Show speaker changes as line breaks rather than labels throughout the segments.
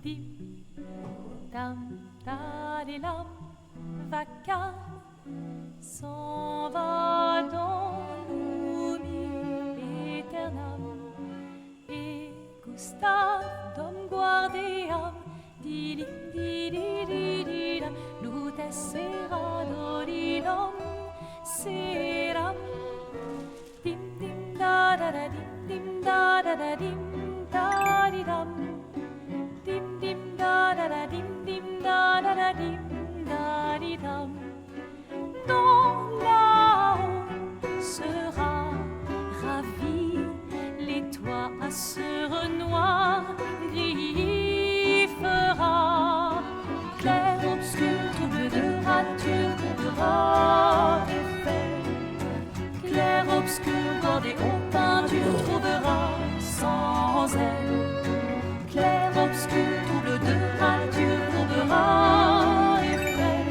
dim, dam, dadilam, vacarme, s'en va dans l'oubli éternel. Et Gustave, dom guardiam, didim, dididididam, lutes seradodidam, seram, dim, dim, da, da, da, dim, da, da, da, dim, da, di, dam, dim, dim, da, da, da, dim, da, da, da, dim, da, di, dam. Dans là-haut sera ravi, les toits à sur noir gris fera, clair, obscur, trouble de rature, trouvera effet, clair, obscur, bordé aux peintures, trouvera sans elle, clair, obscur, trouble de rature, trouvera effet,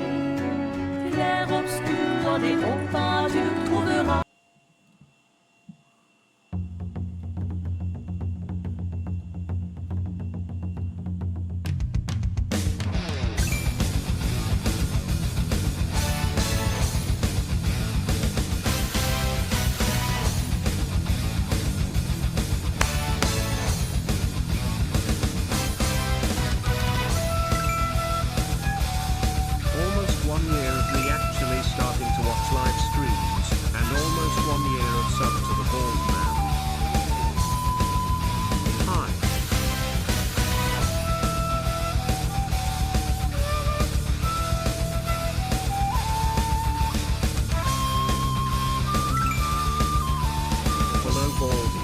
clair, obscur, bordé aux peintures, trouvera.
Almost 1 year of me actually starting to watch live streams, and almost 1 year of sub to the bald man. Hi. Hello Baldy.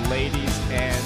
Ladies and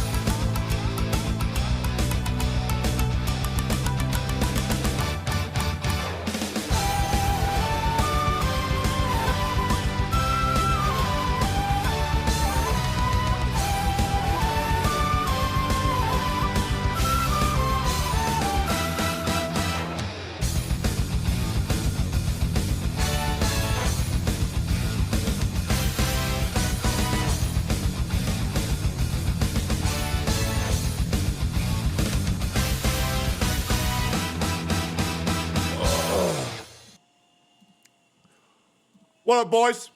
What up, boys?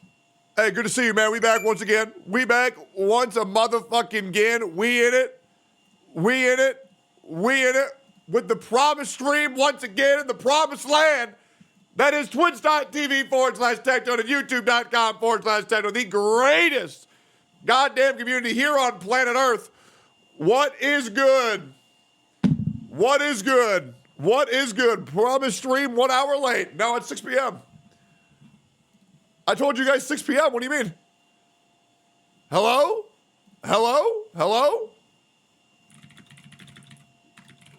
Hey, good to see you, man. We back once again. We back once a motherfucking again. We in it. We in it. We in it. With the promised stream once again in the promised land. That is twitch.tv/Tectone and youtube.com/Tectone. The greatest goddamn community here on planet Earth. What is good? What is good? What is good? Promised stream 1 hour late. Now it's 6 p.m. I told you guys 6 p.m. What do you mean? Hello? Hello? Hello?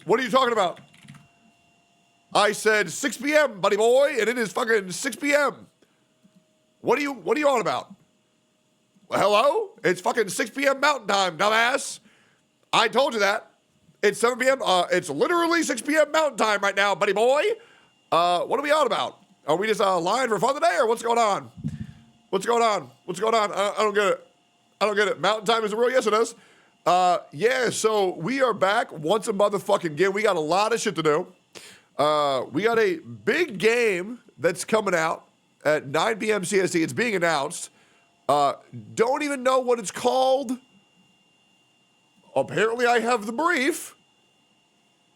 What are you talking about? I said 6 p.m., buddy boy, and it is fucking 6 p.m. What are you on about? Hello? It's fucking 6 p.m. Mountain Time, dumbass. I told you that. It's 7 p.m. It's literally 6 p.m. Mountain Time right now, buddy boy. What are we on about? Are we just lying for fun today, or what's going on? What's going on? What's going on? I don't get it. I don't get it. Mountain Time is real? Yes, it is. Yeah, so we are back once a motherfucking again. We got a lot of shit to do. We got a big game that's coming out at 9 p.m. CST. It's being announced. Don't even know what it's called. Apparently, I have the brief.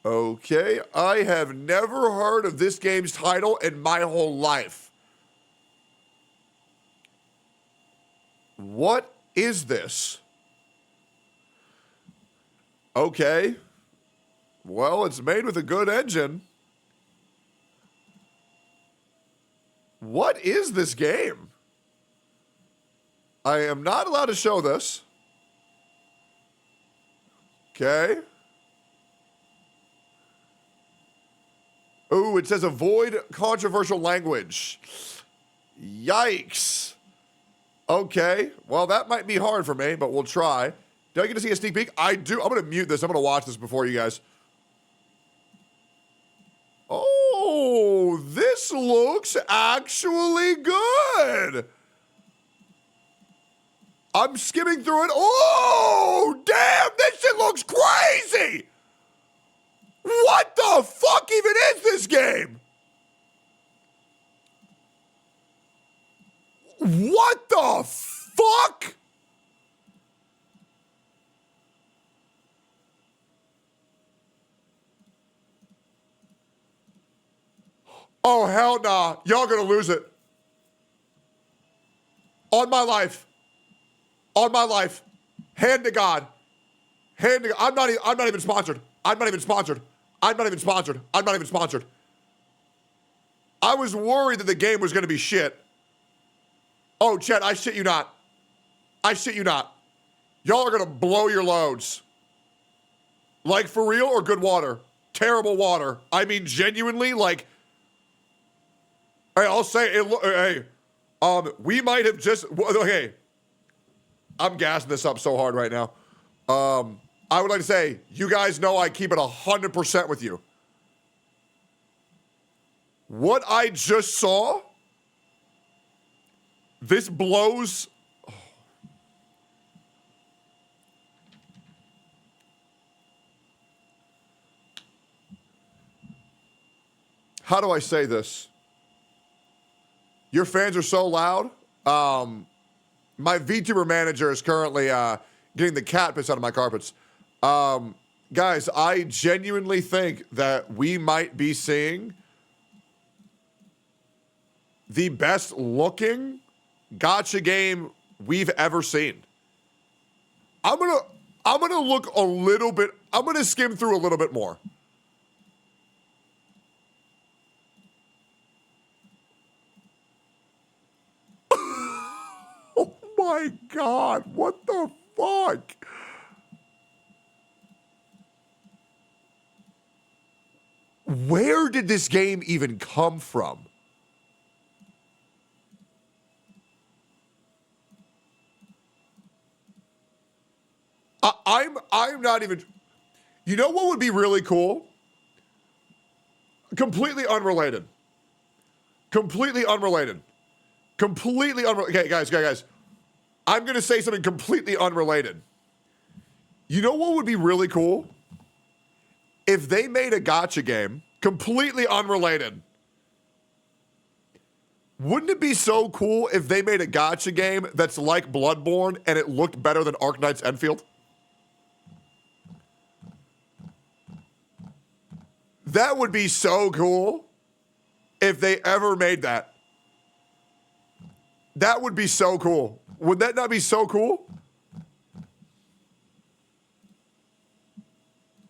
Okay, I have never heard of this game's title in my whole life. What is this? Okay. Well, it's made with a good engine. What is this game? I am not allowed to show this. Okay. Ooh, it says avoid controversial language. Yikes. Okay. Well, that might be hard for me, but we'll try. Do I get to see a sneak peek? I do. I'm going to mute this. I'm going to watch this before you guys. Oh, this looks actually good. I'm skimming through it. Oh, damn, this shit looks crazy. What the fuck even is this game? What the fuck? Oh, hell nah. Y'all gonna lose it. On my life. On my life. Hand to God. Hand to God. I'm not even sponsored. I'm not even sponsored. I'm not even sponsored. I'm not even sponsored. I was worried that the game was gonna be shit. Oh, Chet, I shit you not. I shit you not. Y'all are gonna blow your loads. Like, for real or good water? Terrible water. I mean, genuinely, like, hey, I'll say it. Hey, we might have just. Okay, I'm gassing this up so hard right now. I would like to say, you guys know I keep it 100% with you. What I just saw, this blows. How do I say this? Your fans are so loud. My VTuber manager is currently getting the cat piss out of my carpets. Guys, I genuinely think that we might be seeing the best looking gacha game we've ever seen. I'm gonna look a little bit. I'm gonna skim through a little bit more. Oh my God, what the fuck? Where did this game even come from? I'm not even. You know what would be really cool? Completely unrelated. Completely unrelated. Completely unrelated. Okay, guys. I'm gonna say something completely unrelated. You know what would be really cool? If they made a gacha game, completely unrelated. Wouldn't it be so cool if they made a gacha game that's like Bloodborne and it looked better than Arknight's Enfield? That would be so cool if they ever made that. That would be so cool. Would that not be so cool?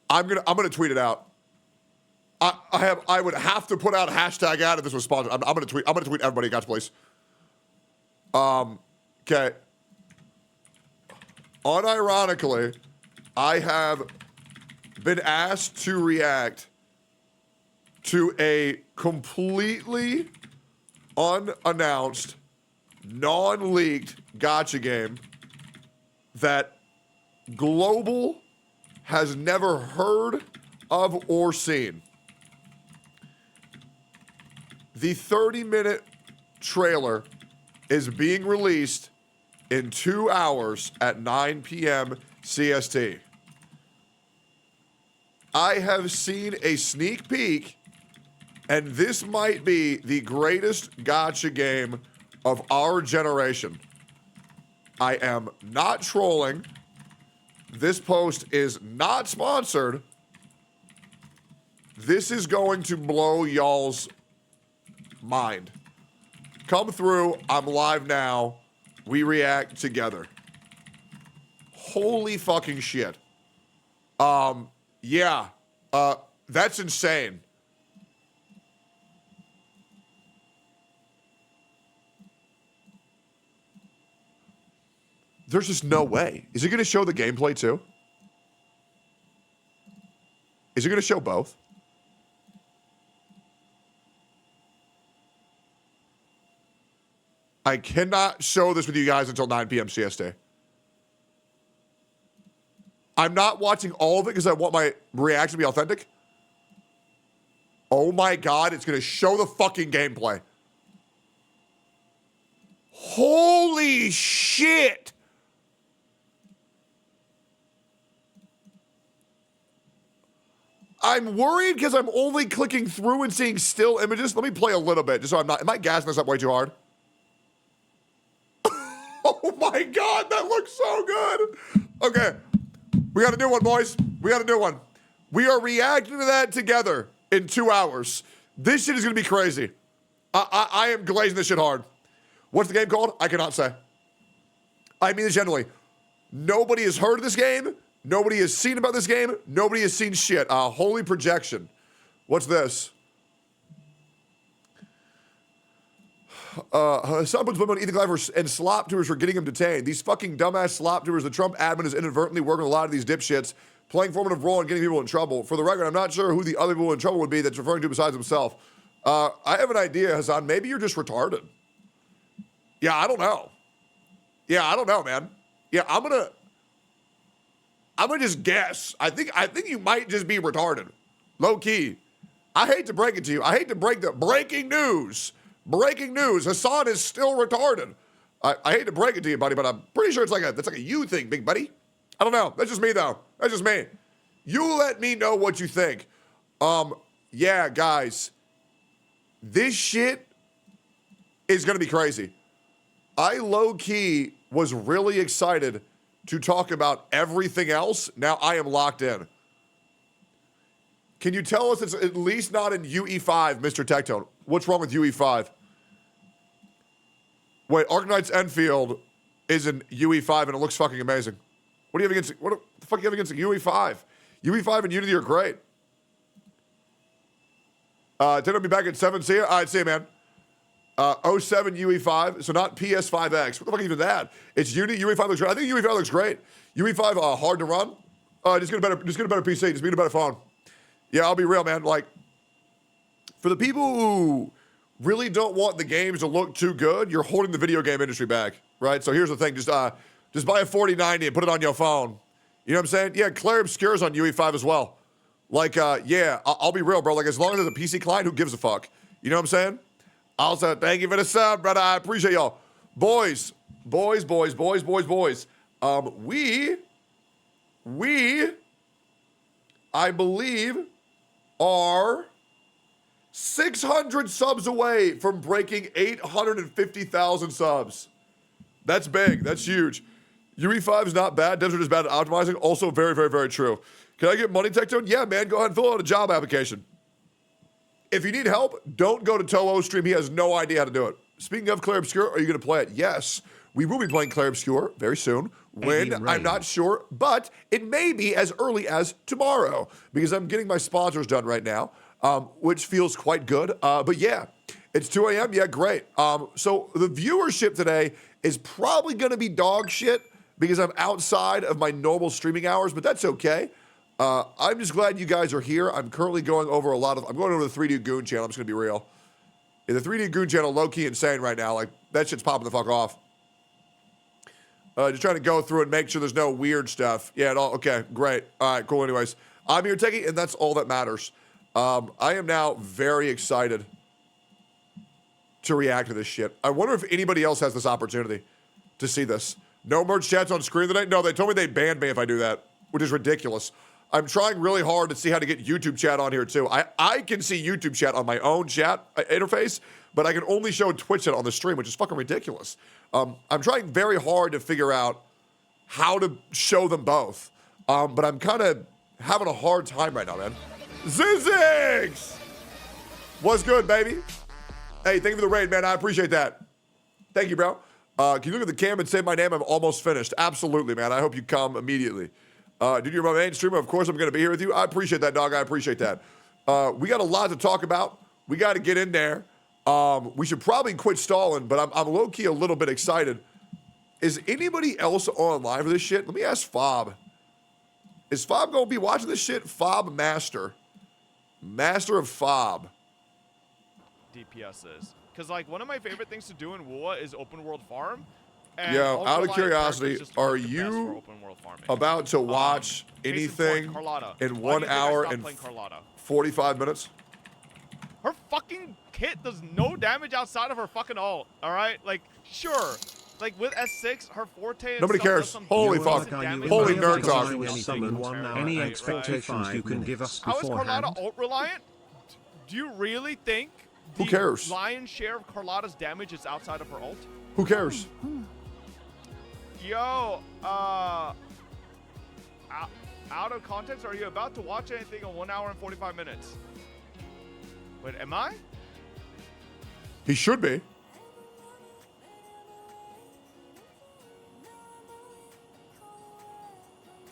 I'm gonna tweet it out. I would have to put out a hashtag ad if this was sponsored. I'm gonna tweet everybody, guys, please. Okay. Unironically, I have been asked to react to a completely unannounced, non-leaked gacha game that Global has never heard of or seen. The 30-minute trailer is being released in 2 hours at 9 p.m. CST. I have seen a sneak peek, and this might be the greatest gacha game of our generation. I am not trolling. This post is not sponsored. This is going to blow y'all's mind. Come through. I'm live now. We react together. Holy fucking shit. Yeah. That's insane. There's just no way. Is it going to show the gameplay too? Is it going to show both? I cannot show this with you guys until 9 p.m. CST. I'm not watching all of it because I want my reaction to be authentic. Oh my God, it's going to show the fucking gameplay. Holy shit. I'm worried because I'm only clicking through and seeing still images. Let me play a little bit just so I'm not. Am I gassing this up way too hard? Oh my God, that looks so good. Okay, we got a new one, boys. We got a new one. We are reacting to that together in 2 hours. This shit is gonna be crazy. I am glazing this shit hard. What's the game called? I cannot say. I mean this generally. Nobody has heard of this game. Nobody has seen about this game. Nobody has seen shit. Holy projection. What's this? Some puts on Ethan Clive and slop tours for getting him detained. These fucking dumbass slop tours, the Trump admin is inadvertently working with a lot of these dipshits, playing formative role and getting people in trouble. For the record, I'm not sure who the other people in trouble would be that's referring to besides himself. I have an idea, Hassan. Maybe you're just retarded. Yeah, I don't know. Yeah, I don't know, man. Yeah, I'm gonna just guess. I think you might just be retarded. Low key. I hate to break it to you. I hate to break the breaking news. Breaking news. Hassan is still retarded. I hate to break it to you, buddy, but I'm pretty sure that's like a you thing, big buddy. I don't know. That's just me though. That's just me. You let me know what you think. Yeah, guys. This shit is gonna be crazy. I low-key was really excited to talk about everything else. Now I am locked in. Can you tell us it's at least not in UE5, Mr. Tectone? What's wrong with UE5? Wait, Arknight's Enfield is in UE5 and it looks fucking amazing. What do you have against, what the fuck do you have against UE5? UE5 and Unity are great. Tectone be back at 7, see ya? All right, see ya, man. 07 UE5, so not PS5X. What the fuck is even that? It's Unity. UE5 looks great. I think UE5 looks great. UE5 hard to run. Just get a better PC. Just need a better phone. Yeah, I'll be real, man. Like, for the people who really don't want the games to look too good, you're holding the video game industry back, right? So here's the thing: just buy a 4090 and put it on your phone. You know what I'm saying? Yeah, Claire Obscure's on UE5 as well. Like, yeah, I'll be real, bro. Like, as long as it's a PC client, who gives a fuck? You know what I'm saying? Also, thank you for the sub, brother. I appreciate y'all. Boys. We, I believe, are 600 subs away from breaking 850,000 subs. That's big. That's huge. UE5 is not bad. Devs are just bad at optimizing. Also very, very, very true. Can I get money, Tectone? Yeah, man. Go ahead and fill out a job application. If you need help, don't go to Toho's stream. He has no idea how to do it. Speaking of Claire Obscure, are you going to play it? Yes. We will be playing Claire Obscure very soon. When, I'm not sure, but it may be as early as tomorrow because I'm getting my sponsors done right now, which feels quite good. But yeah, it's 2 a.m. Yeah, great. So the viewership today is probably going to be dog shit because I'm outside of my normal streaming hours, but that's okay. I'm just glad you guys are here. I'm currently going over I'm going over the 3D Goon channel. I'm just going to be real. Yeah, the 3D Goon channel, low-key insane right now. Like, that shit's popping the fuck off. Just trying to go through and make sure there's no weird stuff. Yeah, okay, great. All right, cool. Anyways, I'm here, Techie, and that's all that matters. I am now very excited to react to this shit. I wonder if anybody else has this opportunity to see this. No merch chats on screen today? No, they told me they banned me if I do that, which is ridiculous. I'm trying really hard to see how to get YouTube chat on here, too. I can see YouTube chat on my own chat interface, but I can only show Twitch chat on the stream, which is fucking ridiculous. I'm trying very hard to figure out how to show them both, but I'm kind of having a hard time right now, man. Zizix! What's good, baby? Hey, thank you for the raid, man. I appreciate that. Thank you, bro. Can you look at the cam and say my name? I'm almost finished. Absolutely, man. I hope you come immediately. Dude, you're my main streamer. Of course, I'm going to be here with you. I appreciate that, dog. I appreciate that. We got a lot to talk about. We got to get in there. We should probably quit stalling, but I'm low-key a little bit excited. Is anybody else online for this shit? Let me ask Fob. Is Fob going to be watching this shit? Fob Master. Master of Fob.
DPS is. Because, like, one of my favorite things to do in WoA is open world farm. And
yo, out of curiosity, are you about to watch anything in 1 hour and 45 minutes?
Her fucking kit does no damage outside of her fucking ult, alright? Like, sure, Like with S6, her forte. And
Nobody
stuff does
cares.
some
Holy
decent
fuck.
damage.
Holy
Any
nerd talk.
Any expectations you can give us
How is Carlotta
beforehand?
ult reliant? Do you really think
Who
the
cares?
lion's share of Carlotta's damage is outside of her ult?
Who cares?
Yo, out of context, are you about to watch anything in 1 hour and 45 minutes? Wait, am I?
He should be.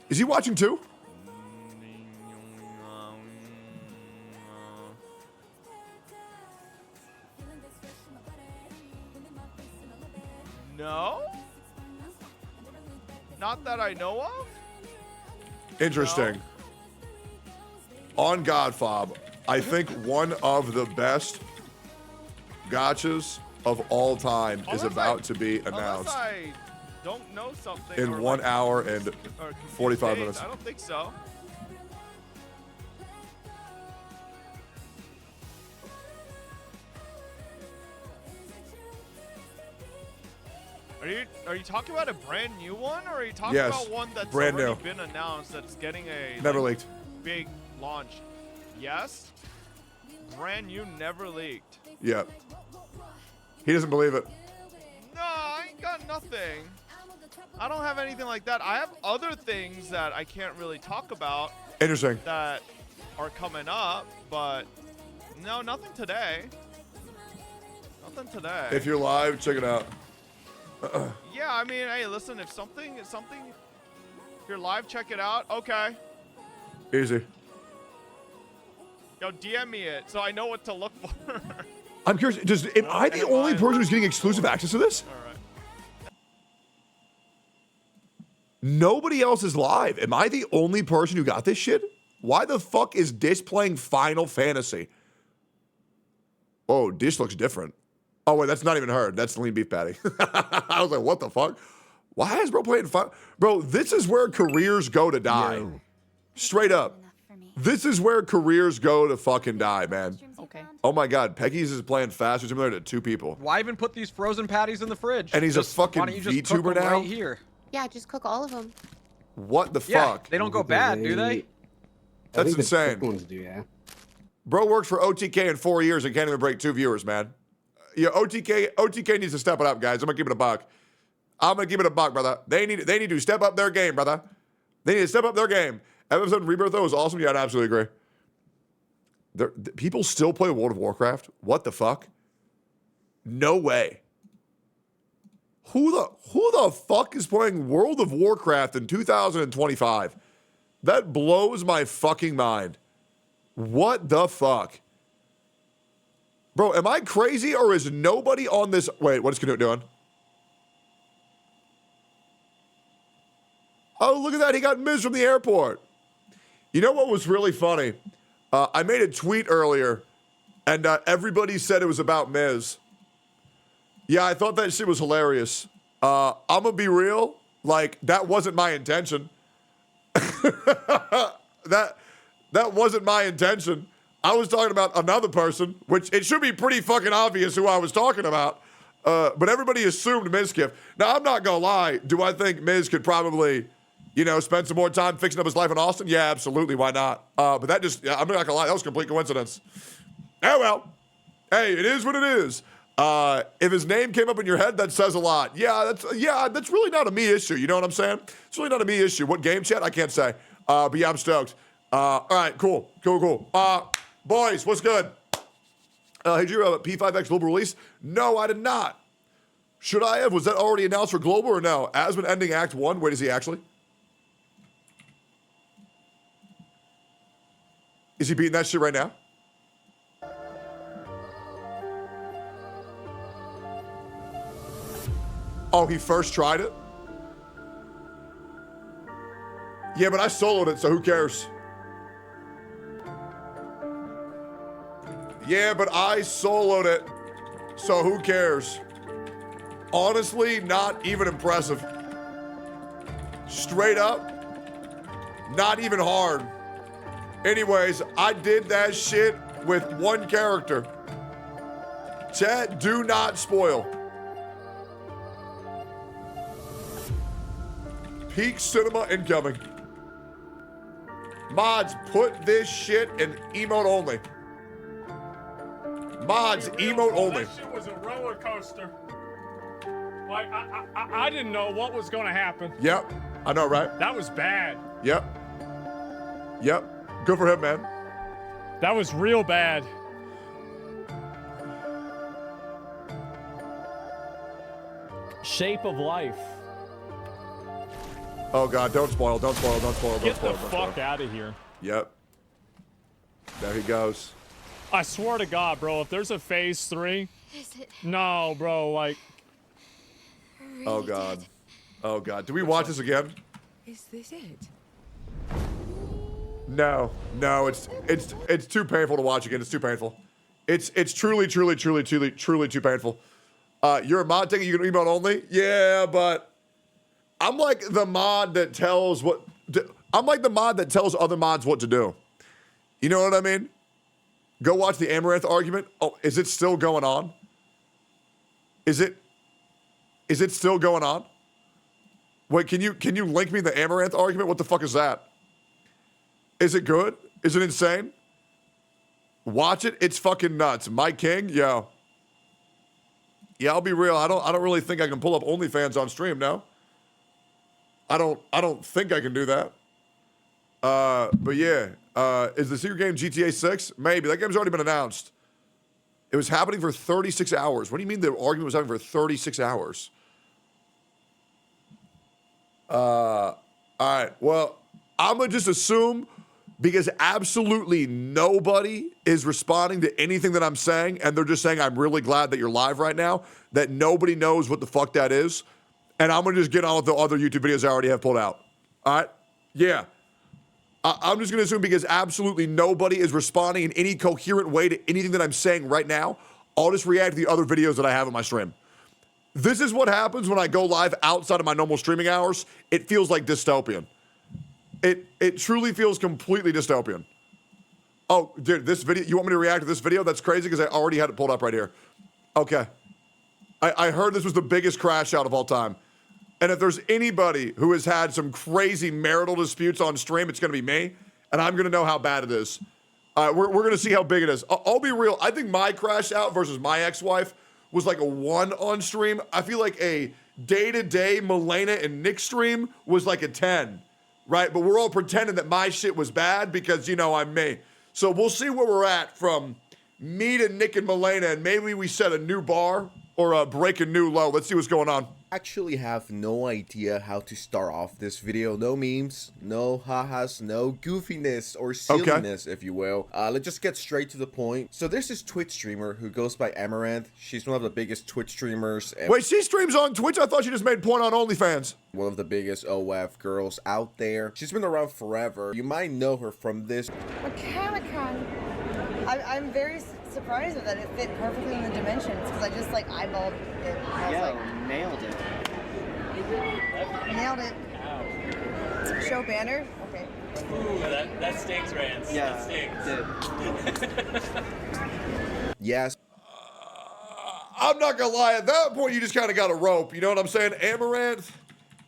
Is he watching too?
No? Not that I know of?
Interesting. On Godfob, I think one of the best gotchas of all time is
Unless
about to be
Unless
announced
I don't know something.
in
or
1
like,
hour and
or confused
45
days.
minutes.
I don't think so. Are you talking about a brand new one, or are you talking
Yes,
about one that's
brand
already
new.
been announced that's getting a
Never
like,
leaked.
big launch? Yes. Brand new, never leaked.
Yeah. He doesn't believe it.
No, I ain't got nothing. I don't have anything like that. I have other things that I can't really talk about
Interesting.
that are coming up, but no, nothing today. Nothing today.
If you're live, check it out.
Yeah, I mean, hey, listen, if something, if you're live, check it out. Okay.
Easy.
Yo, DM me it so I know what to look for.
I'm curious, am I the only person who's getting exclusive access to this?
All right.
Nobody else is live. Am I the only person who got this shit? Why the fuck is Dish playing Final Fantasy? Oh, Dish looks different. Oh, wait, that's not even her. That's the lean beef patty. I was like, what the fuck? Why is bro playing Bro, this is where careers go to die.
Yo.
Straight up. This is where careers go to fucking die, man.
Okay.
Oh my God, Peggy's is playing faster similar to 2 people.
Why even put these frozen patties in the fridge?
And he's a fucking
why don't you just cook
VTuber
them
now?
right here?
Yeah, just cook all of them.
What the
Yeah,
fuck?
they don't go bad, do they?
That's insane.
Ones do, yeah.
Bro worked for OTK in 4 years and can't even break 2 viewers, man. Yeah, OTK needs to step it up, guys. I'm gonna keep it a buck. I'm gonna keep it a buck, brother. They need to step up their game, brother. They need to step up their game. Episode Rebirth though was awesome. Yeah, I absolutely agree. People still play World of Warcraft. What the fuck? No way. Who the fuck is playing World of Warcraft in 2025? That blows my fucking mind. What the fuck? Bro, am I crazy or is nobody on this? Wait, what is Canute doing? Oh, look at that. He got Miz from the airport. You know what was really funny? I made a tweet earlier and everybody said it was about Miz. Yeah, I thought that shit was hilarious. I'm gonna be real. Like, that wasn't my intention. That wasn't my intention. I was talking about another person, which it should be pretty fucking obvious who I was talking about. But everybody assumed Mizkif. Now, I'm not gonna lie. Do I think Miz could probably, spend some more time fixing up his life in Austin? Yeah, absolutely. Why not? But that I'm not gonna lie. That was a complete coincidence. Oh, well. Hey, it is what it is. If his name came up in your head, that says a lot. Yeah, that's really not a me issue. You know what I'm saying? It's really not a me issue. What game chat? I can't say. But yeah, I'm stoked. All right, cool. Boys, what's good? Did you hear about P5X global release? No, I did not. Should I have? Was that already announced for global or no? Asmon ending Act 1. Wait, is he actually? Is he beating that shit right now? Oh, he first tried it? Yeah, but I soloed it, so who cares? Yeah, but I soloed it, so who cares? Honestly, not even impressive. Straight up, not even hard. Anyways, I did that shit with 1 character. Chat, do not spoil. Peak cinema incoming. Mods, put this shit in emote only. Mods, emote only.
That shit was a roller coaster. Like, I didn't know what was gonna happen.
Yep, I know, right?
That was bad.
Yep. Good for him, man.
That was real bad. Shape of life.
Oh God, don't spoil.
Get the fuck out of here.
Yep. There he goes.
I swear to God, bro, if there's a phase 3.
Is it
No, bro, like.
really
Oh God.
dead?
Oh God. Do we watch this again?
Is this it?
No, it's too painful to watch again. It's too painful. It's truly too painful. You're a mod taking you can emote only? Yeah, but I'm like the mod that tells other mods what to do. You know what I mean? Go watch the Amaranth argument. Oh, is it still going on? Is it still going on? Wait, can you link me the Amaranth argument? What the fuck is that? Is it good? Is it insane? Watch it. It's fucking nuts. Mike King, yo. Yeah, I'll be real. I don't really think I can pull up OnlyFans on stream now. I don't think I can do that. But yeah, is the secret game GTA 6? Maybe. That game's already been announced. It was happening for 36 hours. What do you mean the argument was happening for 36 hours? All right. Well, I'm gonna just assume, because absolutely nobody is responding to anything that I'm saying, and they're just saying, I'm really glad that you're live right now, that nobody knows what the fuck that is. And I'm going to just get on with the other YouTube videos I already have pulled out. All right? Yeah. I'm just going to assume because absolutely nobody is responding in any coherent way to anything that I'm saying right now, I'll just react to the other videos that I have on my stream. This is what happens when I go live outside of my normal streaming hours. It feels like dystopian. It truly feels completely dystopian. Oh, dude, this video, you want me to react to this video? That's crazy because I already had it pulled up right here. Okay. I heard this was the biggest crash out of all time. And if there's anybody who has had some crazy marital disputes on stream, it's going to be me. And I'm going to know how bad it is. We're going to see how big it is. I'll be real. I think my crash out versus my ex-wife was like a 1 on stream. I feel like a day-to-day Milena and Nick stream was like a 10. Right? But we're all pretending that my shit was bad because, you know, I'm me. So we'll see where we're at from me to Nick and Milena, and maybe we set a new bar or break a new low. Let's see what's going on.
Actually have no idea how to start off this video. No memes, no ha-has, no goofiness or silliness, if you will. Let's just get straight to the point. So there's this Twitch streamer who goes by Amaranth. She's one of the biggest Twitch streamers.
Wait, she streams on Twitch? I thought she just made porn on OnlyFans.
One of the biggest OF girls out there. She's been around forever. You might know her from this.
Mechanicon. I'm very surprised that it fit perfectly in the dimensions because I just like eyeballed it. I was like,
nailed it.
nailed it. Show banner? Okay.
Ooh, that stings, Rance. Yeah, that stings.
Yes.
I'm not gonna lie, at that point you just kind of got a rope, you know what I'm saying? Amaranth,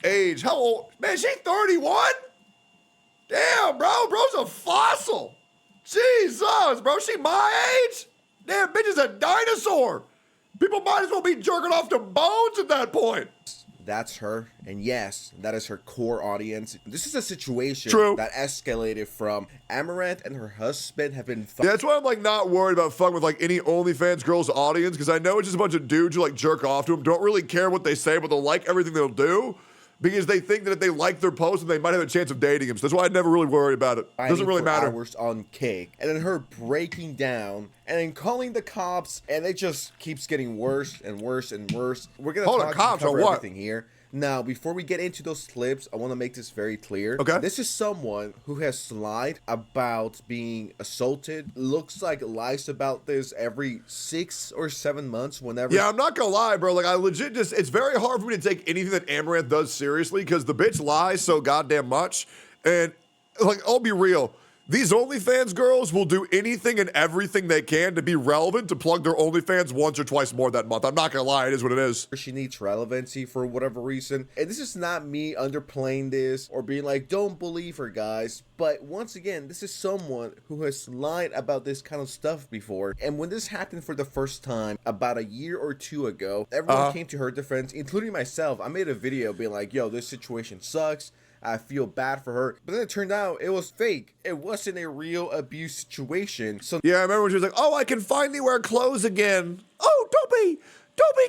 age, how old? Man, she's 31? Damn, bro, bro's a fossil. Jesus, bro, she my age? Damn, bitch is a dinosaur. People might as well be jerking off to bones at that point.
That's her, and yes, that is her core audience. This is a situation that escalated from Amaranth and her husband have been
yeah, that's why I'm like not worried about fucking with like any OnlyFans girls audience, because I know it's just a bunch of dudes who like jerk off to them, don't really care what they say, but they'll like everything they'll do because they think that if they like their post, then they might have a chance of dating him. So that's why I never really worry about it. Doesn't really matter.
Hours on cake, and then her breaking down, and then calling the cops, and it just keeps getting worse and worse and worse. We're gonna cover everything here. Now, before we get into those clips, I want to make this very clear.
Okay.
This is someone who has lied about being assaulted. Looks like lies about this every 6 or 7 months whenever.
Yeah, I'm not gonna lie, bro. Like, I legit just, it's very hard for me to take anything that Amaranth does seriously because the bitch lies so goddamn much. And, like, I'll be real. These OnlyFans girls will do anything and everything they can to be relevant to plug their OnlyFans once or twice more that month. I'm not gonna lie, it is what it is.
She needs relevancy for whatever reason. And this is not me underplaying this or being like, don't believe her, guys. But once again, this is someone who has lied about this kind of stuff before. And when this happened for the first time about a year or two ago, everyone came to her defense, including myself. I made a video being like, yo, this situation sucks. I feel bad for her. But then it turned out it was fake. It wasn't a real abuse situation. So
yeah, I remember when she was like, oh, I can finally wear clothes again. Oh, Dobby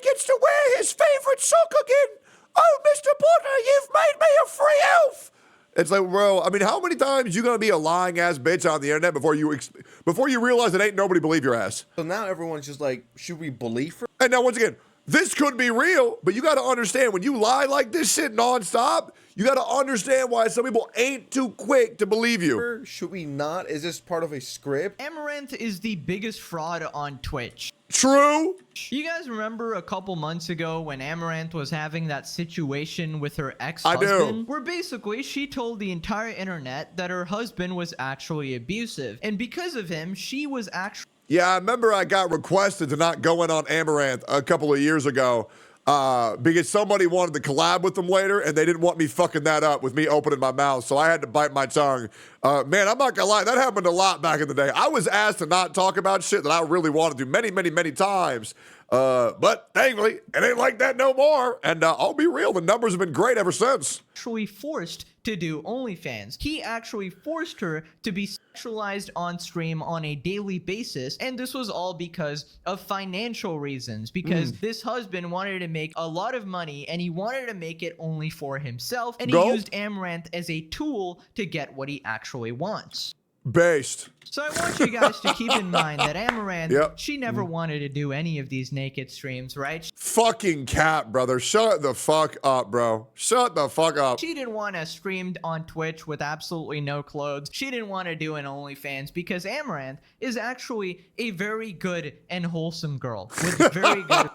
gets to wear his favorite sock again. Oh, Mr. Potter, you've made me a free elf. It's like, bro, I mean, how many times you gonna be a lying ass bitch on the internet before you realize it ain't nobody believe your ass?
So now everyone's just like, should we believe her?
And now once again, this could be real, but you gotta understand when you lie like this shit nonstop, you gotta understand why some people ain't too quick to believe you.
Should we not? Is this part of a script?
Amaranth is the biggest fraud on Twitch.
True.
You guys remember a couple months ago when Amaranth was having that situation with her ex-husband?
I do.
Where basically she told the entire internet that her husband was actually abusive. And because of him, she was actually...
Yeah, I remember I got requested to not go in on Amaranth a couple of years ago because somebody wanted to collab with them later and they didn't want me fucking that up with me opening my mouth, so I had to bite my tongue. Man, I'm not gonna lie, that happened a lot back in the day. I was asked to not talk about shit that I really wanted to many times. But thankfully, it ain't like that no more. And I'll be real, the numbers have been great ever since.
Actually forced to do OnlyFans. He actually forced her to be sexualized on stream on a daily basis, and this was all because of financial reasons, because this husband wanted to make a lot of money and he wanted to make it only for himself, and he used Amaranth as a tool to get what he actually wants.
Based.
So I want you guys to keep in mind that Amaranth, she never wanted to do any of these naked streams, right?
Fucking cat, brother. Shut the fuck up, bro. Shut the fuck up.
She didn't want to stream on Twitch with absolutely no clothes. She didn't want to do an OnlyFans because Amaranth is actually a very good and wholesome girl with very good...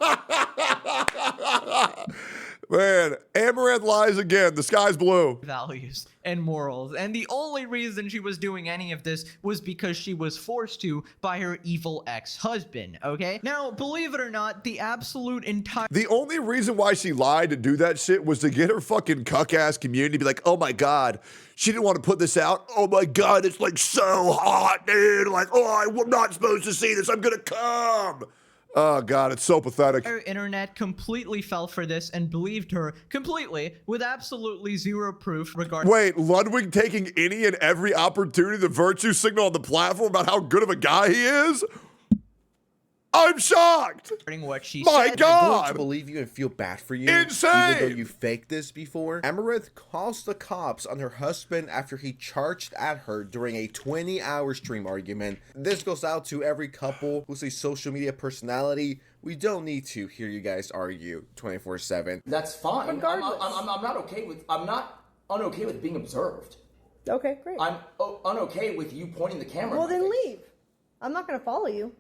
Man, Amaranth lies again. The sky's blue.
values and morals. And the only reason she was doing any of this was because she was forced to by her evil ex-husband, okay? Now, believe it or not, the only
reason why she lied to do that shit was to get her fucking cuck-ass community to be like, oh my god, she didn't want to put this out. Oh my god, it's like so hot, dude. Like, oh, I'm not supposed to see this. I'm gonna come. Oh god, it's so pathetic.
Our internet completely fell for this and believed her completely with absolutely zero proof regarding...
Wait, Ludwig taking any and every opportunity to virtue signal on the platform about how good of a guy he is? I'm shocked.
What she
My
said.
God.
I'm going to believe you and feel bad for you.
Insane.
Even though you faked this before. Amaranth calls the cops on her husband after he charged at her during a 20-hour stream argument. This goes out to every couple who's a social media personality. We don't need to hear you guys argue 24/7.
That's fine.
Regardless.
I'm not okay with. I'm not unokay with being observed.
Okay, great.
I'm unokay with you pointing the camera.
Well, then leave. I'm not gonna follow you.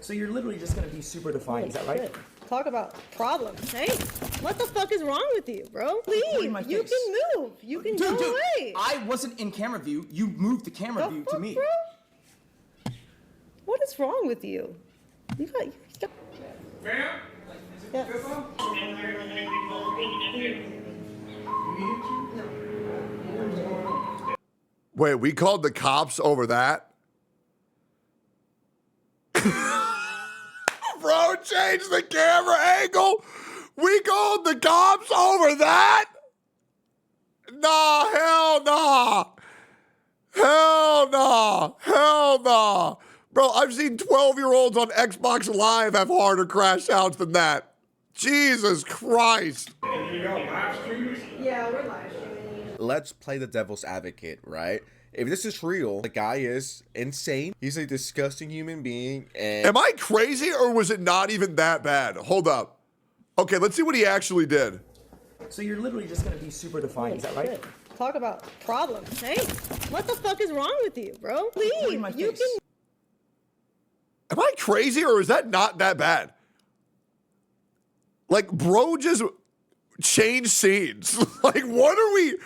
So you're literally just gonna be super defiant, is that right?
Shit. Talk about problems. Hey, what the fuck is wrong with you, bro? Leave. You can move. You can go away.
I wasn't in camera view. You moved the camera view to me.
Bro? What is wrong with you? You got...
Ma'am?
Yeah.
Wait, we called the cops over that? Bro, change the camera angle. We called the cops over that? Nah, hell nah. Hell nah. Hell nah. Bro, I've seen 12-year-olds on Xbox Live have harder crash outs than that. Jesus Christ.
Yeah, we're live streaming.
Let's play the devil's advocate, right? If this is real, the guy is insane. He's a disgusting human being. And
am I crazy or was it not even that bad? Hold up. Okay, let's see what he actually did.
So you're literally just gonna be super defiant, is that right?
Shit. Talk about problems. Hey, what the fuck is wrong with you, bro? Leave. You can...
Am I crazy or is that not that bad? Like, bro just changed scenes. Like, what are we...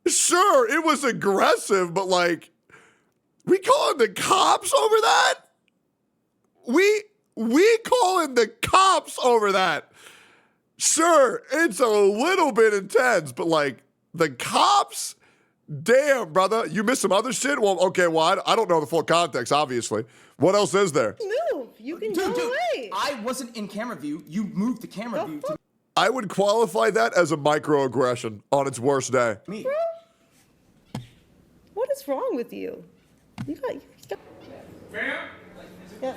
Sure, it was aggressive, but like, we calling the cops over that? We calling the cops over that? Sure, it's a little bit intense, but like, the cops? Damn, brother, you missed some other shit? Well, okay, well, I don't know the full context, obviously. What else is there?
Move. You can go away.
I wasn't in camera view. You moved the camera view to
I would qualify that as a microaggression on its worst day.
me.
What is wrong with you? You got.
Fam?
Yes.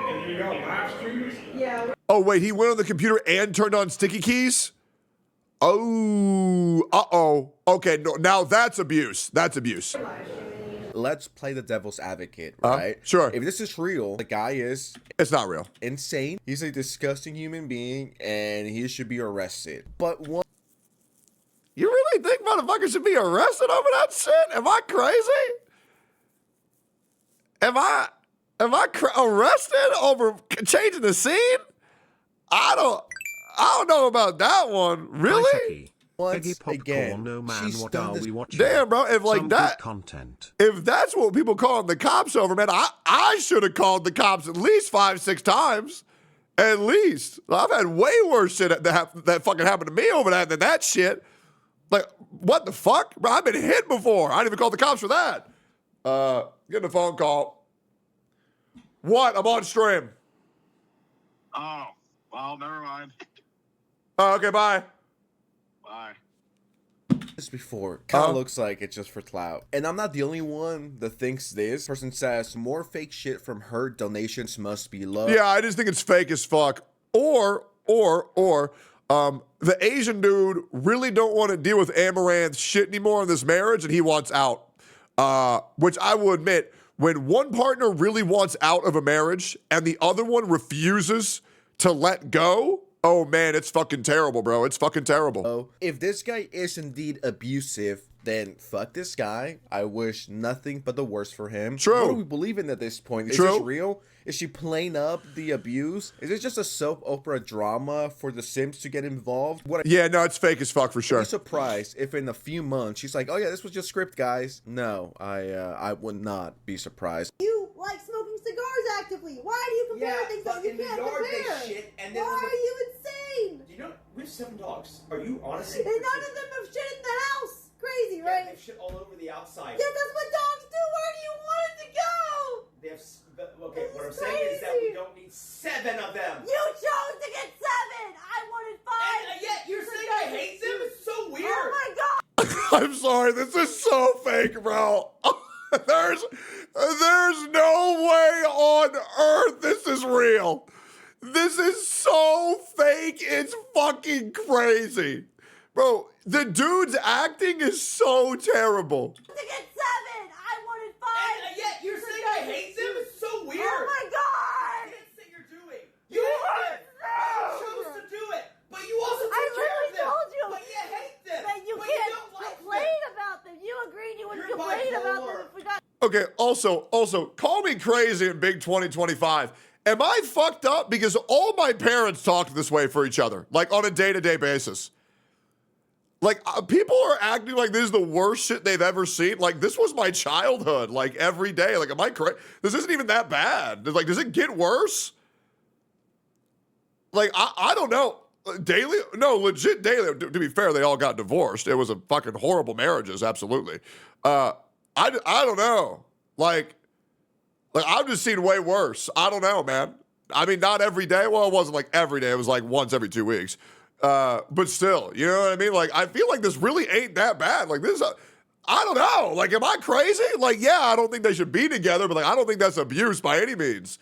And you got live streamers?
Yeah.
Oh, wait, he went on the computer and turned on sticky keys? Oh, uh-oh. Okay, no, now that's abuse. That's abuse.
Let's play the devil's advocate, right?
Sure.
If this is real, the guy is
It's not real.
insane. He's a disgusting human being, and he should be arrested. But one
You really think motherfuckers should be arrested over that shit? Am I crazy? Am I arrested over changing the scene? I don't know about that one. Really?
once again,
no man,
she's
what
done
are
this.
we watching?
Damn, bro. If like
Some
that,
good content.
if that's what people calling the cops over, man, I should have called the cops at least 5-6 times. At least. I've had way worse shit that fucking happened to me over that than that shit. Like, what the fuck? Bro, I've been hit before. I didn't even call the cops for that. Getting a phone call. What? I'm on stream.
Oh, well, never mind.
Oh, okay, bye.
Bye.
This before kind of looks like it's just for clout, and I'm not the only one that thinks this. Person says more fake shit from her. Donations must be low.
Yeah, I just think it's fake as fuck. Or, the Asian dude really don't want to deal with Amaranth's shit anymore in this marriage, and he wants out. Which I will admit, when one partner really wants out of a marriage and the other one refuses to let go, oh man, it's fucking terrible, bro. It's fucking terrible.
So if this guy is indeed abusive, then fuck this guy. I wish nothing but the worst for him.
True.
What do we believe in at this point? Is
True.
this real? Is she playing up the abuse? Is it just a soap opera drama for the Sims to get involved? What?
Yeah, no, it's fake as fuck for sure.
I'm surprised if in a few months she's like, "Oh yeah, this was just script, guys." No, I would not be surprised.
You like smoking cigars actively. Why do you compare things that you can't compare? Why are you insane?
You know, we have 7 dogs. Are you honestly?
And none of them have shit in the house. Crazy, right?
They have shit all over the outside.
Yeah, that's what dogs do. Where do you want it to go?
They have. Okay,
This
what I'm
is
saying is that we
crazy.
don't need 7 of them.
You chose to get 7. I wanted 5.
And yet you're saying I hate them? It's so weird.
Oh my god.
I'm sorry, this is so fake, bro. There's no way on earth this is real. This is so fake, it's fucking crazy. Bro, the dude's acting is so terrible.
To get 7. I wanted 5.
And yet you're saying I hate them? It's so weird.
Oh my god.
That's what you're doing. You hate them. You chose to do it. But you also
I
took care of
literally
them.
told you
But you hate them.
that you
but
can't
you don't like
complain
them.
about them. You agreed you wouldn't
You're
complain about them
bipolar.
if we got.
Okay, also, call me crazy in Big 2025. Am I fucked up? Because all my parents talked this way for each other, like on a day-to-day basis. Like, people are acting like this is the worst shit they've ever seen. Like, this was my childhood, like, every day. Like, am I crazy? This isn't even that bad. Like, does it get worse? Like, I don't know. Daily? No, legit Daily. To be fair, they all got divorced. It was a fucking horrible marriages, absolutely. I don't know. Like, I've just seen way worse. I don't know, man. I mean, not every day. Well, it wasn't like every day. It was like once every 2 weeks. But still, you know what I mean? Like, I feel like this really ain't that bad. Like, this, I don't know. Like, am I crazy? Like, yeah, I don't think they should be together, but like, I don't think that's abuse by any means.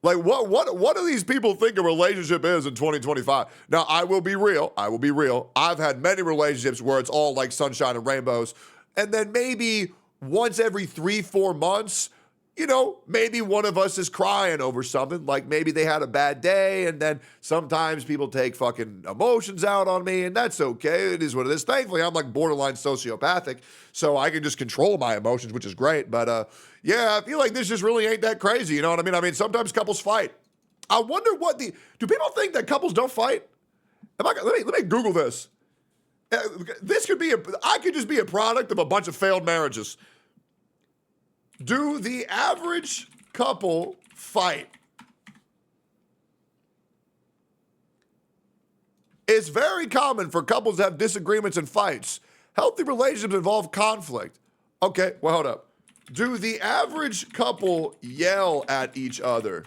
Like, what do these people think a relationship is in 2025? Now, I will be real. I've had many relationships where it's all like sunshine and rainbows. And then maybe once every 3-4 months, you know, maybe one of us is crying over something. Like maybe they had a bad day, and then sometimes people take fucking emotions out on me, and that's okay. It is what it is. Thankfully, I'm like borderline sociopathic, so I can just control my emotions, which is great. But yeah, I feel like this just really ain't that crazy. You know what I mean? I mean, sometimes couples fight. I wonder what do people think that couples don't fight? Let me Google this. This could be I could just be a product of a bunch of failed marriages. Do the average couple fight? It's very common for couples to have disagreements and fights. Healthy relationships involve conflict. Okay, well, hold up. Do the average couple yell at each other?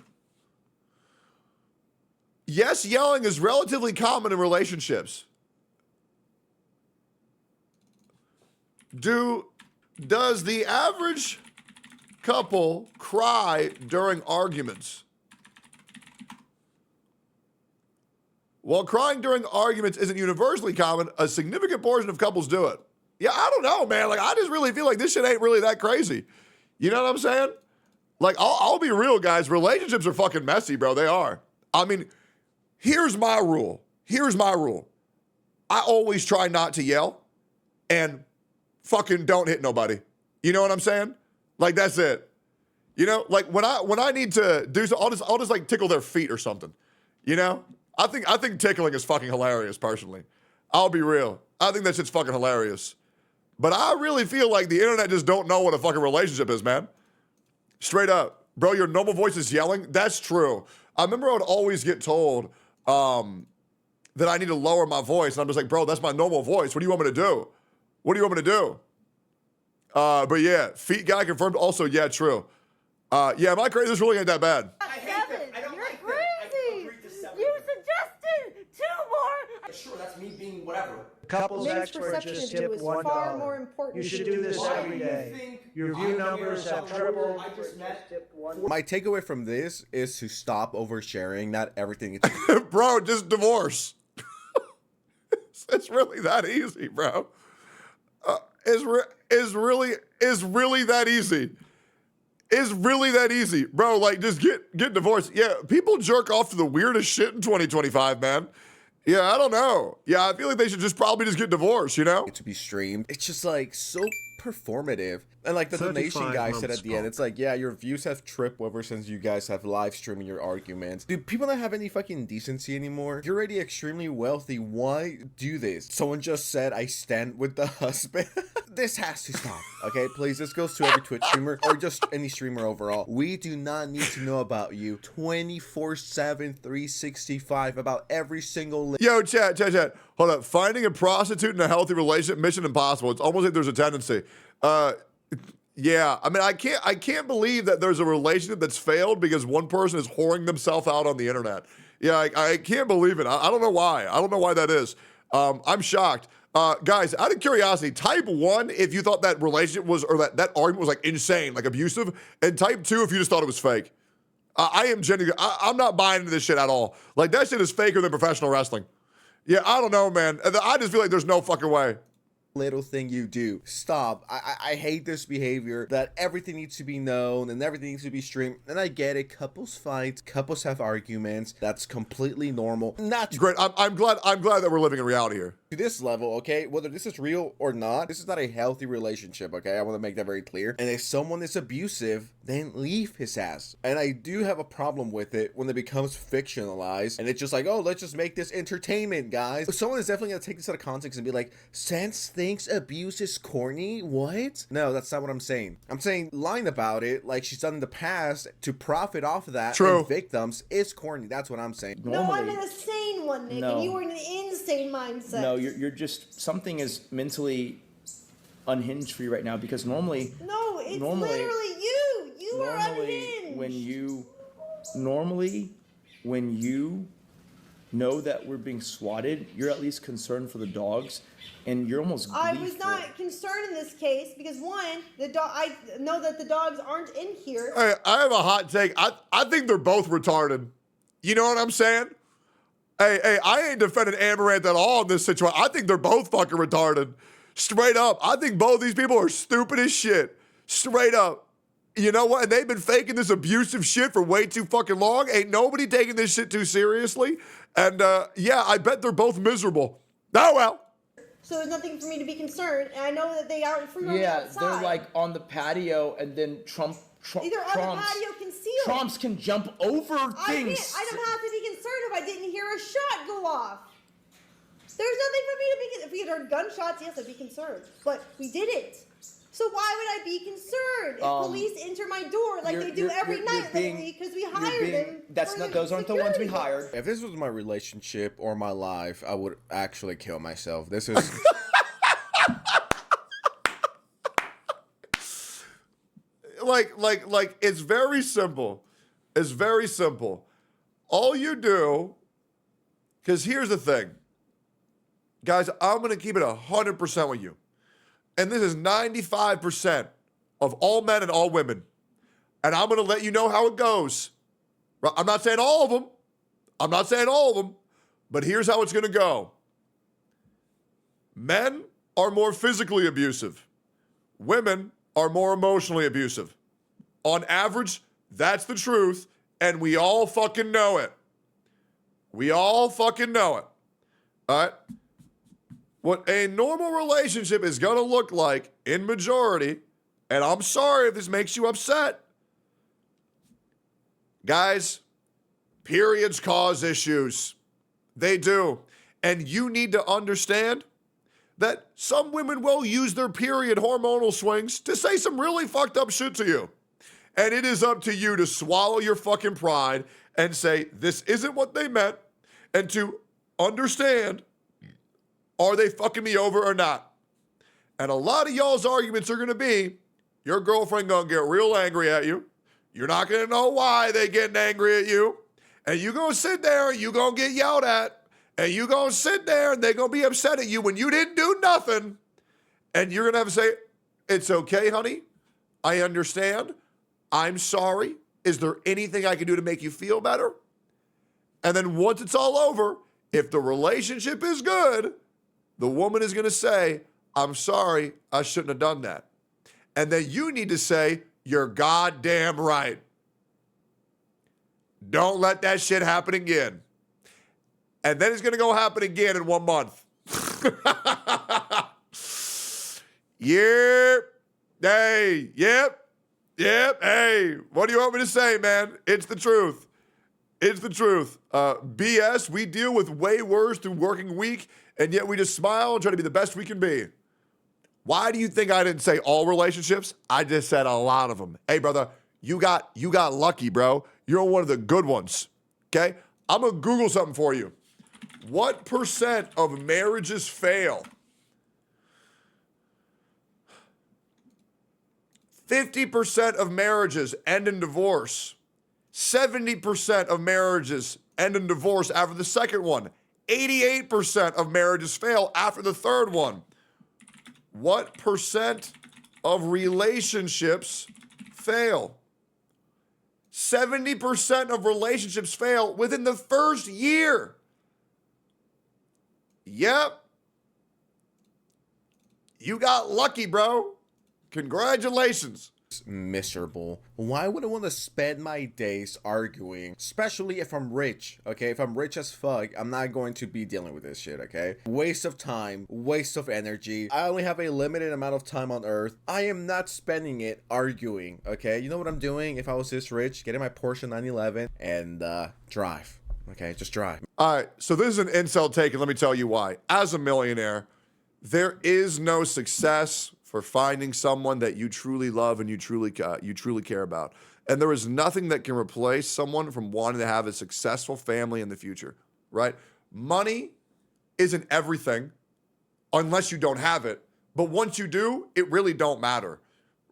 Yes, yelling is relatively common in relationships. Does the average couple cry during arguments? While crying during arguments isn't universally common, a significant portion of couples do it. Yeah, I don't know, man. Like, I just really feel like this shit ain't really that crazy. You know what I'm saying? Like, I'll be real, guys. Relationships are fucking messy, bro. They are. I mean, here's my rule. I always try not to yell and fucking don't hit nobody. You know what I'm saying? Like, that's it. You know, like when I need to do so, I'll just like tickle their feet or something. You know? I think tickling is fucking hilarious, personally. I'll be real. I think that shit's fucking hilarious. But I really feel like the internet just don't know what a fucking relationship is, man. Straight up. Bro, your normal voice is yelling? That's true. I remember I would always get told that I need to lower my voice. And I'm just like, bro, that's my normal voice. What do you want me to do? But yeah, feet guy confirmed. Also, yeah, true. Yeah, am I crazy? This really ain't that bad.
You're crazy. You suggested 2 more.
Sure, that's me being whatever.
Couples
Men's
expert
perception
just
of you
tipped
is far more
$1.
important.
You should do this every day. Your view numbers have tripled.
I just met
My takeaway from this is to stop oversharing. Not everything
Bro, just divorce. It's really that easy, bro. It's really that easy. It's really that easy. Bro, like, just get divorced. Yeah, people jerk off to the weirdest shit in 2025, man. Yeah, I don't know. Yeah, I feel like they should just probably just get divorced, you know?
to be streamed. It's just like so performative. And like the donation
35
guy said
months
at the end, it's like, yeah, your views have tripled ever since you guys have live streaming your arguments. Do people not have any fucking decency anymore? You're already extremely wealthy. Why do this? Someone just said, I stand with the husband. This has to stop. Okay, please. This goes to every Twitch streamer or just any streamer overall. We do not need to know about you 24/7, 365 about every single.
Yo, chat. Hold up. Finding a prostitute in a healthy relationship, mission impossible. It's almost like there's a tendency. Yeah, I mean, I can't believe that there's a relationship that's failed because one person is whoring themselves out on the internet. Yeah, I can't believe it. I don't know why. I don't know why that is. I'm shocked. Guys, out of curiosity, type 1 if you thought that relationship was, or that argument was like insane, like abusive, and type 2 if you just thought it was fake. I am genuinely, I'm not buying into this shit at all. Like, that shit is faker than professional wrestling. Yeah, I don't know, man. I just feel like there's no fucking way.
Little thing you do. Stop. I hate this behavior that everything needs to be known and everything needs to be streamed. And I get it. Couples fight. Couples have arguments. That's completely normal. Not
great. I'm glad that we're living in reality here.
To this level, okay, whether this is real or not, this is not a healthy relationship, okay? I want to make that very clear. And if someone is abusive, then leave his ass. And I do have a problem with it when it becomes fictionalized and it's just like, oh, let's just make this entertainment, guys. Someone is definitely gonna take this out of context and be like, Sense thinks abuse is corny? What? No, that's not what I'm saying. I'm saying lying about it like she's done in the past to profit off of that and victims is corny. That's what I'm saying.
No, I'm in a sane one, Nick, and you were in an insane mindset.
No, you're just, something is mentally unhinged for you right now because normally.
No, it's literally you. You are unhinged.
When you know that we're being swatted, you're at least concerned for the dogs, and you're almost gleeful.
I was not concerned in this case because one, I know that the dogs aren't in here.
Hey, I have a hot take. I think they're both retarded. You know what I'm saying? Hey, I ain't defending Amaranth at all in this situation. I think they're both fucking retarded. Straight up. I think both these people are stupid as shit. Straight up. You know what? And they've been faking this abusive shit for way too fucking long. Ain't nobody taking this shit too seriously. And yeah, I bet they're both miserable. Oh well.
So there's nothing for me to be concerned. And I know that they are from the outside.
They're like on the patio and then Trump.
Either on the patio concealed you.
Trumps can jump over things.
I don't have to be concerned if I didn't hear a shot go off. There's nothing for me to be. If we had heard gunshots, yes, I'd be concerned. But we didn't. So why would I be concerned if police enter my door like they do every night lately because we hired them?
Those aren't the ones we
security
hired.
If this was my relationship or my life, I would actually kill myself. This is
like it's very simple. It's very simple. All you do, because here's the thing. Guys, I'm going to keep it 100% with you. And this is 95% of all men and all women. And I'm going to let you know how it goes. I'm not saying all of them. I'm not saying all of them. But here's how it's going to go. Men are more physically abusive. Women are more emotionally abusive. On average, that's the truth. And we all fucking know it. We all fucking know it. All right? What a normal relationship is going to look like in majority, and I'm sorry if this makes you upset. Guys, periods cause issues. They do. And you need to understand that some women will use their period hormonal swings to say some really fucked up shit to you. And it is up to you to swallow your fucking pride and say, this isn't what they meant, and to understand, are they fucking me over or not? And a lot of y'all's arguments are going to be, your girlfriend going to get real angry at you. You're not going to know why they getting angry at you. And you going to sit there and you going to get yelled at. And you going to sit there and they going to be upset at you when you didn't do nothing. And you're going to have to say, it's okay, honey. I understand. I'm sorry. Is there anything I can do to make you feel better? And then once it's all over, if the relationship is good, the woman is going to say, I'm sorry, I shouldn't have done that. And then you need to say, you're goddamn right. Don't let that shit happen again. And then it's going to go happen again in 1 month. Yep. Hey, yep. Hey, what do you want me to say, man? It's the truth. It's the truth. BS, we deal with way worse through working week, and yet we just smile and try to be the best we can be. Why do you think I didn't say all relationships? I just said a lot of them. Hey, brother, you got lucky, bro. You're one of the good ones, okay? I'm going to Google something for you. What percent of marriages fail? 50% of marriages end in divorce. 70% of marriages end in divorce after the second one. 88% of marriages fail after the third one. What percent of relationships fail? 70% of relationships fail within the first year. Yep. You got lucky, bro. Congratulations.
Miserable. Why would I want to spend my days arguing? Especially if I'm rich, okay? If I'm rich as fuck, I'm not going to be dealing with this shit, okay? Waste of time, waste of energy. I only have a limited amount of time on Earth. I am not spending it arguing, okay? You know what I'm doing if I was this rich? Getting my Porsche 911 and drive, okay? Just drive.
All right, so this is an incel take, and let me tell you why. As a millionaire, there is no success for finding someone that you truly love and you truly care about. And there is nothing that can replace someone from wanting to have a successful family in the future, right? Money isn't everything unless you don't have it. But once you do, it really don't matter,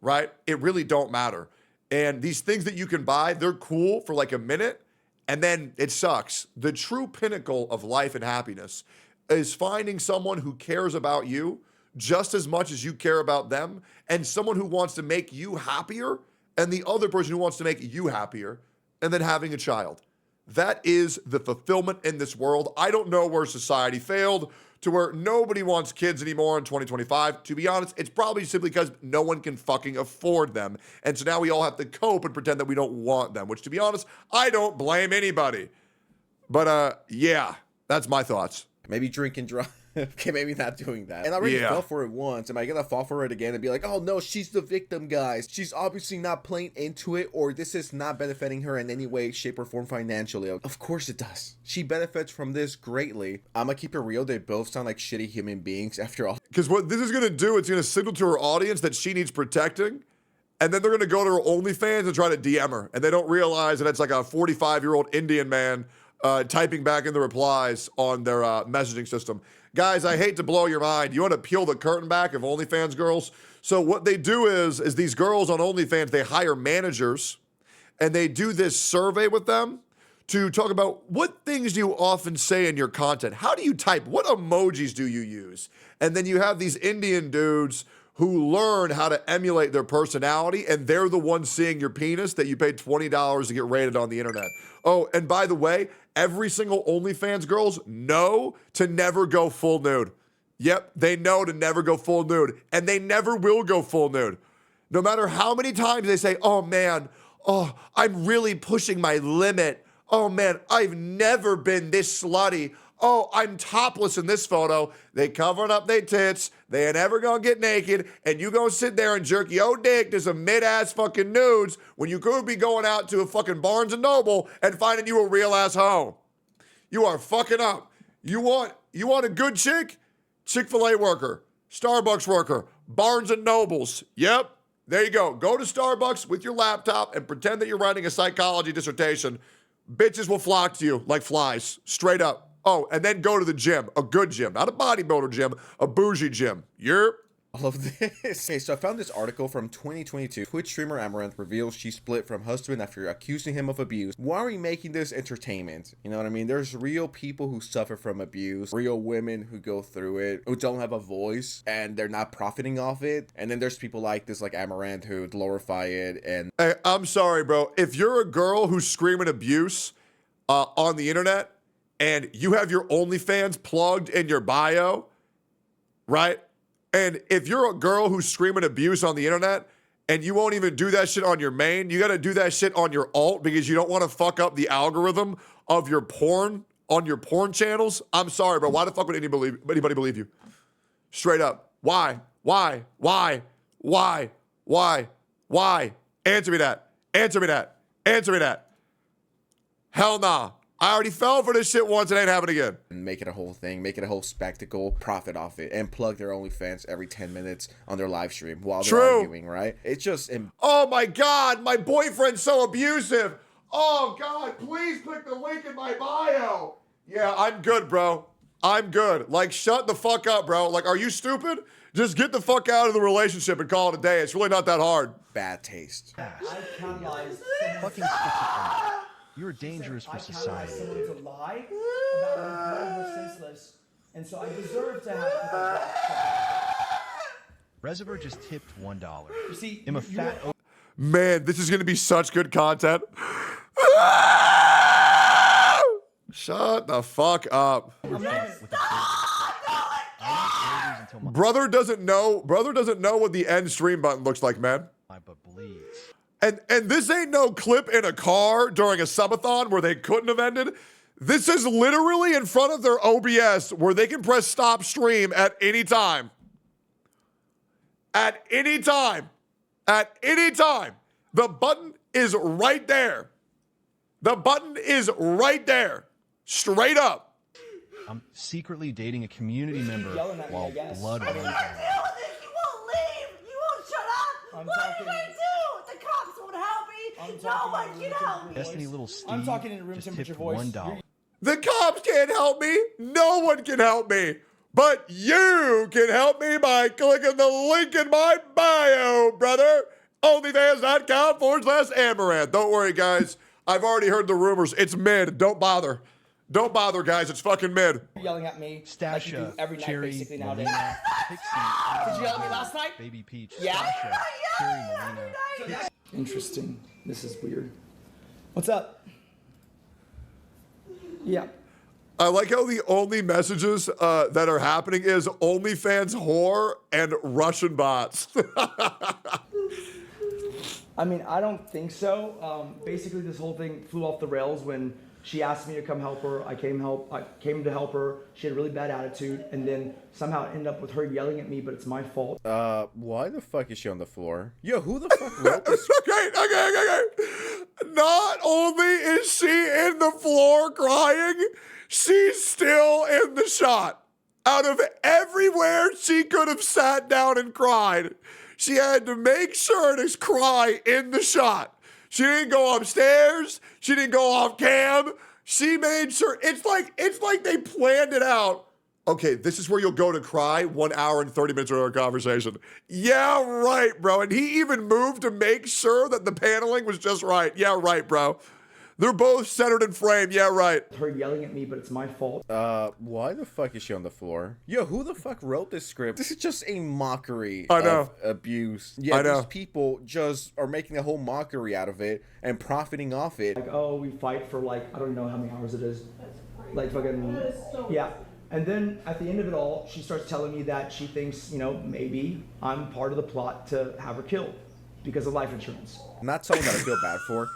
right? It really don't matter. And these things that you can buy, they're cool for like a minute, and then it sucks. The true pinnacle of life and happiness is finding someone who cares about you just as much as you care about them, and someone who wants to make you happier, and the other person who wants to make you happier, and then having a child. That is the fulfillment in this world. I don't know where society failed to where nobody wants kids anymore in 2025. To be honest, it's probably simply because no one can fucking afford them. And so now we all have to cope and pretend that we don't want them, which, to be honest, I don't blame anybody. But yeah, that's my thoughts.
Maybe drink and drive. Okay, maybe not doing that. And I already fell for it once. Am I gonna fall for it again and be like, oh no, she's the victim, guys. She's obviously not playing into it, or this is not benefiting her in any way, shape, or form financially. Of course it does. She benefits from this greatly. I'm gonna keep it real. They both sound like shitty human beings after all.
Because what this is gonna do, it's gonna signal to her audience that she needs protecting. And then they're gonna go to her OnlyFans and try to DM her. And they don't realize that it's like a 45-year-old Indian man typing back in the replies on their messaging system. Guys, I hate to blow your mind. You want to peel the curtain back of OnlyFans girls? So what they do is these girls on OnlyFans, they hire managers and they do this survey with them to talk about what things do you often say in your content? How do you type? What emojis do you use? And then you have these Indian dudes who learn how to emulate their personality, and they're the ones seeing your penis that you paid $20 to get rated on the internet. Oh, and by the way, every single OnlyFans girls know to never go full nude. Yep, they know to never go full nude, and they never will go full nude. No matter how many times they say, oh man, oh, I'm really pushing my limit. Oh man, I've never been this slutty. Oh, I'm topless in this photo. They covering up their tits. They ain't ever gonna get naked. And you gonna sit there and jerk your dick to some mid-ass fucking nudes when you could be going out to a fucking Barnes & Noble and finding you a real-ass hoe. You are fucking up. You want a good chick? Chick-fil-A worker, Starbucks worker, Barnes & Nobles. Yep, there you go. Go to Starbucks with your laptop and pretend that you're writing a psychology dissertation. Bitches will flock to you like flies, straight up. Oh, and then go to the gym, a good gym, not a bodybuilder gym, a bougie gym. Yerp.
All of this. Okay, so I found this article from 2022. Twitch streamer Amaranth reveals she split from husband after accusing him of abuse. Why are we making this entertainment? You know what I mean? There's real people who suffer from abuse, real women who go through it, who don't have a voice, and they're not profiting off it. And then there's people like this, like Amaranth, who glorify it. And
hey, I'm sorry, bro. If you're a girl who's screaming abuse on the internet, and you have your OnlyFans plugged in your bio, right? And if you're a girl who's screaming abuse on the internet and you won't even do that shit on your main, you got to do that shit on your alt because you don't want to fuck up the algorithm of your porn on your porn channels. I'm sorry, bro. Why the fuck would anybody believe you? Straight up. Why? Why? Why? Why? Why? Why? Answer me that. Answer me that. Answer me that. Hell nah. I already fell for this shit once. It ain't happening again.
Make it a whole thing. Make it a whole spectacle. Profit off it. And plug their OnlyFans every 10 minutes on their live stream while they're arguing, right? It's just...
Oh my God. My boyfriend's so abusive. Oh God. Please click the link in my bio. Yeah, I'm good, bro. I'm good. Like, shut the fuck up, bro. Like, are you stupid? Just get the fuck out of the relationship and call it a day. It's really not that hard.
Bad taste.
I catalyzed fucking you're dangerous for society. Someone to lie about her being senseless, and so I deserve to have
Reservoir just tipped $1.
You see,
I'm a fat.
Man, this is gonna be such good content. Shut the fuck up. Brother doesn't know what the end stream button looks like, man. And this ain't no clip in a car during a subathon where they couldn't have ended. This is literally in front of their OBS where they can press stop stream at any time. At any time. At any time. The button is right there. The button is right there. Straight up.
I'm secretly dating a community member while blood runs down.
What did I do? The cops won't help me. No one can help me.
Destiny little Steve
I'm talking in room temperature voice.
$1.
The cops can't help me. No one can help me. But you can help me by clicking the link in my bio, brother. OnlyFans.com/Amaranth. Don't worry, guys. I've already heard the rumors. It's mid. Don't bother. Don't bother, guys. It's fucking mid.
You're yelling at me.
Stasha,
like you do every night,
Cherry,
basically nowadays.
Melina, Pixie,
Did you yell at me last night?
Baby Peach,
Yeah.
Stasha, Cherry, Melina.
Interesting. This is weird. What's up? Yeah.
I like how the only messages that are happening is OnlyFans whore and Russian bots.
I mean, I don't think so. Basically, this whole thing flew off the rails when She asked me to come help her. I came to help her. She had a really bad attitude, and then somehow it ended up with her yelling at me, but it's my fault.
Why the fuck is she on the floor? Yo, who the fuck wrote this?
Okay. Not only is she in the floor crying, she's still in the shot. Out of everywhere she could have sat down and cried, she had to make sure to cry in the shot. She didn't go upstairs. She didn't go off cam. She made sure. It's like they planned it out. Okay, this is where you'll go to cry 1 hour and 30 minutes into our conversation. Yeah, right, bro. And he even moved to make sure that the paneling was just right. Yeah, right, bro. They're both centered in frame. Yeah, right.
Her yelling at me, but it's my fault.
Why the fuck is she on the floor? Yo, who the fuck wrote this script? This is just a mockery
I know.
of abuse. Yeah, these people just are making a whole mockery out of it and profiting off it.
Like, oh, we fight for like, I don't know how many hours it is. Like fucking, yeah. And then at the end of it all, she starts telling me that she thinks, you know, maybe I'm part of the plot to have her killed because of life insurance.
Not someone that I feel bad for.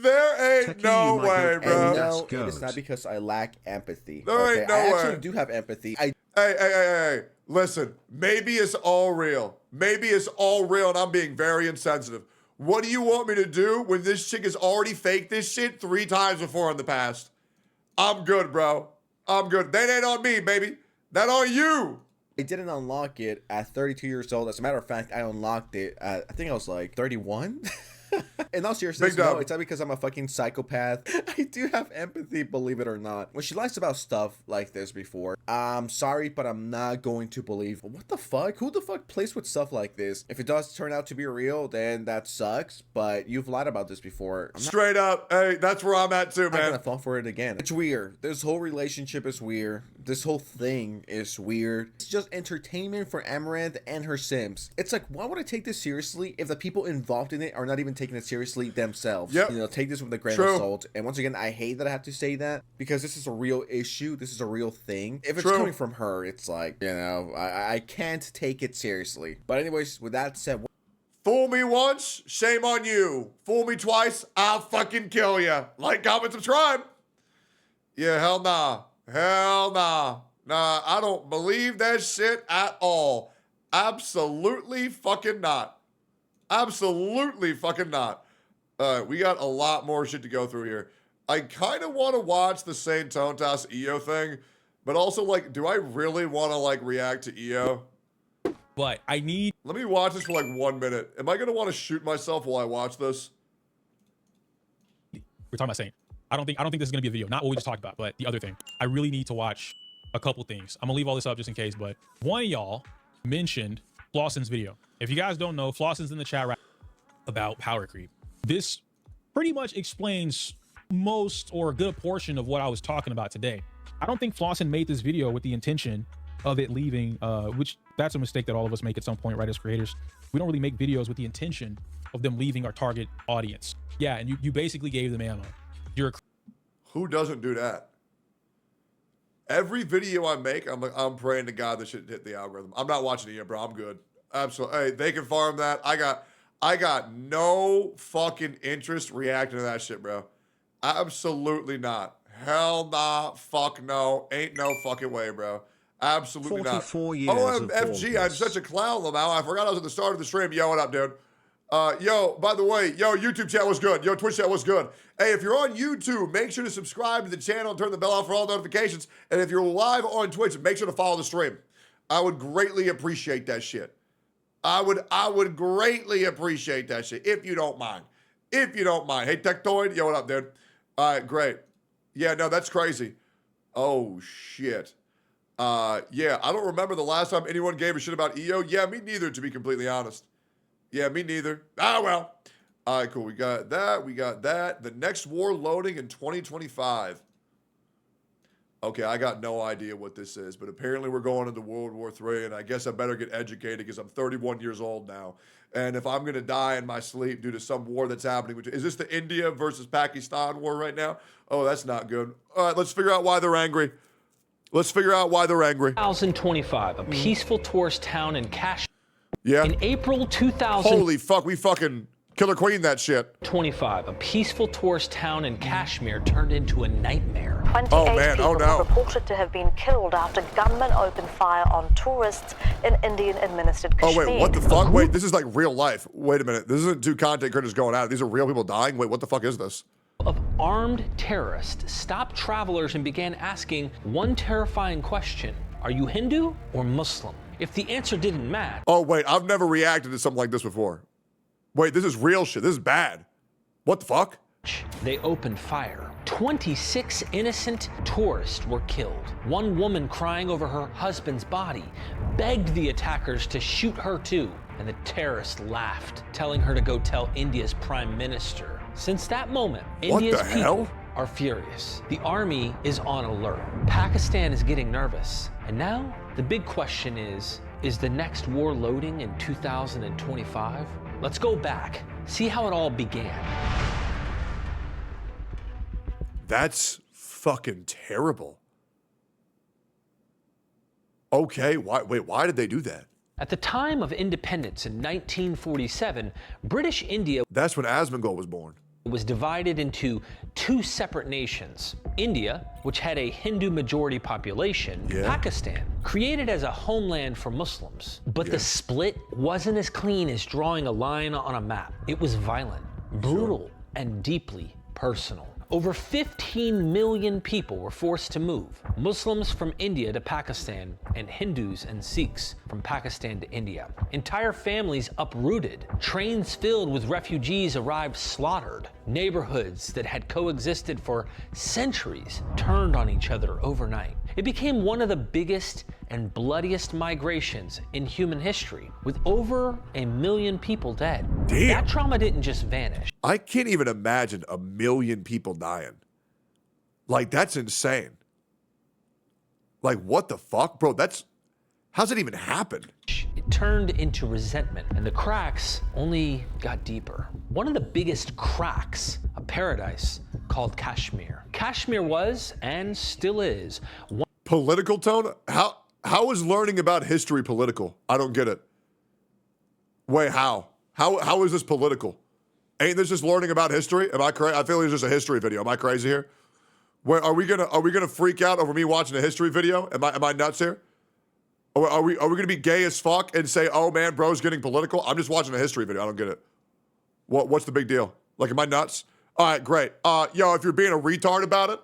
There ain't no way, bro.
And no, it's not because I lack empathy.
There ain't no
I
way.
actually do have empathy.
Hey. Listen, maybe it's all real. Maybe it's all real and I'm being very insensitive. What do you want me to do when this chick has already faked this shit 3 times before in the past? I'm good, bro. I'm good. That ain't on me, baby. That on you.
I didn't unlock it at 32 years old. As a matter of fact, I unlocked it at, I think I was like 31. In all seriousness, no, it's not because I'm a fucking psychopath. I do have empathy, believe it or not. When she lies about stuff like this before, I'm sorry, but I'm not going to believe. What the fuck? Who the fuck plays with stuff like this? If it does turn out to be real, then that sucks, but you've lied about this before.
Straight up, hey, that's where I'm at too, man.
I'm not gonna fall for it again. It's weird. This whole relationship is weird. This whole thing is weird. It's just entertainment for Amaranth and her Sims. It's like, why would I take this seriously if the people involved in it are not even taking it seriously themselves?
Yep.
You know, take this with a grain of salt. And once again, I hate that I have to say that because this is a real issue. This is a real thing. If it's coming from her, it's like, you know, I can't take it seriously. But anyways, with that said,
fool me once, shame on you. Fool me twice, I'll fucking kill you. Like, comment, subscribe. Yeah, hell nah. Hell nah. Nah, I don't believe that shit at all. Absolutely fucking not. Absolutely fucking not. We got a lot more shit to go through here. I kind of want to watch the Saint Tontas EO thing, but also, like, do I really want to, like, react to EO?
But I need...
Let me watch this for, like, 1 minute. Am I going to want to shoot myself while I watch this?
We're talking about Saint. I don't think this is going to be a video. Not what we just talked about, but the other thing. I really need to watch a couple things. I'm going to leave all this up just in case, but one of y'all mentioned Flossen's video. If you guys don't know, Flossen's in the chat right about power creep. This pretty much explains most or a good portion of what I was talking about today. I don't think Flossen made this video with the intention of it leaving, which that's a mistake that all of us make at some point, right, as creators. We don't really make videos with the intention of them leaving our target audience. Yeah, and you basically gave them ammo.
Who doesn't do that? Every video I make, I'm praying to God this shit hit the algorithm. I'm not watching it yet, bro. I'm good. Absolutely. Hey, they can farm that. I got no fucking interest reacting to that shit, bro. Absolutely not. Hell nah. Fuck no. Ain't no fucking way, bro. Absolutely not.
44 years
OMFG, I'm such a clown, Lamau. I forgot I was at the start of the stream. Yo, what up, dude? Yo, by the way, yo, YouTube chat was good. Yo, Twitch chat was good. Hey, if you're on YouTube, make sure to subscribe to the channel and turn the bell on for all notifications. And if you're live on Twitch, make sure to follow the stream. I would greatly appreciate that shit. I would greatly appreciate that shit, if you don't mind. If you don't mind. Hey, Tectone, yo, what up, dude? All right, great. Yeah, no, that's crazy. Oh, shit. Yeah, I don't remember the last time anyone gave a shit about EO. Yeah, me neither, to be completely honest. Yeah, me neither. Ah, well. All right, cool. We got that. We got that. The next war loading in 2025. Okay, I got no idea what this is, but apparently we're going into World War III, and I guess I better get educated because I'm 31 years old now. And if I'm going to die in my sleep due to some war that's happening, is this the India versus Pakistan war right now? Oh, that's not good. All right, let's figure out why they're angry. Let's figure out why they're angry.
2025, a peaceful tourist town in Kashmir.
Yeah.
In April 2000.
Holy fuck, we fucking Killer Queen that shit.
25, a peaceful tourist town in Kashmir turned into a nightmare.
28 people were reported to have been killed after gunmen opened fire on tourists in Indian-administered Kashmir.
Oh wait, what the fuck? Wait, this is like real life. Wait a minute, this isn't two content creators going out. These are real people dying. Wait, what the fuck is this?
Of armed terrorists stopped travelers and began asking one terrifying question: are you Hindu or Muslim? If the answer didn't match.
Oh wait, I've never reacted to something like this before. Wait, this is real shit. This is bad. What the fuck?
They opened fire. 26 innocent tourists were killed. One woman, crying over her husband's body, begged the attackers to shoot her too, and the terrorists laughed, telling her to go tell India's prime minister. Since that moment, India's people are furious. The army is on alert. Pakistan is getting nervous. And now the big question is the next war loading in 2025? Let's go back, see how it all began.
That's fucking terrible. Okay, why did they do that?
At the time of independence in 1947, British India—
That's when Asmongold was born.
Was divided into two separate nations. India, which had a Hindu majority population, Pakistan, created as a homeland for Muslims. But the split wasn't as clean as drawing a line on a map. It was violent, brutal, and deeply personal. Over 15 million people were forced to move. Muslims from India to Pakistan, and Hindus and Sikhs from Pakistan to India. Entire families uprooted. Trains filled with refugees arrived slaughtered. Neighborhoods that had coexisted for centuries turned on each other overnight. It became one of the biggest and bloodiest migrations in human history, with over 1 million people dead.
Damn.
That trauma didn't just vanish.
I can't even imagine 1 million people dying. Like, that's insane. Like, what the fuck? Bro, how's it even happen?
It turned into resentment, and the cracks only got deeper. One of the biggest cracks, a paradise called Kashmir. Kashmir was, and still is,
political tone? How is learning about history political? I don't get it. Wait, how? How is this political? Ain't this just learning about history? Am I crazy? I feel like it's just a history video. Am I crazy here? Wait, are we gonna freak out over me watching a history video? Am I nuts here? Are we gonna be gay as fuck and say, oh man, bro's getting political? I'm just watching a history video. I don't get it. What's the big deal? Like, am I nuts? All right, great. Yo, if you're being a retard about it,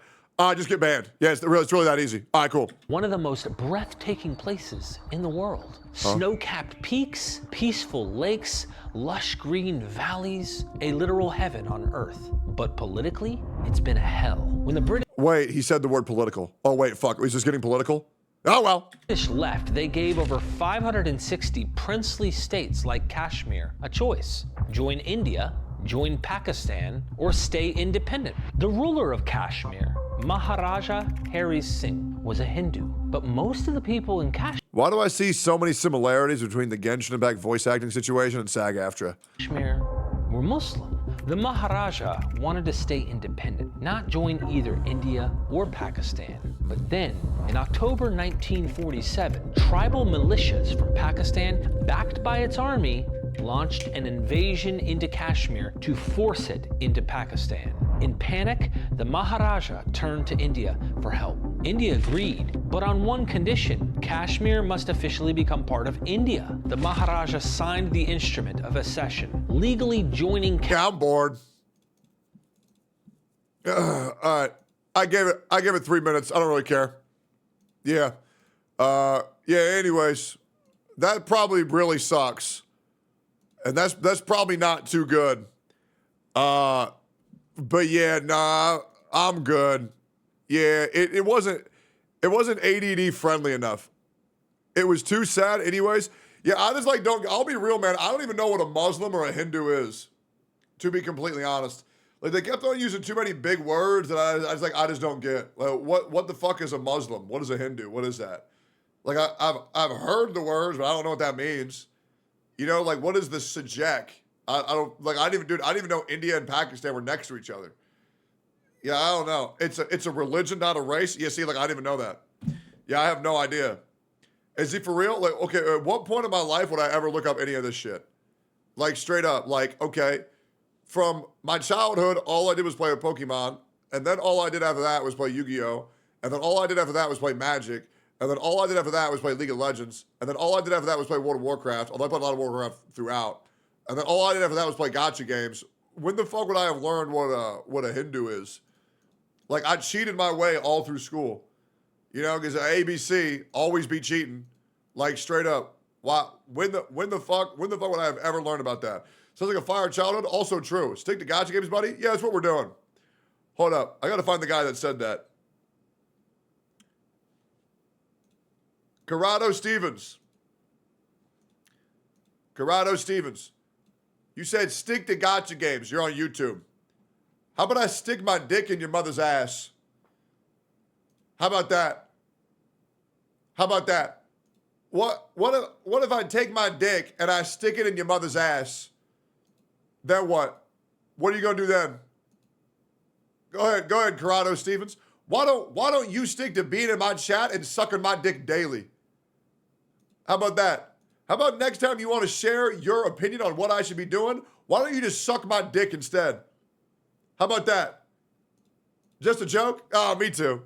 just get banned. Yeah, it's really that easy. All right, cool.
One of the most breathtaking places in the world. Snow-capped peaks, peaceful lakes, lush green valleys, a literal heaven on earth. But politically, it's been a hell. When the British—
Wait, he said the word political. Oh wait, fuck, is this getting political? Oh well.
British left, they gave over 560 princely states like Kashmir a choice. Join India, join Pakistan, or stay independent. The ruler of Kashmir, Maharaja Hari Singh, was a Hindu, but most of the people in Kashmir—
Why do I see so many similarities between the Genshin Impact voice acting situation and SAG-AFTRA?
Kashmir were Muslim. The Maharaja wanted to stay independent, not join either India or Pakistan. But then, in October 1947, tribal militias from Pakistan, backed by its army, launched an invasion into Kashmir to force it into Pakistan. In panic, the Maharaja turned to India for help. India agreed, but on one condition: Kashmir must officially become part of India. The Maharaja signed the instrument of accession, legally joining—
Yeah, I'm bored. All right, I gave it 3 minutes. I don't really care. Yeah. Anyways, that probably really sucks. And that's probably not too good. But yeah, nah, I'm good. Yeah, it wasn't ADD friendly enough. It was too sad anyways. Yeah, I just like I'll be real, man. I don't even know what a Muslim or a Hindu is, to be completely honest. Like, they kept on using too many big words that I just don't get. Like, what the fuck is a Muslim? What is a Hindu? What is that? Like, I've heard the words, but I don't know what that means. You know, like, what is the Sajek? I didn't even know India and Pakistan were next to each other. Yeah, I don't know. It's a religion, not a race. Yeah, see, like, I didn't even know that. Yeah, I have no idea. Is he for real? Like, okay, at what point in my life would I ever look up any of this shit? Like, straight up. Like, okay, from my childhood, all I did was play a Pokemon, and then all I did after that was play Yu-Gi-Oh!, and then all I did after that was play Magic, and then all I did after that was play League of Legends, and then all I did after that was play World of Warcraft, although I played a lot of Warcraft throughout, and then all I did after that was play gacha games. When the fuck would I have learned what a Hindu is? Like, I cheated my way all through school. You know, because ABC always be cheating. Like, straight up. Why? When the fuck would I have ever learned about that? Sounds like a fire childhood. Also true. Stick to gacha games, buddy? Yeah, that's what we're doing. Hold up. I got to find the guy that said that. Corrado Stevens. Corrado Stevens. You said stick to gacha games. You're on YouTube. How about I stick my dick in your mother's ass? How about that? How about that? What if I take my dick and I stick it in your mother's ass? Then what? What are you gonna do then? Go ahead, Corrado Stevens. Why don't you stick to being in my chat and sucking my dick daily? How about that? How about next time you want to share your opinion on what I should be doing? Why don't you just suck my dick instead? How about that? Just a joke? Oh, me too.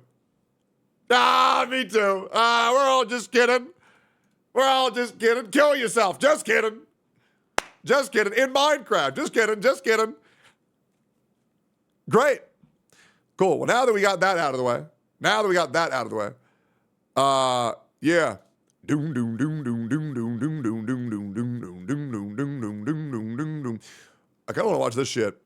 Ah, me too. We're all just kidding. We're all just kidding. Kill yourself. Just kidding. Just kidding. In Minecraft. Just kidding. Just kidding. Great. Cool. Well, now that we got that out of the way. Yeah. Doom doom doom doom doom doom doom doom doom doom doom doom doom doom doom doom doom doom doom. I kind of want to watch this shit.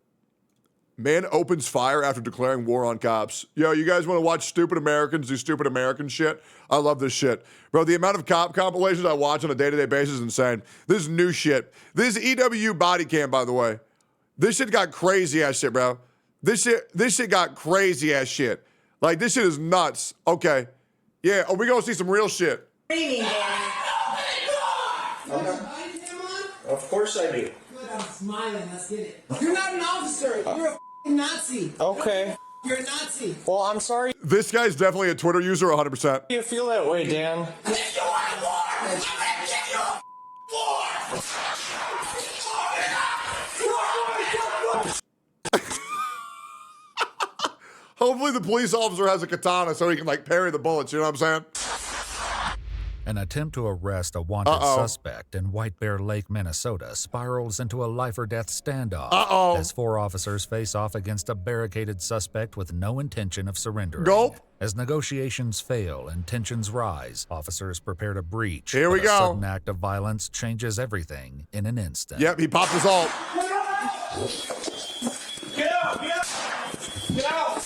Man opens fire after declaring war on cops. Yo, you guys want to watch stupid Americans do stupid American shit? I love this shit. Bro, the amount of cop compilations I watch on a day-to-day basis is insane. This is new shit. This is EW body cam, by the way. This shit got crazy ass shit, bro. This shit got crazy ass shit. Like, this shit is nuts. Okay. Yeah, we gonna see some real shit.
Okay. Of course I do.
Good, I'm smiling. Let's get it. You're not an officer. You're a f***ing Nazi.
Okay.
You're a Nazi.
Well, I'm sorry
This guy's definitely a Twitter user, 100%.
you feel that way, Dan.
Hopefully the police officer has a katana so he can, like, parry the bullets, you know what I'm saying?
An attempt to arrest a wanted suspect in White Bear Lake, Minnesota spirals into a life-or-death standoff as 4 officers face off against a barricaded suspect with no intention of surrendering.
Gulp.
As negotiations fail and tensions rise, officers prepare to breach.
Here we
A
go.
sudden act of violence changes everything in an instant.
Yep, he popped his ult.
Get out! Get out! Get out!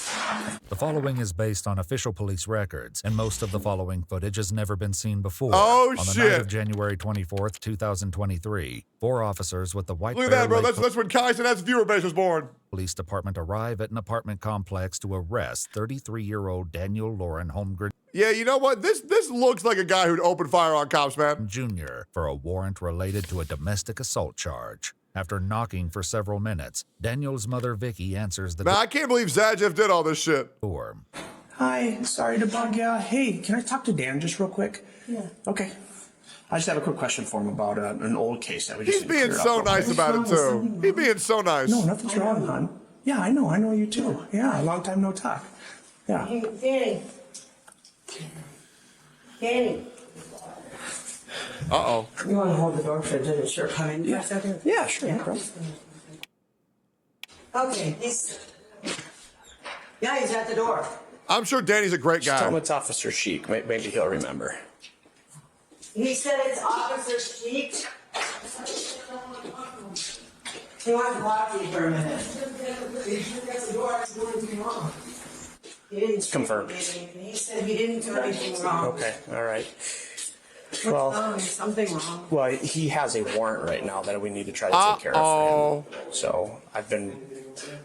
The following is based on official police records, and most of the following footage has never been seen before.
Oh,
on the
shit.
night of January 24th, 2023, 4 officers with the White
Look at
Bear
that, bro.
Lake
That's when Kai Sinat's viewer base was born.
Police Department arrive at an apartment complex to arrest 33-year-old Daniel Lauren Holmgren
Yeah, you know what? This looks like a guy who'd open fire on cops, man.
Jr. for a warrant related to a domestic assault charge. After knocking for several minutes, Daniel's mother, Vicky, answers the
Man, I can't believe Zajeff did all this shit.
door.
Hi, sorry to bug you. Hey, can I talk to Dan just real quick?
Yeah.
Okay. I just have a quick question for him about an old case that we just
He's being so nice about it, too. He's being so nice.
No, nothing's wrong, hon. Yeah, I know you too. Yeah, a long time no talk. Yeah.
Hey, Danny.
Uh-oh.
You want to hold the door for the shirt behind you?
Yeah, sure. No problem.
Okay, he's at the door.
I'm sure Danny's a great
Just tell him
guy.
it's Officer Chic. Maybe he'll remember.
He said it's Officer Sheik. He wants to talk to you for a minute. He didn't
Confirmed.
do anything. He said he didn't do anything wrong.
Okay, all right.
What's
Well,
wrong? There's something wrong.
Well, he has a warrant right now that we need to try to take care of for him. So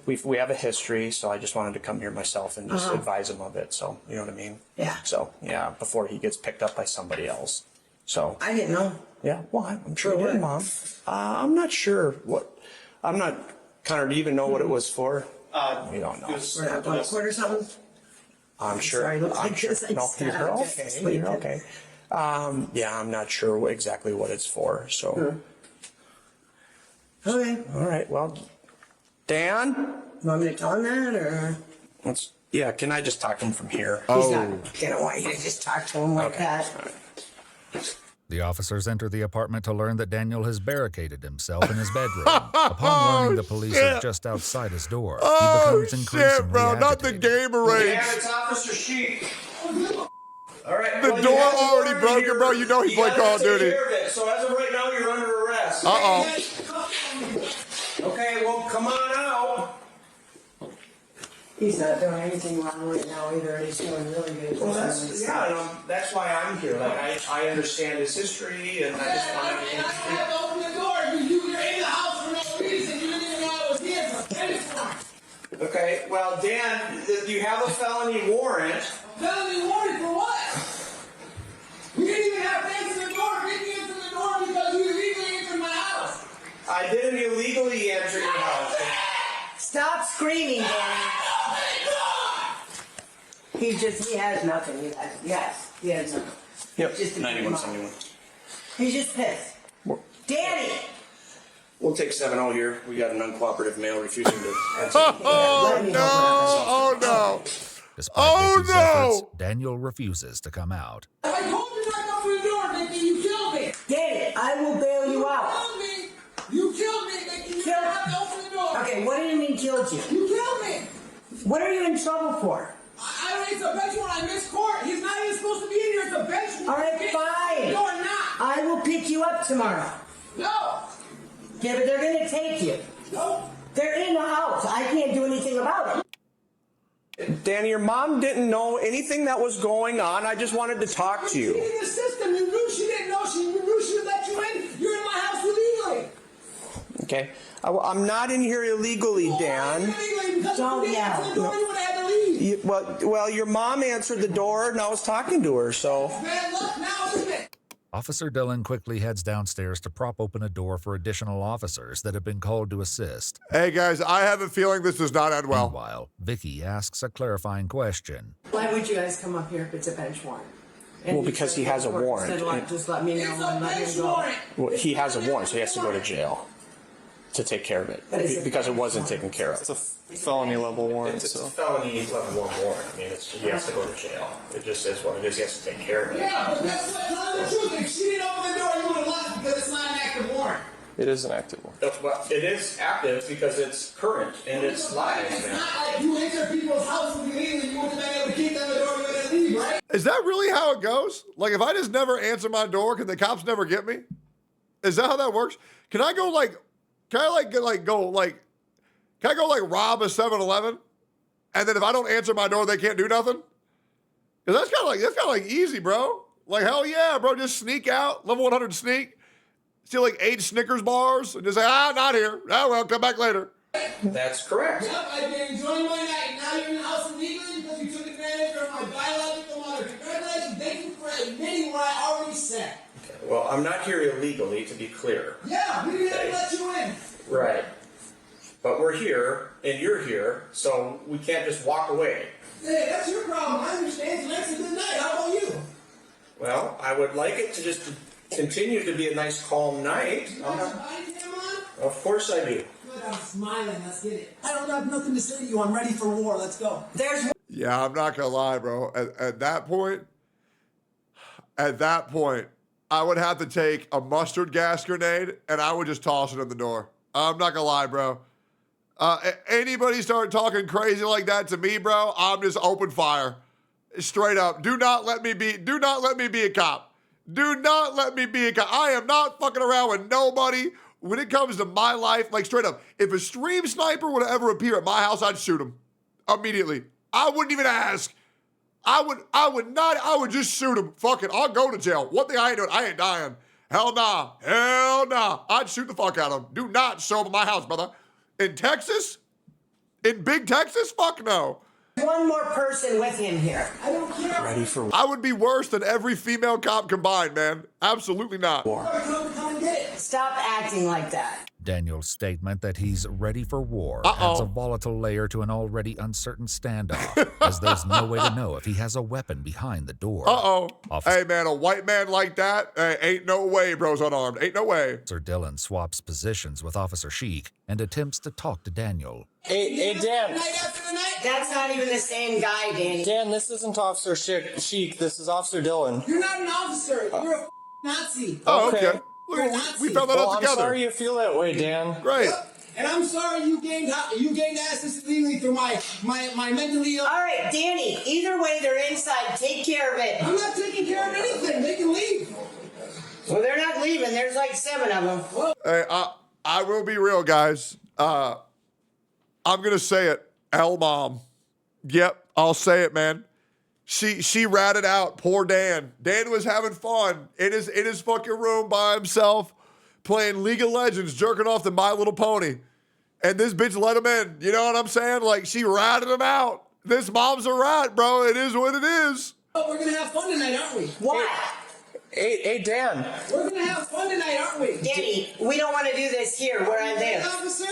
we have a history, so I just wanted to come here myself and just advise him of it. So, you know what I mean?
Yeah.
So, yeah, before he gets picked up by somebody else. So.
I didn't know.
Yeah, well, I'm sure he
For
did,
what?
Mom. I'm not sure what, I'm not, Connor, do you even know what it was for? You don't know.
For that 1 quarter or something?
I'm sure.
Sorry, look
I'm
like
sure.
this. I
No,
just
you're
got up,
okay.
just
You're
sleeping.
okay. Yeah, I'm not sure exactly what it's for, so.
Okay.
All right, well, Dan?
You want me to tell him that, or?
Yeah, can I just talk to him from here?
He's not gonna want you to just talk to him like that.
The officers enter the apartment to learn that Daniel has barricaded himself in his bedroom. Upon learning the police are just outside his door, he becomes increasingly
bro, not the
agitated.
gamer rage.
Yeah, it's Officer Sheik. All right.
The door already broken, bro. You know he played Call of Duty.
So as of right now, you're under arrest. Okay, well, come on out.
He's not doing anything wrong right now either. He's doing really good.
Well, that's why I'm here. Like, I understand his history, and I just want to.
I have to open the door. You're in the house for no reason. You didn't even know I was here. It's a bench warrant.
Okay, well, Dan, you have a felony warrant.
Felony warrant for what? We didn't even have to answer the door. We didn't answer the door because you illegally entered my house.
I didn't illegally enter your house.
Stop screaming, Danny. He has nothing. He has nothing.
Yep,
Just
9171.
He's just pissed. Danny!
We'll take 7-0 here. We got an uncooperative male refusing to answer.
Oh no!
Despite Vicky's efforts, Daniel refuses to come out.
I told you not to open the door, Vicky. You killed me. Danny, I will bail you out. You killed me, Vicky. You don't have to open the door. Okay, what do you mean killed you? You killed me. What are you in trouble for? It's a bench warrant. I missed court. He's not even supposed to be in here. It's a bench warrant. All right, fine. No, I'm not. I will pick you up tomorrow. No. Yeah, but they're going to take you. No. They're in the house. I can't do anything about it.
Danny, your mom didn't know anything that was going on. I just wanted to talk to you.
You're in the system. You knew she didn't know. You knew she would let you in. You're in my house illegally.
Okay. I'm not in here illegally, Dan.
Don't yell.
Well, your mom answered the door, and I was talking to her, so.
Bad luck now, isn't it?
Officer Dillon quickly heads downstairs to prop open a door for additional officers that have been called to assist.
Hey guys, I have a feeling this does not end well.
Meanwhile, Vicky asks a clarifying question.
Why would you guys come up here if it's a bench warrant?
Well, because he has a warrant.
Just let me know and let him go.
Well, he has a warrant, so he has to go to jail to take care of it because it wasn't taken care of.
It's a felony level warrant.
It's a felony level 1 warrant. I mean, he has to go to jail. It just is what it is. He has to take care of it.
Yeah, but that's what, tell the truth. If she didn't open the door, you would have left because it's not an active warrant.
It is an active warrant.
Well, it is active because it's current and it's live.
It's not like you enter people's houses illegally, you wouldn't have been able to keep them the door, you would have leave, right?
Is that really how it goes? Like, if I just never answer my door, can the cops never get me? Is that how that works? Can I go can I go rob a 7-Eleven? And then if I don't answer my door, they can't do nothing? Because that's kind of like easy, bro. Like, hell yeah, bro. Just sneak out, level 100 sneak. Steal like 8 Snickers bars and just say, not here. Oh, well, come back later.
That's correct.
Yep, I've been enjoying my night. Now you're in the house illegally because you took advantage of my biological mother. Congratulations. Thank you for admitting what I already said.
Okay. Well, I'm not here illegally, to be clear.
Yeah, we didn't have to let you in.
Right. But we're here, and you're here, so we can't just walk away.
Hey, that's your problem. I understand. Tonight's a good night. How about you?
Well, I would like it to just continue to be a nice, calm night.
You got some body cam on?
Of course I do.
Good, I'm smiling. Let's get it. I don't have nothing to say to you. I'm ready for war. Let's go. There's
Yeah, I'm not going to lie, bro. At that point, I would have to take a mustard gas grenade and I would just toss it in the door. I'm not going to lie, bro. Anybody start talking crazy like that to me, bro, I'm just open fire. Straight up. Do not let me be a cop. Do not let me be a cop. I am not fucking around with nobody when it comes to my life. Like, straight up, if a stream sniper would ever appear at my house, I'd shoot him immediately. I wouldn't even ask. I would just shoot him. Fuck it, I'll go to jail. One thing I ain't doing, I ain't dying. Hell nah. I'd shoot the fuck out of him. Do not show up at my house, brother. In Texas? In big Texas? Fuck no.
one more person with him here. I don't care.
Ready for
I would be worse than every female cop combined, man. Absolutely not.
Come and get it. Stop acting like that.
Daniel's statement that he's ready for war adds a volatile layer to an already uncertain standoff, as there's no way to know if he has a weapon behind the door.
Hey, man, a white man like that, ain't no way bro's unarmed. Ain't no way.
Officer Dillon swaps positions with Officer Sheik and attempts to talk to Daniel.
Hey, Dan.
That's not even the same guy, Danny.
Dan, this isn't Officer Sheik. This is Officer Dillon.
You're not an officer. You're a Nazi.
Okay.
You're a
Look,
Nazi.
we found that out together.
I'm sorry you feel that way, Dan.
Great.
And I'm sorry you gained access legally through my mentally ill.
All right, Danny. Either way, they're inside. Take care of it.
I'm not taking care of anything. They can leave.
Well, they're not leaving. There's like 7 of them.
Hey, I will be real, guys. I'm gonna say it. L mom. Yep, I'll say it, man. She ratted out poor Dan. Dan was having fun in his fucking room by himself, playing League of Legends, jerking off to My Little Pony. And this bitch let him in. You know what I'm saying? Like, she ratted him out. This mom's a rat, bro. It is what it is.
Oh, we're gonna have fun tonight, aren't we?
What?
Hey, Dan.
We're gonna have fun tonight, aren't we?
Danny, we don't want to do this here where I live.
Officer?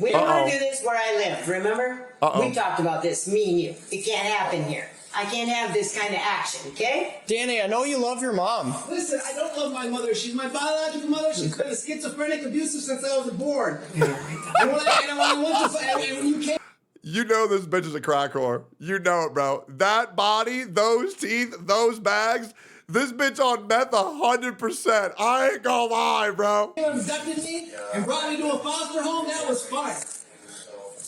We don't want to do this where I live, remember?
Uh-oh.
We talked about this, me and you. It can't happen here. I can't have this kind of action, okay?
Danny, I know you love your mom.
Listen, I don't love my mother. She's my biological mother. She's been a schizophrenic, abusive since I was born. And when you came...
You know this bitch is a crack whore. You know it, bro. That body, those teeth, those bags, this bitch on meth 100%. I ain't gonna lie, bro.
You abducted me and brought me to a foster home. That was fun.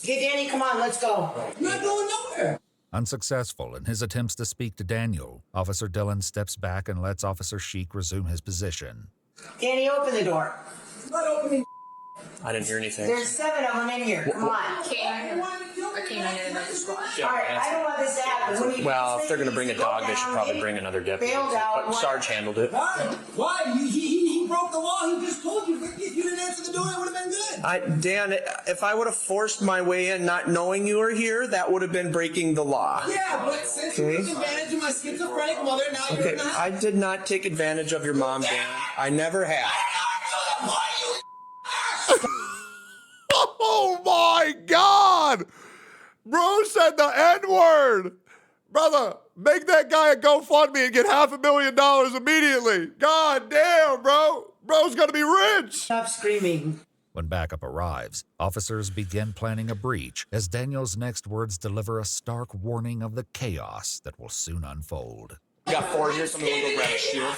Okay, Danny, come on, let's go.
I'm not going nowhere.
Unsuccessful in his attempts to speak to Daniel, Officer Dillon steps back and lets Officer Sheik resume his position.
Danny, open the door.
I'm not opening.
I didn't hear anything.
There's 7 of them in here. Come on.
I can't
All right, I don't want this to happen.
Well, if they're going to bring a dog, they should probably bring another deputy. But Sarge handled it.
Why? He broke the law. He just told you. If you didn't answer the door, it would have been good.
Dan, if I would have forced my way in not knowing you were here, that would have been breaking the law.
Yeah, but since you took advantage of my schizophrenic mother, now you're in the house.
I did not take advantage of your mom, Dan. I never have.
Oh my God! Bro said the N-word! Brother, make that guy a GoFundMe and get $500,000 immediately. God damn, bro. Bro's gonna be rich.
Stop screaming.
When backup arrives, officers begin planning a breach as Daniel's next words deliver a stark warning of the chaos that will soon unfold.
We got 4 here, so I'm going to go grab a shield.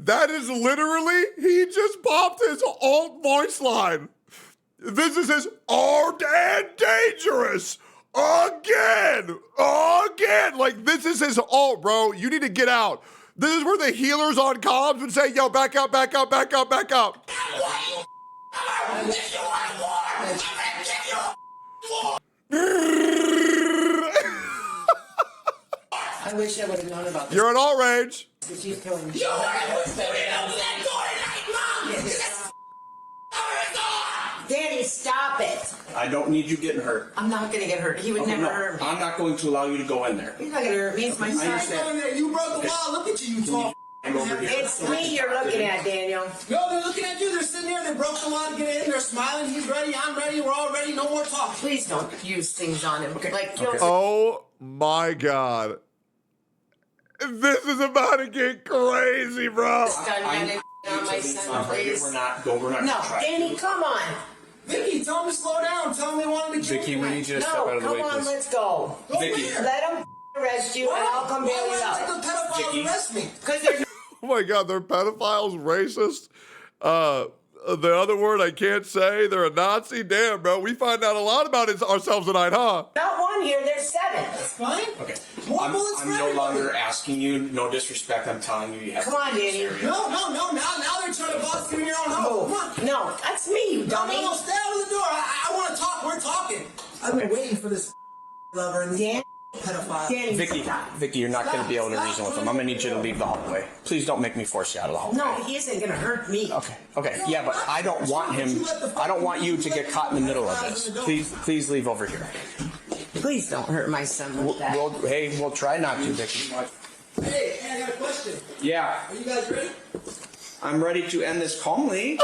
That is literally, he just popped his alt voice line. This is his armed and dangerous. Again. Like, this is his alt, bro. You need to get out. This is where the healers on comms would say, yo, back up, back up, back up, back up.
I wish I would have known about this.
You're in all rage.
She's killing me. Danny, stop it.
I don't need you getting hurt.
I'm not going to get hurt. He would never hurt me.
I'm not going to allow you to go in there.
He's not going to hurt me. It's my son.
You broke the law. Look at you, tall.
It's me you're looking at, Daniel.
No, they're looking at you. They're sitting there. They broke the law to get in. They're smiling. He's ready. I'm ready. We're all ready. No more talk.
Please don't use things on him. Like,
Oh my God. This is about to get crazy, bro.
We're not
No, Danny, come on.
Vicky, tell him to slow down. Tell him they wanted to kill
Vicky,
you.
we need you to step out of the way,
Come on,
please.
let's go.
Vicky.
Let him arrest you, and I'll come bail you out.
Why the pedophiles arrest me?
Because there's
Oh my God, they're pedophiles, racist. The other word I can't say, they're a Nazi. Damn, bro, we find out a lot about ourselves tonight, huh?
not one here, there's 7.
That's fine.
Okay.
More bullets for
I'm no
everybody.
longer asking you. No disrespect. I'm telling you. You have
Come
to
on,
leave this
Danny.
area.
No. Now they're trying to boss you in your own home. Come on.
No, that's me, you dummy.
No, stay out of the door. I want to talk. We're talking. I've been waiting for this lover and
Dan,
pedophile.
Danny,
Vicky, you're not going to be able to reason with him. I'm going to need you to leave the hallway. Please don't make me force you out of the hallway.
No, he isn't going to hurt me.
Okay. Yeah, but I don't want him. I don't want you to get caught in the middle of this. Please leave over here.
Please don't hurt my son like that.
We'll try not to, Vicky.
Hey, I got a question.
Yeah.
Are you guys ready?
I'm ready to end this calmly.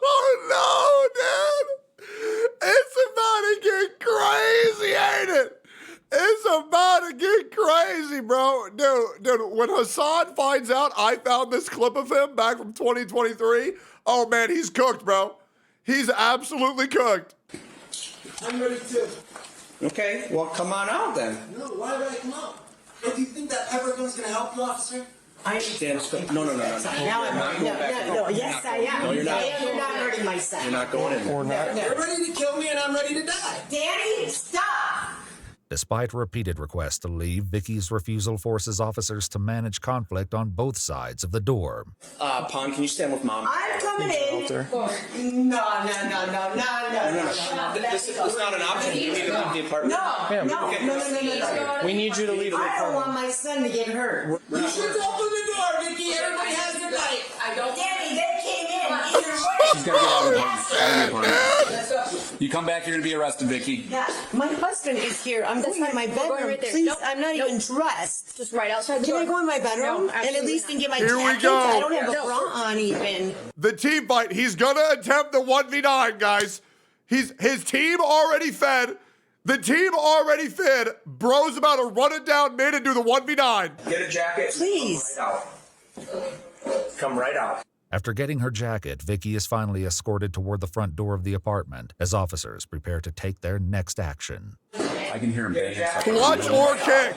Oh, no, dude. It's about to get crazy, ain't it? It's about to get crazy, bro. Dude, when Hassan finds out I found this clip of him back from 2023, oh, man, he's cooked, bro. He's absolutely cooked.
I'm ready too.
Okay, well, come on out then.
No, why would I come out? Do you think that pepper gun's gonna help you, officer?
Dan, no.
Now yes, I am.
No, you're not.
You're not hurting my son.
You're not going in.
You're ready to kill me and I'm ready to die.
Danny, stop!
Despite repeated requests to leave, Vicky's refusal forces officers to manage conflict on both sides of the door.
Pon, can you stand with Mom?
I'm coming in. No.
This is not an option. You need to leave the apartment.
No.
We need you to leave the
I don't want
apartment.
my son to get hurt.
You should open the door, Vicky. Everybody has their right.
I don't. Danny, they came in either way.
She's gotta get out of here. You come back, you're gonna be arrested, Vicky.
Yeah, my husband is here. I'm going to my bedroom.
right there.
Please,
Nope.
I'm not even dressed.
Just right outside the
Can
door.
I go in my bedroom
No,
and at least get my
Here we
tattoo?
go.
I don't have a bra on even.
The team fight. He's going to attempt the 1v9, guys. His team already fed. The team already fed. Bro's about to run it down mid and do the 1v9.
Get a jacket.
Please.
Come right out.
After getting her jacket, Vicky is finally escorted toward the front door of the apartment as officers prepare to take their next action.
I can hear him banging.
Clutch or kick.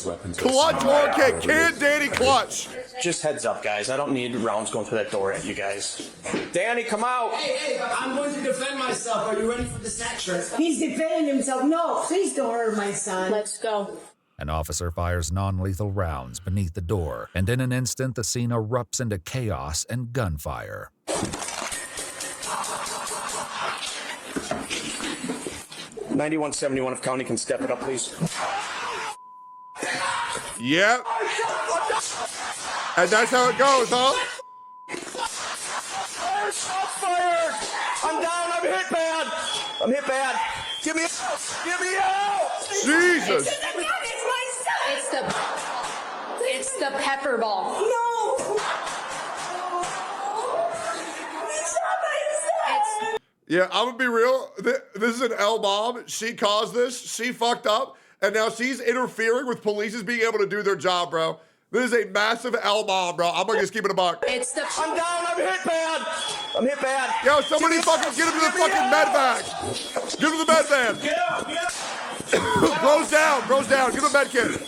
Weapons.
Clutch or kick. Can Danny clutch?
Just heads up, guys. I don't need rounds going through that door at you guys. Danny, come out.
Hey, I'm going to defend myself. Are you ready for this action?
He's defending himself. No, please don't hurt my son.
Let's go.
An officer fires non-lethal rounds beneath the door, and in an instant the scene erupts into chaos and gunfire.
9171, if County can step it up, please.
Yep. And that's how it goes, huh?
Fired! I'm down. I'm hit bad. I'm hit bad. Give me out!
Jesus.
It's the pepper ball.
No.
Yeah, I'm gonna be real. This is an L bomb. She caused this. She fucked up, and now she's interfering with police being able to do their job, bro. This is a massive L bomb, bro. I'm gonna just keep it a buck.
I'm down. I'm hit bad. I'm hit bad.
Yo, somebody fucking get him to the fucking med vac. Give him the med van.
Get out.
Bro's down. Bro's down. Give him a med kit.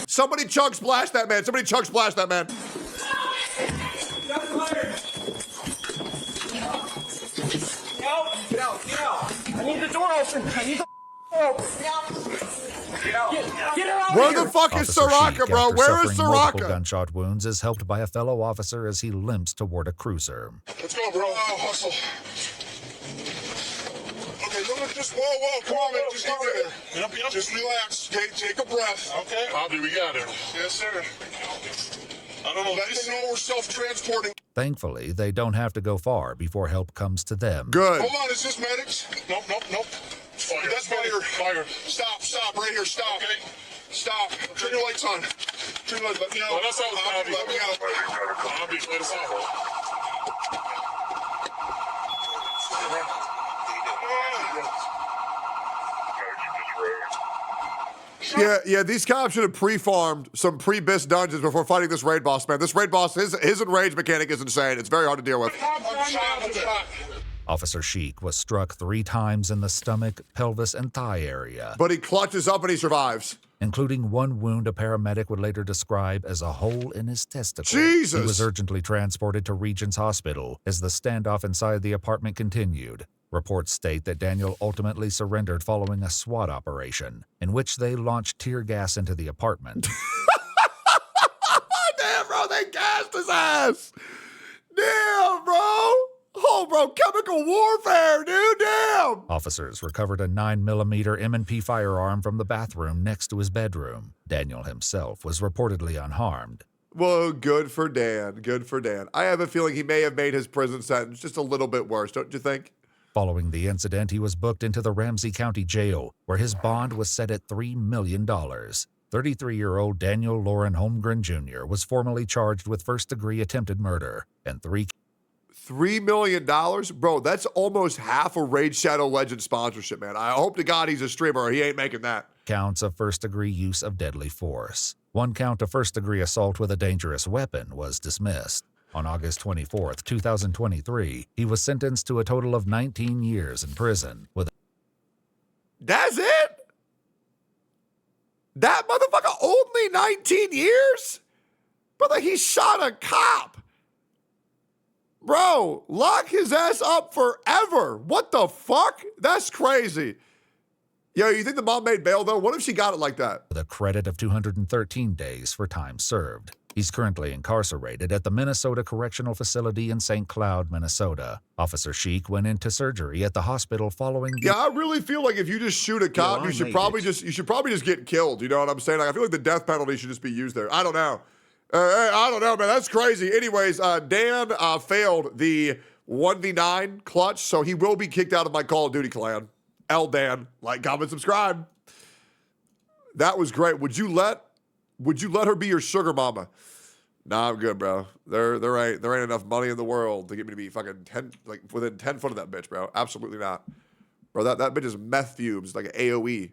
Somebody chug splash that man. Somebody chug splash that man.
Get out. I need the door open. Get her out
Where
of here.
the fuck is
Officer
Soraka,
Sheik,
bro?
after
Where is
suffering multiple
Soraka?
gunshot wounds, is helped by a fellow officer as he limps toward a cruiser.
Let's go, bro. Hustle. Okay, whoa, come on, man. Just get there. Yep. Just relax. Take a breath. Okay. Bobby, we got it. Yes, sir. I don't know. Let us know we're self-transporting.
Thankfully, they don't have to go far before help comes to them.
Good.
Hold on, is this medics? Nope. Fire. That's fire. Stop, right here, stop. Okay. Stop. Turn your lights on. Turn your lights. Let me out. Well, that's how Bobby. Let me out. Bobby, let us out.
Yeah, these cops should have pre-farmed some pre-bis dungeons before fighting this raid boss, man. This raid boss, his enrage mechanic is insane. It's very hard to deal with.
Officer Sheik was struck 3 times in the stomach, pelvis, and thigh area,
But he clutches up and he survives.
including one wound a paramedic would later describe as a hole in his testicle.
Jesus!
He was urgently transported to Regents Hospital as the standoff inside the apartment continued. Reports state that Daniel ultimately surrendered following a SWAT operation, in which they launched tear gas into the apartment.
Damn, bro, they gassed his ass. Damn, bro. Oh, bro, chemical warfare, dude, damn.
Officers recovered a 9mm M&P firearm from the bathroom next to his bedroom. Daniel himself was reportedly unharmed.
Well, good for Dan. Good for Dan. I have a feeling he may have made his prison sentence just a little bit worse, don't you think?
Following the incident, he was booked into the Ramsey County Jail, where his bond was set at $3 million. 33-year-old Daniel Lauren Holmgren Jr. was formally charged with first-degree attempted murder and $3
million? Bro, that's almost half a Raid Shadow Legend sponsorship, man. I hope to God he's a streamer or he ain't making that.
counts of first-degree use of deadly force. 1 count of first-degree assault with a dangerous weapon was dismissed. On August 24, 2023, he was sentenced to a total of 19 years in prison with.
That's it? That motherfucker only 19 years? Brother, he shot a cop. Bro, lock his ass up forever. What the fuck? That's crazy. Yo, you think the mom made bail, though? What if she got it like that?
With a credit of 213 days for time served. He's currently incarcerated at the Minnesota Correctional Facility in St. Cloud, Minnesota. Officer Sheik went into surgery at the hospital following.
Yeah, I really feel like if you just shoot a cop, you should probably just get killed. You know what I'm saying? Like, I feel like the death penalty should just be used there. I don't know. I don't know, man. That's crazy. Anyways, Dan failed the 1v9 clutch, so he will be kicked out of my Call of Duty clan. Dan, like, comment, subscribe. That was great. Would you let her be your sugar mama? Nah, I'm good, bro. There ain't enough money in the world to get me to be fucking within 10 foot of that bitch, bro. Absolutely not. Bro, that bitch is meth fumes, like an AOE.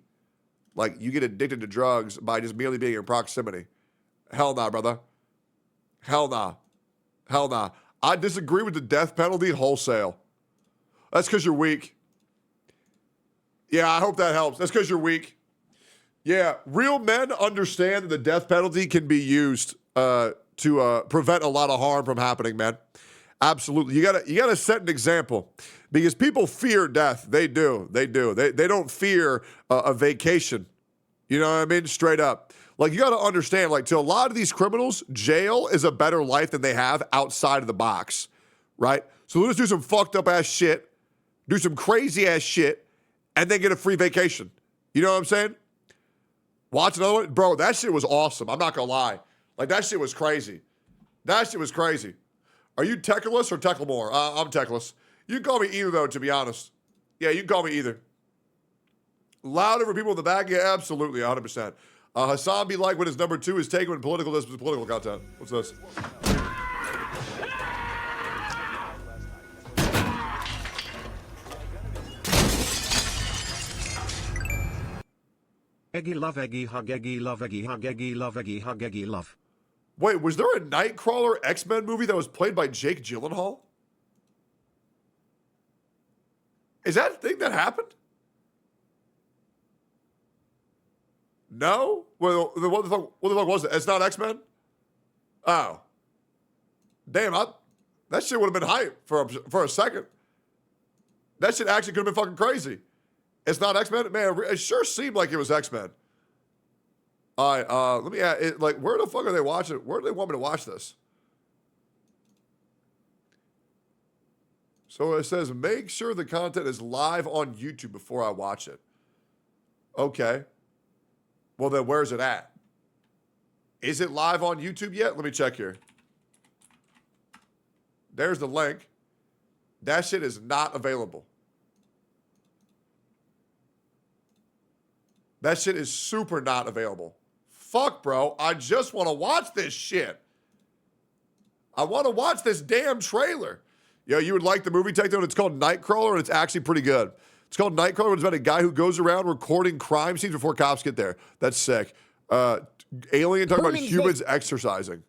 Like, you get addicted to drugs by just merely being in proximity. Hell nah, brother. Hell nah. Hell nah. I disagree with the death penalty wholesale. That's because you're weak. Yeah, I hope that helps. That's because you're weak. Yeah, real men understand that the death penalty can be used to prevent a lot of harm from happening, man. Absolutely. You gotta set an example because people fear death. They do. They don't fear a vacation. You know what I mean? Straight up. Like, you got to understand, like, to a lot of these criminals, jail is a better life than they have outside of the box, right? So they'll just do some fucked up ass shit, do some crazy ass shit, and then get a free vacation. You know what I'm saying? Watch another one. Bro, that shit was awesome. I'm not going to lie. Like, that shit was crazy. That shit was crazy. Are you Techless or Techlemore? I'm Techless. You can call me either, though, to be honest. Yeah, you can call me either. Louder for people in the back? Yeah, absolutely, 100%. Hassan be like when his number 2 is taken when political content. What's this?
Eggy love, eggy hug, eggy love, eggy hug, eggy love, eggy hug, eggy love.
Wait, was there a Nightcrawler X-Men movie that was played by Jake Gyllenhaal? Is that a thing that happened? No? Well, what the fuck was it? It's not X-Men? Oh. Damn, that shit would have been hype for a second. That shit actually could have been fucking crazy. It's not X-Men? Man, it sure seemed like it was X-Men. All right, let me add it. Like, where the fuck are they watching? Where do they want me to watch this? So it says, make sure the content is live on YouTube before I watch it. Okay. Well, then where's it at? Is it live on YouTube yet? Let me check here. There's the link. That shit is not available. That shit is super not available. Fuck, bro. I just want to watch this shit. I want to watch this damn trailer. Yo, you would like the movie Tectone? It's called Nightcrawler, and it's actually pretty good. It's called Nightcrawler. It's about a guy who goes around recording crime scenes before cops get there. That's sick. Alien talking about humans exercising.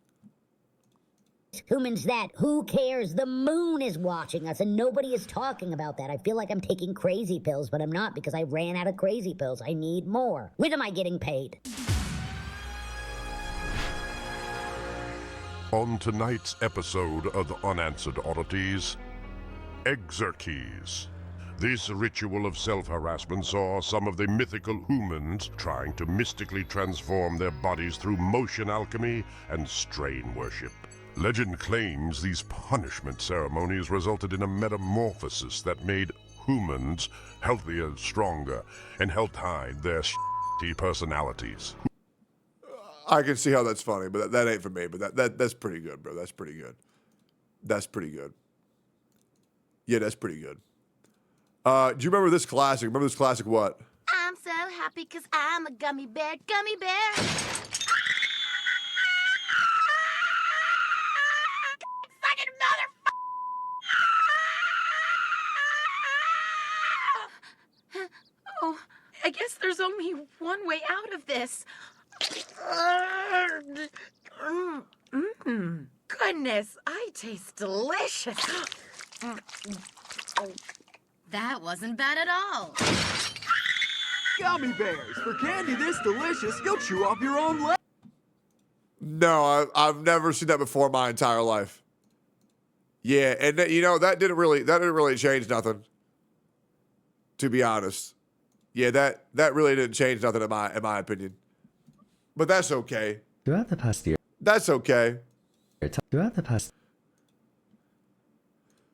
Humans that, who cares? The moon is watching us and nobody is talking about that. I feel like I'm taking crazy pills, but I'm not because I ran out of crazy pills. I need more. When am I getting paid?
On tonight's episode of the Unanswered Oddities, Exerkeys. This ritual of self-harassment saw some of the mythical humans trying to mystically transform their bodies through motion alchemy and strain worship. Legend claims these punishment ceremonies resulted in a metamorphosis that made humans healthier, stronger, and helped hide their shitty personalities.
I can see how that's funny, but that ain't for me. But that's pretty good, bro. That's pretty good. That's pretty good. Yeah, that's pretty good. Do you remember this classic? Remember this classic what?
I'm so happy because I'm a gummy bear, gummy bear. Fucking motherfucker! Oh, I guess there's only one way out of this. Goodness, I taste delicious.
That wasn't bad at all.
Gummy bears. For candy this delicious, you'll chew off your own leg.
No, I've never seen that before in my entire life. Yeah, and you know that didn't really change nothing. To be honest, yeah, that really didn't change nothing in my opinion. But that's okay.
Throughout the past year.
That's okay.
Throughout the past.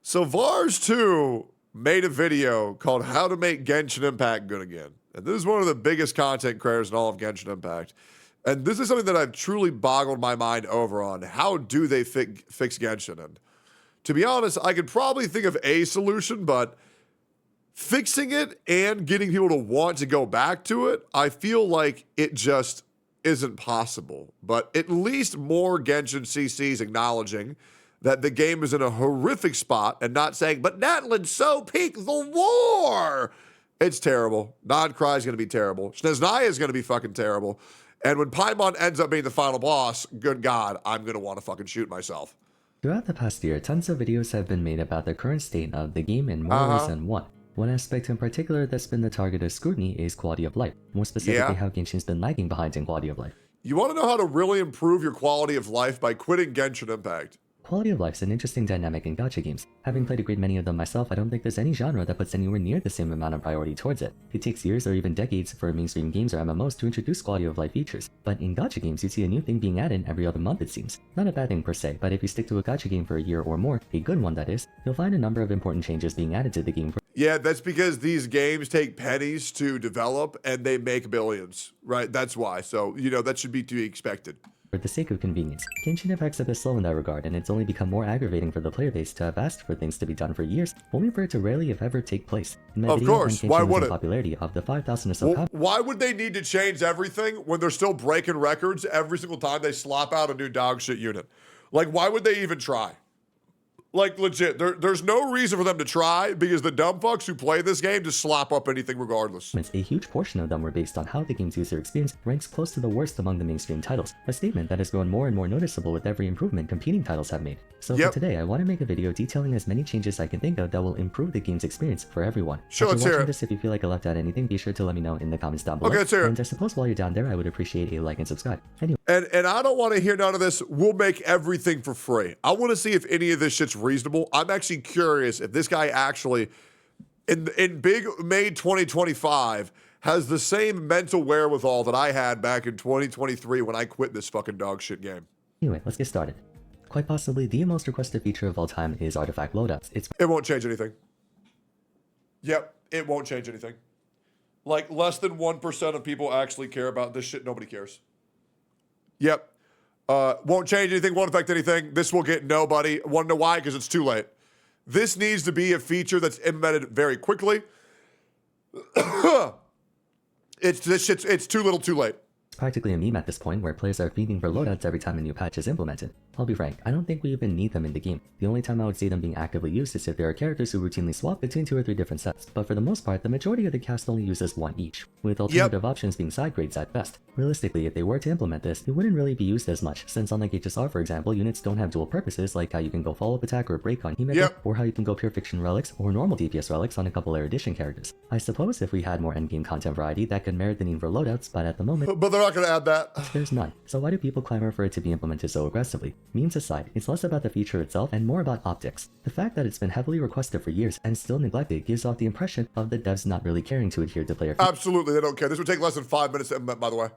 So Vars2 made a video called "How to Make Genshin Impact Good Again," and this is one of the biggest content creators in all of Genshin Impact. And this is something that I've truly boggled my mind over on. How do they fix Genshin? And to be honest, I could probably think of a solution, but fixing it and getting people to want to go back to it, I feel like it just isn't possible. But at least more Genshin CCs acknowledging that the game is in a horrific spot and not saying, but Natlan's so peak the war. It's terrible. Non-Cry is going to be terrible. Snezhnaya is going to be fucking terrible. And when Paimon ends up being the final boss, good God, I'm going to want to fucking shoot myself.
Throughout the past year, tons of videos have been made about the current state of the game in more ways than one. One aspect in particular that's been the target of scrutiny is quality of life. More specifically, how Genshin's been lagging behind in quality of life.
You want to know how to really improve your quality of life by quitting Genshin Impact.
Quality of life is an interesting dynamic in gacha games. Having played a great many of them myself, I don't think there's any genre that puts anywhere near the same amount of priority towards it. It takes years or even decades for mainstream games or MMOs to introduce quality of life features. But in gacha games, you see a new thing being added every other month it seems. Not a bad thing per se, but if you stick to a gacha game for a year or more, a good one that is, you'll find a number of important changes being added to the game.
Yeah, that's because these games take pennies to develop and they make billions, right? That's why. So, you know, that should be to be expected.
For the sake of convenience, Genshin Impact's a bit slow in that regard, and it's only become more aggravating for the player base to have asked for things to be done for years, only for it to rarely if ever take place. In my video on Genshin
why would it?
Popularity of the 5,000 or so
why would they need to change everything when they're still breaking records every single time they slop out a new dog shit unit? Like, why would they even try? Like, legit, there's no reason for them to try because the dumb fucks who play this game just slop up anything regardless.
A huge portion of them were based on how the game's user experience ranks close to the worst among the mainstream titles, a statement that has grown more and more noticeable with every improvement competing titles have made. So for today, I want to make a video detailing as many changes I can think of that will improve the game's experience for everyone.
Sure,
After
let's hear
watching
it.
this, if you feel like I left out anything, be sure to let me know in the comments down below.
Okay, let's hear it.
And I suppose while you're down there, I would appreciate a like and subscribe. Anyway.
And I don't want to hear none of this. We'll make everything for free. I want to see if any of this shit's reasonable. I'm actually curious if this guy actually, in big May 2025, has the same mental wherewithal that I had back in 2023 when I quit this fucking dog shit game.
Anyway, let's get started. Quite possibly the most requested feature of all time is artifact loadouts.
It won't change anything. Yep, it won't change anything. Like, less than 1% of people actually care about this shit. Nobody cares. Yep. Won't change anything, won't affect anything. This will get nobody. Want to know why? Because it's too late. This needs to be a feature that's implemented very quickly. It's too little too late.
It's practically a meme at this point where players are fiending for loadouts every time a new patch is implemented. I'll be frank, I don't think we even need them in the game. The only time I would see them being actively used is if there are characters who routinely swap between 2 or 3 different sets, but for the most part, the majority of the cast only uses one each, with alternative options being side grades at best. Realistically, if they were to implement this, it wouldn't really be used as much, since unlike HSR for example, units don't have dual purposes like how you can go follow-up attack or break on Himeka, or how you can go pure fiction relics or normal DPS relics on a couple Air Edition characters. I suppose if we had more endgame content variety, that could merit the need for loadouts, but at the moment...
But they're not going to add that.
There's none. So why do people clamor for it to be implemented so aggressively? Memes aside, it's less about the feature itself and more about optics. The fact that it's been heavily requested for years and still neglected gives off the impression of the devs not really caring to adhere to player feedback.
Absolutely, they don't care. This would take less than 5 minutes to implement, by the way.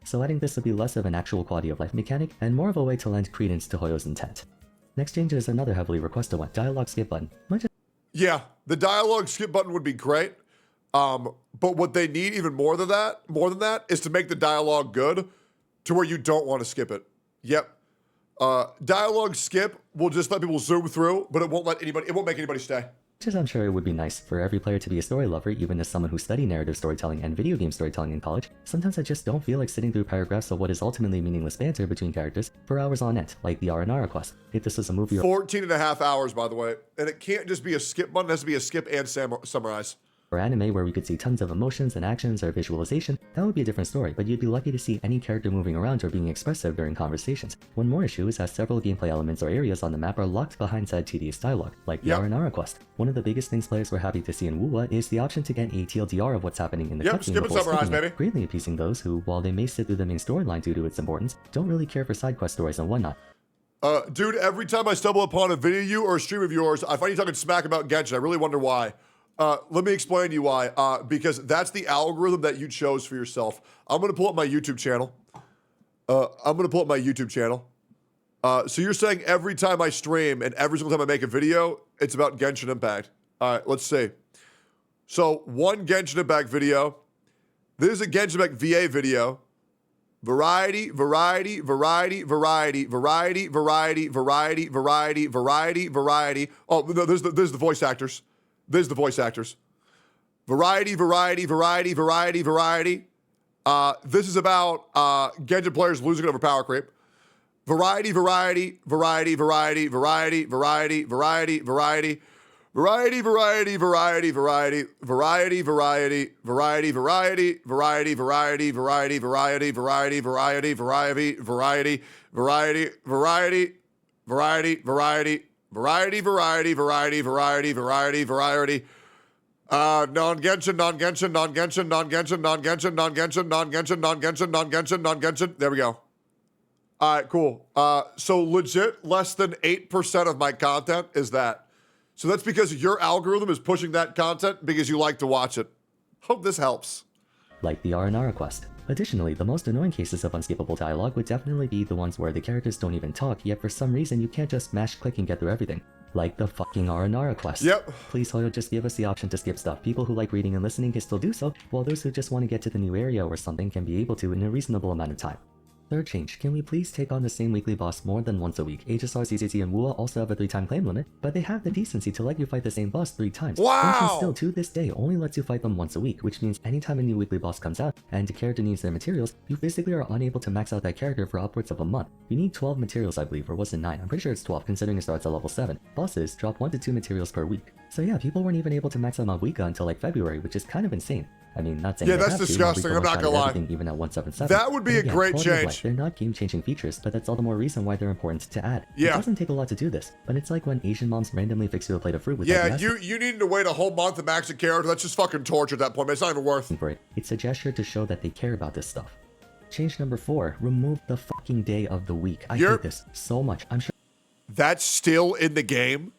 So adding this would be less of an actual quality of life mechanic and more of a way to lend credence to Hoyo's intent. Next change is another heavily requested one, dialogue skip button.
Yeah, the dialogue skip button would be great. But what they need even more than that, is to make the dialogue good to where you don't want to skip it. Yep. Dialogue skip will just let people zoom through, but it won't make anybody stay.
Just I'm sure it would be nice for every player to be a story lover, even as someone who studied narrative storytelling and video game storytelling in college. Sometimes I just don't feel like sitting through paragraphs of what is ultimately meaningless banter between characters for hours on end, like the R&R quest. If this was a movie or
14 and a half hours, by the way. And it can't just be a skip button, it has to be a skip and summarize.
or anime where we could see tons of emotions and actions or visualization, that would be a different story, but you'd be lucky to see any character moving around or being expressive during conversations. One more issue is that several gameplay elements or areas on the map are locked behind said tedious dialogue, like the R&R quest. One of the biggest things players were happy to see in WUA is the option to get a TLDR of what's happening in the cutscene before skipping it, greatly appeasing those who, while they may sit through the main storyline due to its importance, don't really care for side quest stories and whatnot.
Dude, every time I stumble upon a video of you or a stream of yours, I find you talking smack about Genshin. I really wonder why. Let me explain to you why. Because that's the algorithm that you chose for yourself. I'm going to pull up my YouTube channel. So you're saying every time I stream and every single time I make a video, it's about Genshin Impact. All right, let's see. So one Genshin Impact video. This is a Genshin Impact VA video. Variety. Oh, no, this is the voice actors. This is the voice actors. Variety. This is about Genshin players losing over power creep. Variety. Non-Genshin. There we go. All right, cool. So legit, less than 8% of my content is that. So that's because your algorithm is pushing that content because you like to watch it. Hope this helps.
Like the R&R quest. Additionally, the most annoying cases of unskippable dialogue would definitely be the ones where the characters don't even talk, yet for some reason you can't just mash click and get through everything. Like the fucking R&R quest.
Yep.
Please, Hoyo, just give us the option to skip stuff. People who like reading and listening can still do so, while those who just want to get to the new area or something can be able to in a reasonable amount of time. Third change, can we please take on the same weekly boss more than once a week? HSR, CCC, and WUA also have a 3-time claim limit, but they have the decency to let you fight the same boss 3 times.
Wow!
Genshin still, to this day, only lets you fight them once a week, which means anytime a new weekly boss comes out and the character needs their materials, you physically are unable to max out that character for upwards of a month. You need 12 materials, I believe, or was it 9? I'm pretty sure it's 12, considering it starts at level 7. Bosses drop 1 to 2 materials per week. So yeah, people weren't even able to max out Malvika until like February, which is kind of insane. I mean, not saying
yeah, that's disgusting. I'm not gonna lie.
Even at 177.
That would be a great change.
They're not game-changing features, but that's all the more reason why they're important to add.
Yeah.
It doesn't take a lot to do this, but it's like when Asian moms randomly fix you a plate of fruit with
you needing to wait a whole month to max a character. That's just fucking torture at that point, man. It's not even worth
it. It's a gesture to show that they care about this stuff. Change number 4, remove the fucking day of the week. I hate this so much. I'm sure
that's still in the game.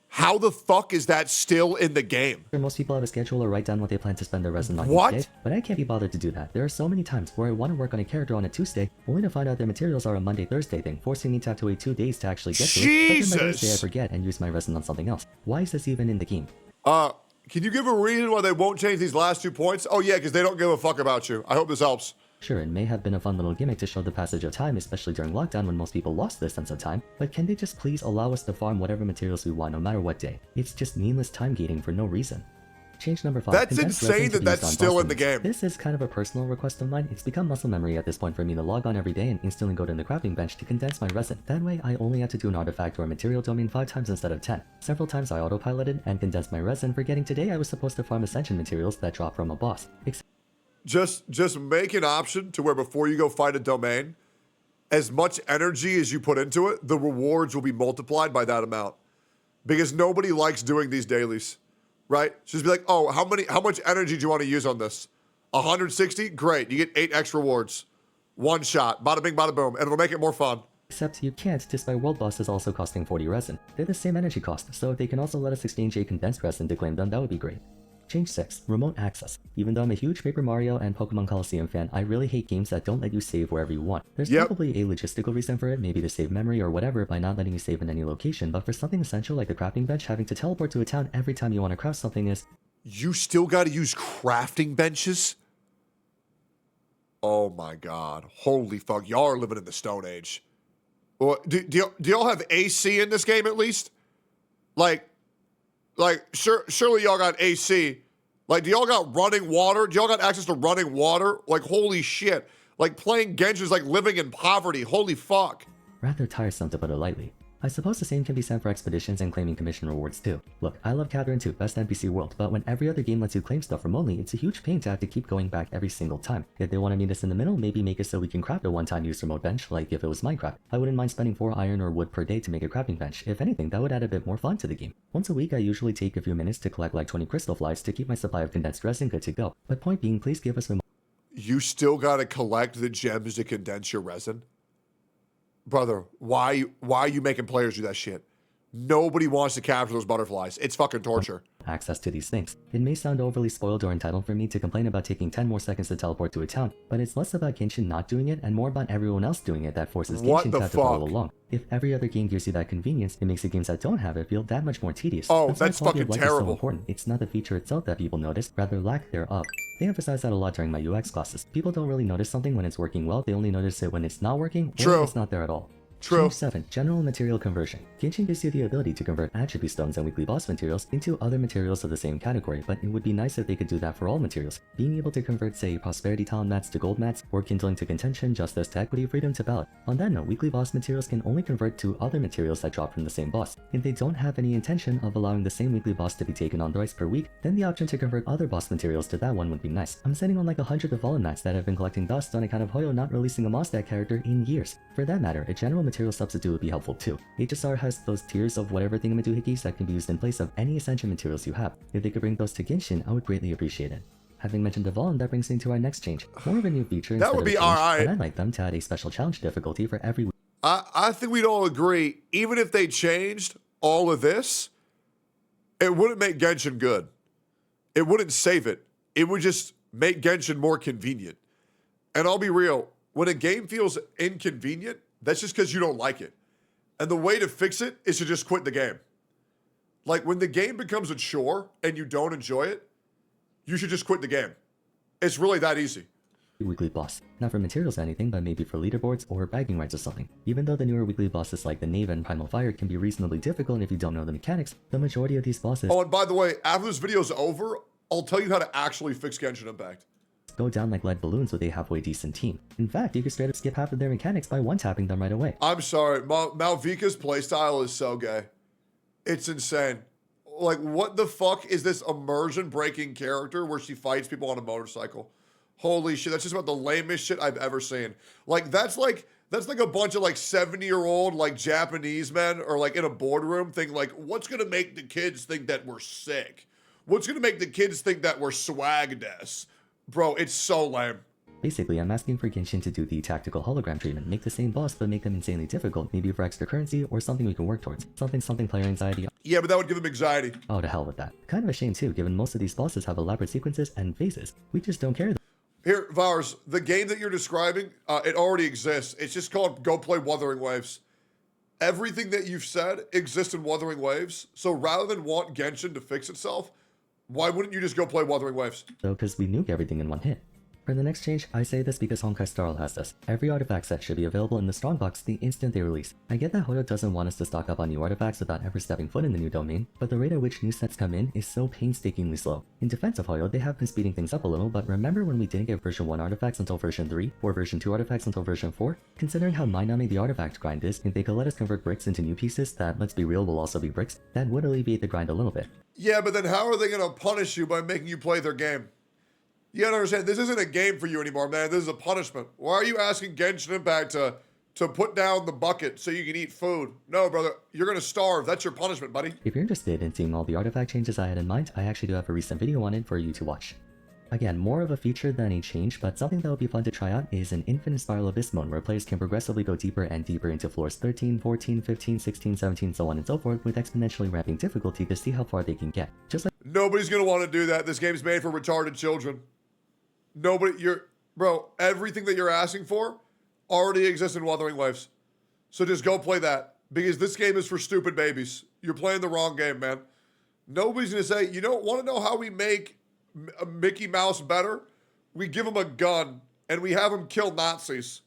How the fuck is that still in the game?
Most people have a schedule or write down what they plan to spend their rest on
what?
each day, but I can't be bothered to do that. There are so many times where I want to work on a character on a Tuesday, only to find out their materials are a Monday-Thursday thing, forcing me to have to wait 2 days to actually get to it. But then by Thursday I forget and use my rest on something else. Why is this even in the game?
Can you give a reason why they won't change these last 2 points? Oh yeah, because they don't give a fuck about you. I hope this helps.
Sure, it may have been a fun little gimmick to show the passage of time, especially during lockdown when most people lost their sense of time, but can they just please allow us to farm whatever materials we want no matter what day? It's just meaningless time gating for no reason. Change number 5.
That's insane that that's still in the game.
This is kind of a personal request of mine. It's become muscle memory at this point for me to log on every day and instantly go to the crafting bench to condense my resin. That way, I only have to do an artifact or material domain 5 times instead of 10. Several times I autopiloted and condensed my resin, forgetting today I was supposed to farm ascension materials that drop from a boss.
Just make an option to where before you go fight a domain, as much energy as you put into it, the rewards will be multiplied by that amount. Because nobody likes doing these dailies, right? Just be like, oh, how much energy do you want to use on this? 160? Great. You get 8 extra rewards. 1 shot. Bada bing, bada boom. And it'll make it more fun.
Except you can't, despite world bosses also costing 40 resin. They're the same energy cost, so if they can also let us exchange a condensed resin to claim them, that would be great. Change 6, remote access. Even though I'm a huge Paper Mario and Pokemon Coliseum fan, I really hate games that don't let you save wherever you want. There's probably a logistical reason for it, maybe to save memory or whatever by not letting you save in any location, but for something essential like the crafting bench, having to teleport to a town every time you want to craft something is...
You still gotta use crafting benches? Oh my god. Holy fuck, y'all are living in the Stone Age. Well, do y'all have AC in this game at least? Like, surely y'all got AC. Like, do y'all got running water? Do y'all got access to running water? Like, holy shit. Like, playing Genshin is like living in poverty. Holy fuck.
Rather tiresome to put it lightly. I suppose the same can be said for expeditions and claiming commission rewards too. Look, I love Catherine too, best NPC world, but when every other game lets you claim stuff remotely, it's a huge pain to have to keep going back every single time. If they want to meet us in the middle, maybe make it so we can craft a one-time use remote bench, like if it was Minecraft. I wouldn't mind spending 4 iron or wood per day to make a crafting bench. If anything, that would add a bit more fun to the game. Once a week, I usually take a few minutes to collect like 20 crystal flies to keep my supply of condensed resin good to go. But point being, please give us remote.
You still gotta collect the gems to condense your resin? Brother, why are you making players do that shit? Nobody wants to capture those butterflies. It's fucking torture.
Access to these things. It may sound overly spoiled or entitled for me to complain about taking 10 more seconds to teleport to a town, but it's less about Genshin not doing it and more about everyone else doing it that forces Genshin to have to follow along. If every other game gives you that convenience, it makes the games that don't have it feel that much more tedious.
Oh,
that's
fucking
is
terrible.
So important. It's not the feature itself that people notice, rather lack thereof. They emphasize that a lot during my UX classes. People don't really notice something when it's working well, they only notice it when it's not working or it's not there at all.
True.
Change 7. General material conversion. Genshin gives you the ability to convert attribute stones and weekly boss materials into other materials of the same category, but it would be nice if they could do that for all materials. Being able to convert, say, prosperity talent mats to gold mats, or kindling to contention, justice to equity, freedom to ballot. On that note, weekly boss materials can only convert to other materials that drop from the same boss. If they don't have any intention of allowing the same weekly boss to be taken on thrice per week, then the option to convert other boss materials to that one would be nice. I'm sitting on like 100 Fallen mats that have been collecting dust on account of Hoyo not releasing a Mostat character in years. For that matter, a general material substitute would be helpful too. HSR has those tiers of whatever thingamadoohickeys that can be used in place of any essential materials you have. If they could bring those to Genshin, I would greatly appreciate it. Having mentioned Devoln, that brings me to our next change. More of a new feature instead
That would
of
be
a change,
alright.
and I'd like them to add a special challenge difficulty for every week.
I think we'd all agree, even if they changed all of this, it wouldn't make Genshin good. It wouldn't save it. It would just make Genshin more convenient. And I'll be real, when a game feels inconvenient, that's just because you don't like it. And the way to fix it is to just quit the game. Like, when the game becomes a chore and you don't enjoy it, you should just quit the game. It's really that easy.
Weekly boss. Not for materials or anything, but maybe for leaderboards or bragging rights or something. Even though the newer weekly bosses like the Nave and Primal Fire can be reasonably difficult if you don't know the mechanics, the majority of these bosses—
Oh, and by the way, after this video's over, I'll tell you how to actually fix Genshin Impact.
go down like lead balloons with a halfway decent team. In fact, you could straight up skip half of their mechanics by one-tapping them right away.
I'm sorry, Malvika's playstyle is so gay. It's insane. Like, what the fuck is this immersion-breaking character where she fights people on a motorcycle? Holy shit, that's just about the lamest shit I've ever seen. Like, that's like a bunch of like 70-year-old like Japanese men or like in a boardroom thinking like, what's gonna make the kids think that we're sick? What's gonna make the kids think that we're swag-des? Bro, it's so lame.
Basically, I'm asking for Genshin to do the tactical hologram treatment, make the same boss but make them insanely difficult, maybe for extra currency or something we can work towards. Something player anxiety.
Yeah, but that would give him anxiety.
Oh, to hell with that. Kind of a shame too, given most of these bosses have elaborate sequences and phases. We just don't care.
Here, Vars, the game that you're describing, it already exists. It's just called Go Play Wuthering Waves. Everything that you've said exists in Wuthering Waves, so rather than want Genshin to fix itself, why wouldn't you just go play Wuthering Waves?
Though, because we nuke everything in one hit. For the next change, I say this because Honkai Star Rail has this. Every artifact set should be available in the Strongbox the instant they release. I get that Hoyo doesn't want us to stock up on new artifacts without ever stepping foot in the new domain, but the rate at which new sets come in is so painstakingly slow. In defense of Hoyo, they have been speeding things up a little, but remember when we didn't get version 1 artifacts until version 3, or version 2 artifacts until version 4? Considering how mind-numbing the artifact grind is, if they could let us convert bricks into new pieces that, let's be real, will also be bricks, that would alleviate the grind a little bit.
Yeah, but then how are they going to punish you by making you play their game? You gotta understand, this isn't a game for you anymore, man. This is a punishment. Why are you asking Genshin Impact to put down the bucket so you can eat food? No, brother, you're gonna starve. That's your punishment, buddy.
If you're interested in seeing all the artifact changes I had in mind, I actually do have a recent video on it for you to watch. Again, more of a feature than a change, but something that would be fun to try out is an infinite spiral abyss mode where players can progressively go deeper and deeper into floors 13, 14, 15, 16, 17, so on and so forth, with exponentially ramping difficulty to see how far they can get. Just like—
Nobody's gonna want to do that. This game's made for retarded children. Bro, everything that you're asking for already exists in Wuthering Waves. So just go play that, because this game is for stupid babies. You're playing the wrong game, man. Nobody's gonna say, you don't want to know how we make Mickey Mouse better? We give him a gun and we have him kill Nazis.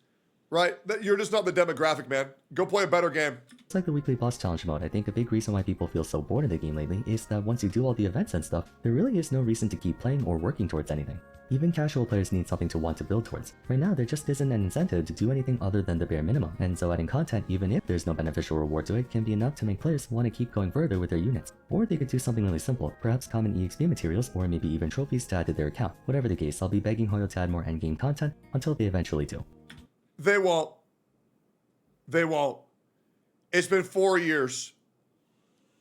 right? You're just not the demographic, man. Go play a better game.
It's like the weekly boss challenge mode. I think a big reason why people feel so bored in the game lately is that once you do all the events and stuff, there really is no reason to keep playing or working towards anything. Even casual players need something to want to build towards. Right now, there just isn't an incentive to do anything other than the bare minimum, and so adding content, even if there's no beneficial reward to it, can be enough to make players want to keep going further with their units. Or they could do something really simple, perhaps common EXP materials, or maybe even trophies to add to their account. Whatever the case, I'll be begging Hoyo to add more endgame content until they eventually do.
They won't. They won't. It's been 4 years.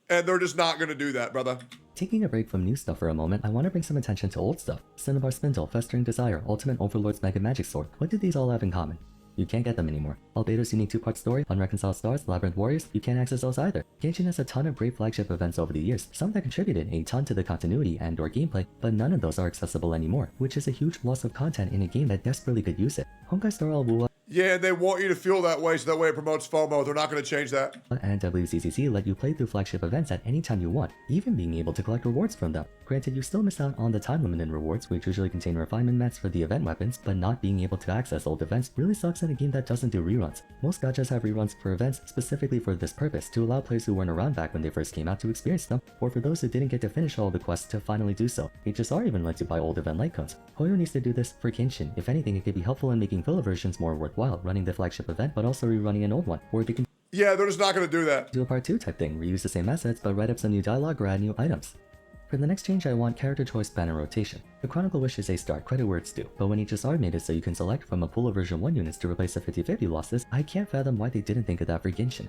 And they're just not going to do that, brother.
Taking a break from new stuff for a moment, I want to bring some attention to old stuff. Cinnabar Spindle, Festering Desire, Ultimate Overlord's Mega Magic Sword. What do these all have in common? You can't get them anymore. Albedo's unique 2-part story, Unreconciled Stars, Labyrinth Warriors, you can't access those either. Genshin has a ton of great flagship events over the years, some that contributed a ton to the continuity and or gameplay, but none of those are accessible anymore, which is a huge loss of content in a game that desperately could use it. Honkai Star Rail Wuwa,
yeah, they want you to feel that way, so that way it promotes FOMO. They're not going to change that.
and WCCC let you play through flagship events at any time you want, even being able to collect rewards from them. Granted, you still miss out on the time-limited rewards, which usually contain refinement mats for the event weapons, but not being able to access old events really sucks in a game that doesn't do reruns. Most gachas have reruns for events specifically for this purpose, to allow players who weren't around back when they first came out to experience them, or for those who didn't get to finish all the quests to finally do so. HSR even lets you buy old event light codes. Hoyo needs to do this for Genshin. If anything, it could be helpful in making filler versions more worthwhile, running the flagship event, but also rerunning an old one, or they can
yeah, they're just not going to do that.
Do a part 2 type thing, reuse the same assets, but write up some new dialogue or add new items. For the next change, I want character choice banner rotation. The Chronicle Wish is a start, credit where it's due, but when HSR made it so you can select from a pool of version 1 units to replace the 50-50 losses, I can't fathom why they didn't think of that for Genshin.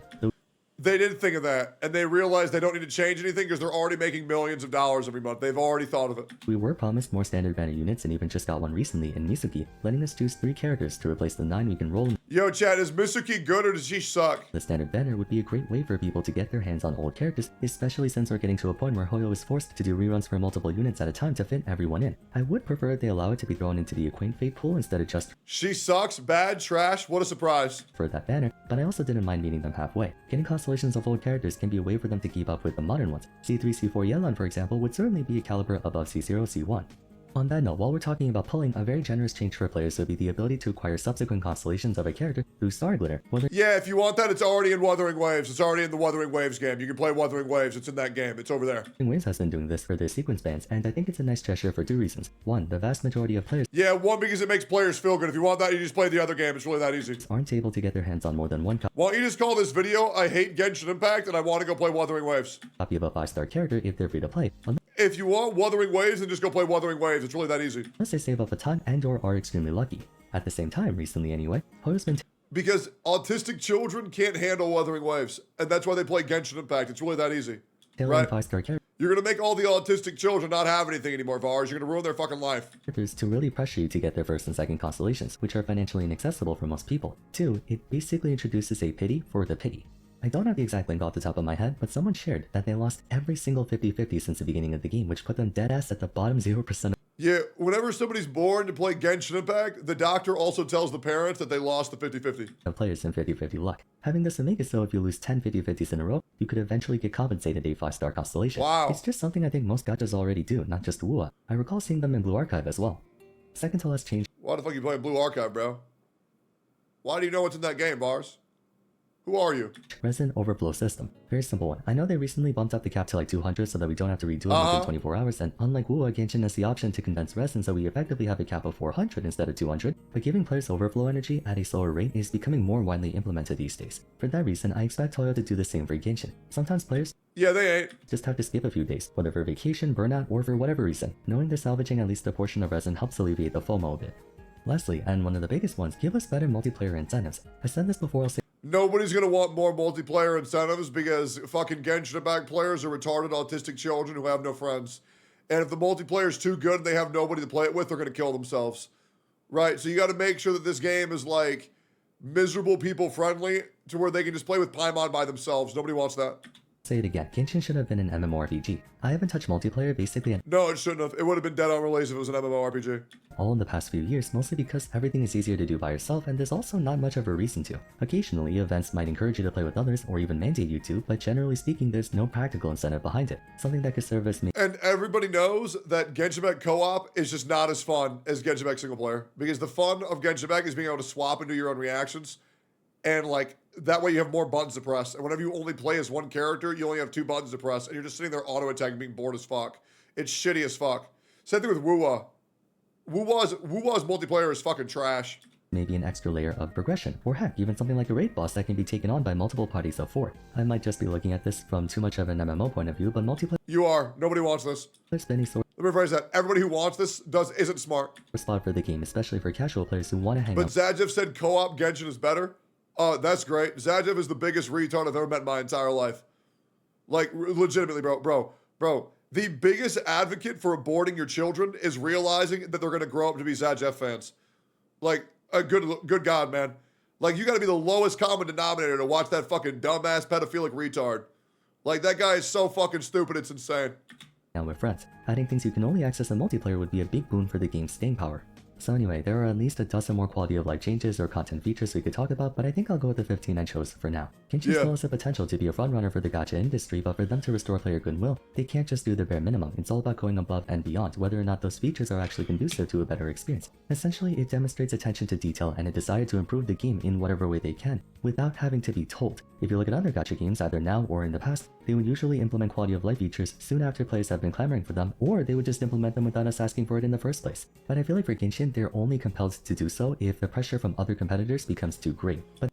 They did think of that, and they realized they don't need to change anything because they're already making millions of dollars every month. They've already thought of it.
We were promised more standard banner units and even just got one recently in Mizuki, letting us choose 3 characters to replace the 9 we can roll in.
Yo, Chad, is Mizuki good or does she suck?
The standard banner would be a great way for people to get their hands on old characters, especially since we're getting to a point where Hoyo is forced to do reruns for multiple units at a time to fit everyone in. I would prefer if they allow it to be thrown into the Acquaint Fate pool instead of just
she sucks, bad, trash, what a surprise.
For that banner, but I also didn't mind meeting them halfway. Getting constellations of old characters can be a way for them to keep up with the modern ones. C3, C4 Yelan, for example, would certainly be a caliber above C0, C1. On that note, while we're talking about pulling, a very generous change for players would be the ability to acquire subsequent constellations of a character through Star Glitter.
Yeah, if you want that, it's already in Wuthering Waves. It's already in the Wuthering Waves game. You can play Wuthering Waves. It's in that game. It's over there.
Waves has been doing this for their sequence bands, and I think it's a nice gesture for 2 reasons. 1, the vast majority of players
yeah, 1, because it makes players feel good. If you want that, you just play the other game. It's really that easy.
Aren't able to get their hands on more than one
Why don't you just call this video, I hate Genshin Impact, and I want to go play Wuthering Waves.
Copy of a 5-star character if they're free to play.
If you want Wuthering Waves, then just go play Wuthering Waves. It's really that easy.
Unless they save up a ton and or are extremely lucky. At the same time, recently anyway, Hoyo's been
because autistic children can't handle Wuthering Waves, and that's why they play Genshin Impact. It's really that easy. Right?
5-star characters.
You're gonna make all the autistic children not have anything anymore, Vars. You're gonna ruin their fucking life.
To really pressure you to get their first and second constellations, which are financially inaccessible for most people. 2, it basically introduces a pity for the pity. I don't have the exact link off the top of my head, but someone shared that they lost every single 50-50 since the beginning of the game, which put them deadass at the bottom 0%.
Yeah, whenever somebody's born to play Genshin Impact, the doctor also tells the parents that they lost the 50-50.
Of players in 50-50 luck. Having this to make it so if you lose 10 50-50s in a row, you could eventually get compensated a 5-star constellation.
Wow.
It's just something I think most gachas already do, not just Wuwa. I recall seeing them in Blue Archive as well. Second to last change.
Why the fuck you playing Blue Archive, bro? Why do you know what's in that game, Bars? Who are you?
Resin Overflow System. Very simple one. I know they recently bumped up the cap to like 200 so that we don't have to redo it within 24 hours, and unlike Wuwa, Genshin has the option to condense resin so we effectively have a cap of 400 instead of 200, but giving players overflow energy at a slower rate is becoming more widely implemented these days. For that reason, I expect Toyo to do the same for Genshin. Sometimes players
yeah, they ain't.
Just have to skip a few days, whether for vacation, burnout, or for whatever reason. Knowing they're salvaging at least a portion of resin helps alleviate the FOMO a bit. Lastly, and one of the biggest ones, give us better multiplayer incentives. I said this before, I'll say
nobody's gonna want more multiplayer incentives because fucking Genshin Impact players are retarded autistic children who have no friends. And if the multiplayer's too good and they have nobody to play it with, they're gonna kill themselves. Right? So you gotta make sure that this game is like miserable people friendly to where they can just play with Paimon by themselves. Nobody wants that.
Say it again, Genshin should have been an MMORPG. I haven't touched multiplayer basically at
No, it shouldn't have. It would have been dead on release if it was an MMORPG.
all in the past few years, mostly because everything is easier to do by yourself and there's also not much of a reason to. Occasionally, events might encourage you to play with others or even mandate you to, but generally speaking, there's no practical incentive behind it. Something that could serve as
And everybody knows that Genshin Impact co-op is just not as fun as Genshin Impact single player. Because the fun of Genshin Impact is being able to swap and do your own reactions. And like, that way you have more buttons to press. And whenever you only play as one character, you only have 2 buttons to press. And you're just sitting there auto-attacking, being bored as fuck. It's shitty as fuck. Same thing with Wuwa. Wuwa's multiplayer is fucking trash.
maybe an extra layer of progression, or heck, even something like a raid boss that can be taken on by multiple parties of 4. I might just be looking at this from too much of an MMO point of view, but multiplayer
You are. Nobody wants this.
spinning sword
Let me rephrase that. Everybody who wants this isn't smart.
spot for the game, especially for casual players who want to hang
But
out.
Zajev said co-op Genshin is better. That's great. Zajev is the biggest retard I've ever met in my entire life. Like, legitimately, bro. The biggest advocate for aborting your children is realizing that they're going to grow up to be Zajev fans. Like, a good God, man. Like, you got to be the lowest common denominator to watch that fucking dumbass pedophilic retard. Like, that guy is so fucking stupid, it's insane.
Now with friends, adding things you can only access in multiplayer would be a big boon for the game's staying power. So anyway, there are at least a dozen more quality of life changes or content features we could talk about, but I think I'll go with the 15 I chose for now. Genshin still has the potential to be a frontrunner for the gacha industry, but for them to restore player goodwill, they can't just do the bare minimum. It's all about going above and beyond, whether or not those features are actually conducive to a better experience. Essentially, it demonstrates attention to detail and a desire to improve the game in whatever way they can, without having to be told. If you look at other gacha games, either now or in the past, they would usually implement quality of life features soon after players have been clamoring for them, or they would just implement them without us asking for it in the first place. But I feel like for Genshin, they're only compelled to do so if the pressure from other competitors becomes too great. But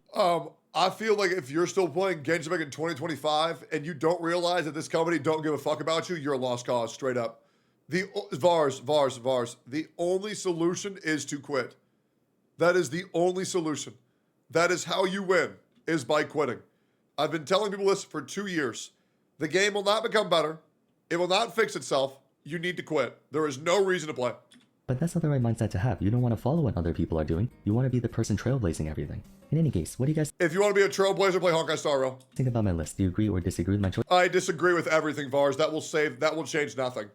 I feel like if you're still playing Genshin Impact in 2025 and you don't realize that this company don't give a fuck about you, you're a lost cause, straight up. Vars. The only solution is to quit. That is the only solution. That is how you win, is by quitting. I've been telling people this for 2 years. The game will not become better. It will not fix itself. You need to quit. There is no reason to play.
that's not the right mindset to have. You don't want to follow what other people are doing. You want to be the person trailblazing everything. In any case, what do you guys
If you want to be a trailblazer, play Honkai Star Rail.
think about my list? Do you agree or disagree with my choice?
I disagree with everything, Vars. That will change nothing.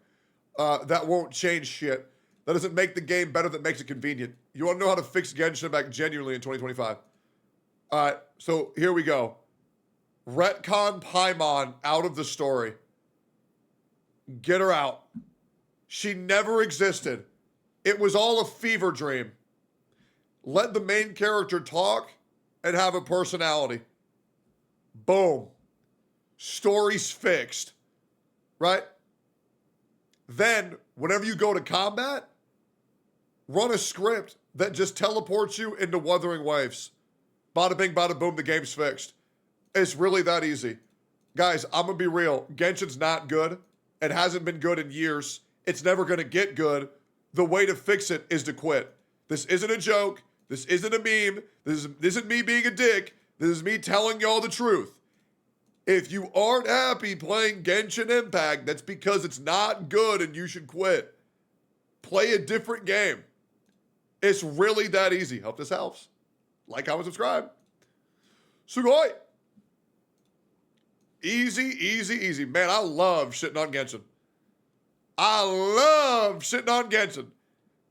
That won't change shit. That doesn't make the game better, that makes it convenient. You want to know how to fix Genshin Impact genuinely in 2025? Alright, so here we go. Retcon Paimon out of the story. Get her out. She never existed. It was all a fever dream. Let the main character talk and have a personality. Boom. Story's fixed. Right? Then, whenever you go to combat, run a script that just teleports you into Wuthering Waves. Bada bing, bada boom, the game's fixed. It's really that easy. Guys, I'm gonna be real. Genshin's not good. It hasn't been good in years. It's never gonna get good. The way to fix it is to quit. This isn't a joke. This isn't a meme. This isn't me being a dick. This is me telling y'all the truth. If you aren't happy playing Genshin Impact, that's because it's not good and you should quit. Play a different game. It's really that easy. Hope this helps. Like, comment, subscribe. Sugoi! Easy. Man, I love shitting on Genshin. I love shitting on Genshin.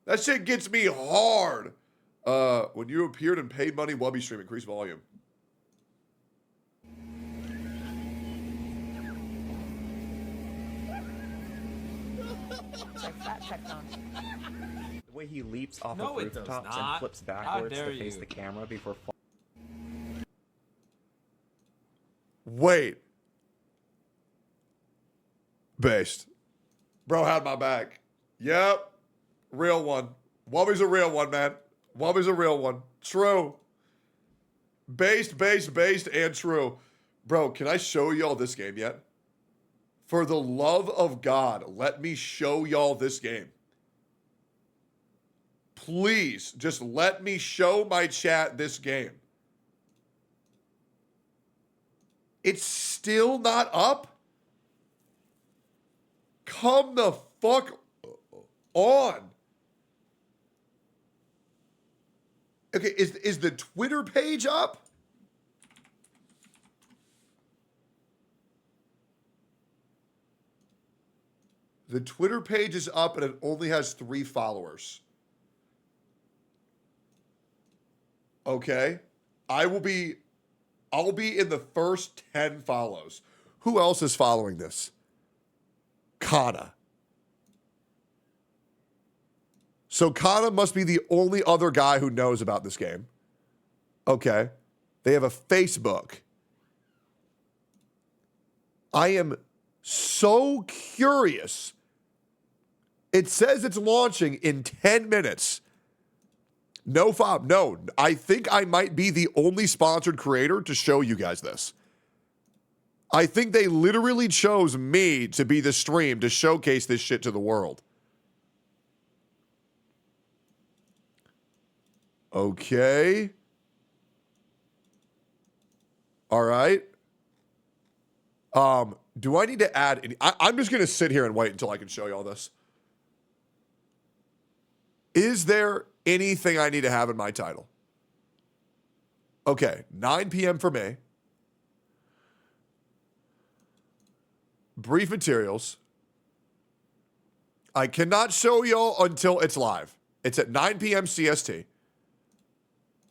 That shit gets me hard. When you appeared in paid money, Wubby stream, increase volume.
It's like fat Tectone.
The way he leaps off
No,
of
it does
rooftops
not.
and flips
How
backwards
dare
to face
you.
the camera before
Wait. Based. Bro had my back. Yep. Real one. Wubby's a real one, man. Wubby's a real one. True. Based, and true. Bro, can I show y'all this game yet? For the love of God, let me show y'all this game. Please, just let me show my chat this game. It's still not up? Come the fuck on. Okay, is the Twitter page up? The Twitter page is up and it only has 3 followers. Okay. I'll be in the first 10 follows. Who else is following this? Kana. So Kana must be the only other guy who knows about this game. Okay. They have a Facebook. I am so curious. It says it's launching in 10 minutes. No, Fob, no. I think I might be the only sponsored creator to show you guys this. I think they literally chose me to be the stream to showcase this shit to the world. Okay. All right. Do I need to add any? I'm just going to sit here and wait until I can show you all this. Is there anything I need to have in my title? Okay, 9 p.m. for me. Brief materials. I cannot show y'all until it's live. It's at 9 p.m. CST.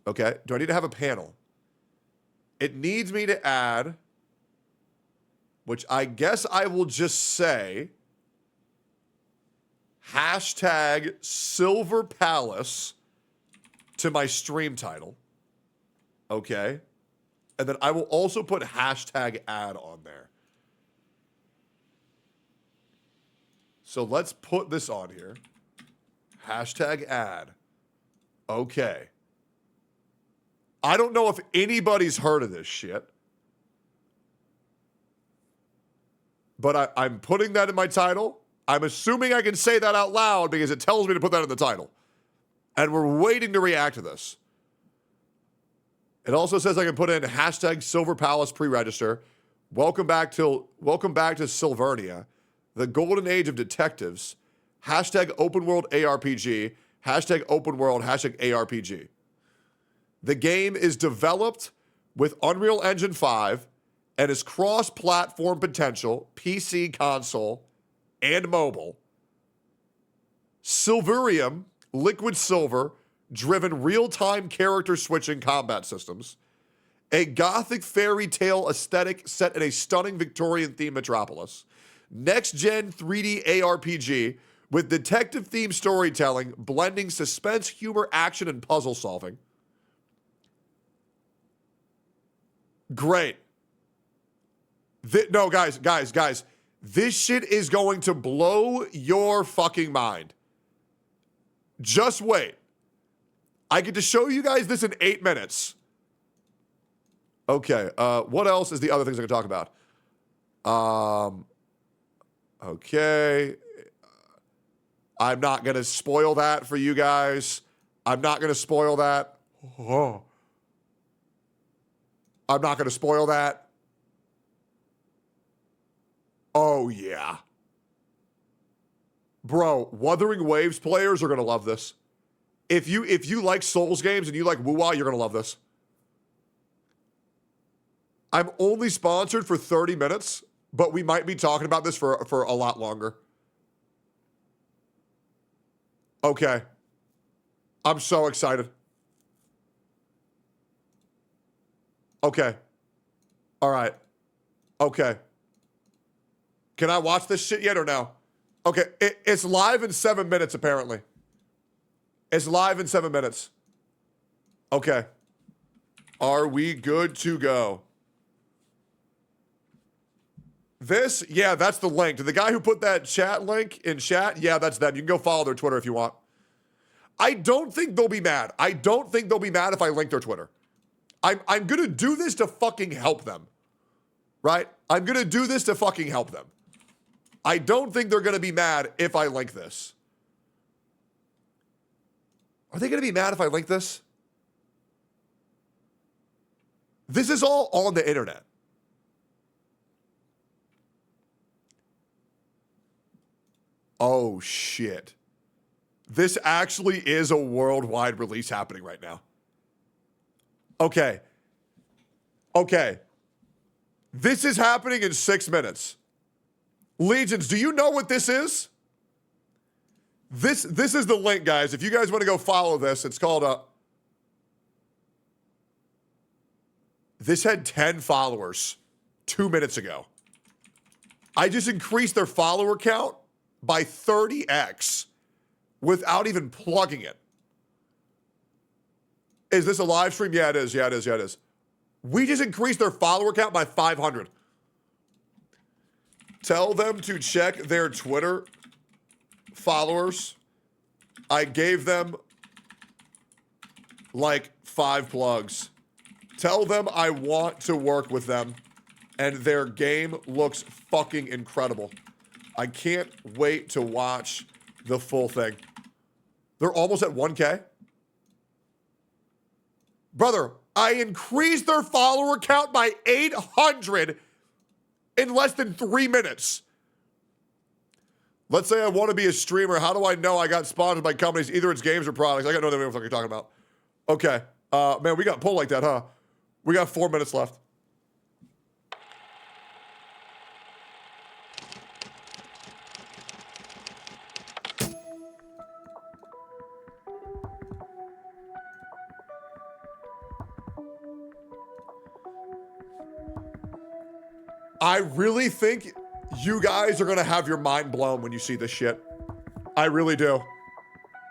Okay, do I need to have a panel? It needs me to add, which I guess I will just say, hashtag Silver Palace to my stream title. Okay. And then I will also put hashtag ad on there. So let's put this on here. Hashtag ad. Okay. I don't know if anybody's heard of this shit. But I'm putting that in my title. I'm assuming I can say that out loud because it tells me to put that in the title. And we're waiting to react to this. It also says I can put in hashtag Silver Palace pre-register. Welcome back to Silvernia. The golden age of detectives. Hashtag open world ARPG. Hashtag open world. Hashtag ARPG. The game is developed with Unreal Engine 5 and is cross-platform potential, PC, console, and mobile. Silverium, liquid silver, driven real-time character switching combat systems. A gothic fairy tale aesthetic set in a stunning Victorian-themed metropolis. Next-gen 3D ARPG with detective-themed storytelling, blending suspense, humor, action, and puzzle solving. Great. No, guys. This shit is going to blow your fucking mind. Just wait. I get to show you guys this in 8 minutes. Okay, what else is the other things I can talk about? Okay. I'm not going to spoil that for you guys. I'm not going to spoil that. Oh. I'm not going to spoil that. Oh, yeah. Bro, Wuthering Waves players are going to love this. If you like Souls games and you like Woo-Wah, you're going to love this. I'm only sponsored for 30 minutes, but we might be talking about this for a lot longer. Okay. I'm so excited. Okay. All right. Okay. Can I watch this shit yet or no? Okay. It's live in 7 minutes, apparently. It's live in 7 minutes. Okay. Are we good to go? This? Yeah, that's the link. To the guy who put that chat link in chat, yeah, that's them. You can go follow their Twitter if you want. I don't think they'll be mad. I don't think they'll be mad if I link their Twitter. I'm going to do this to fucking help them. Right? I'm going to do this to fucking help them. I don't think they're going to be mad if I link this. Are they going to be mad if I link this? This is all on the internet. Oh, shit. This actually is a worldwide release happening right now. Okay. Okay. This is happening in 6 minutes. Legions, do you know what this is? This is the link, guys. If you guys want to go follow this, it's called this had 10 followers 2 minutes ago. I just increased their follower count by 30x without even plugging it. Is this a live stream? Yeah, it is. Yeah, it is. Yeah, it is. We just increased their follower count by 500. Tell them to check their Twitter followers. I gave them like 5 plugs. Tell them I want to work with them and their game looks fucking incredible. I can't wait to watch the full thing. They're almost at 1K. Brother, I increased their follower count by 800 in less than 3 minutes. Let's say I want to be a streamer. How do I know I got sponsored by companies? Either it's games or products. I got no idea what you're talking about. Okay. Man, we got pulled like that, huh? We got 4 minutes left. I really think you guys are going to have your mind blown when you see this shit. I really do.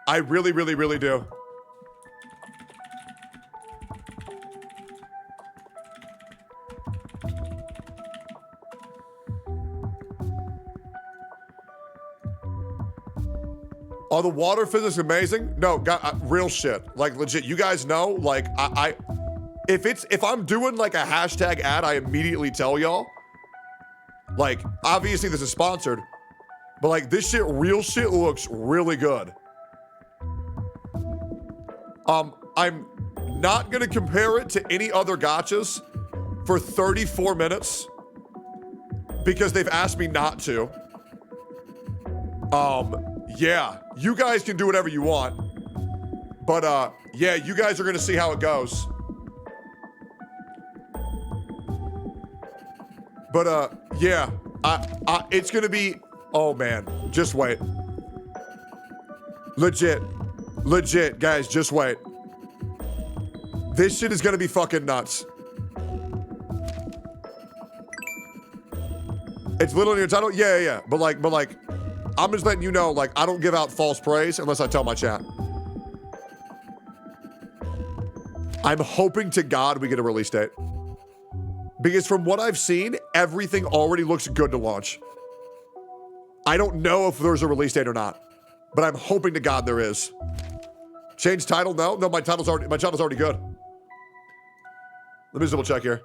I really, really, really do. Oh, the water physics amazing? No, real shit. Like legit, you guys know, like if I'm doing like a hashtag ad, I immediately tell y'all. Like, obviously this is sponsored, but like this shit, real shit looks really good. I'm not gonna compare it to any other gachas for 34 minutes because they've asked me not to. Yeah, you guys can do whatever you want, but yeah, you guys are gonna see how it goes. But yeah, it's gonna be, oh man, just wait. Legit, guys, just wait. This shit is gonna be fucking nuts. It's literally in your title? Yeah. But like, I'm just letting you know, like, I don't give out false praise unless I tell my chat. I'm hoping to God we get a release date. Because from what I've seen, everything already looks good to launch. I don't know if there's a release date or not, but I'm hoping to God there is. Change title? No, my title's already good. Let me just double check here.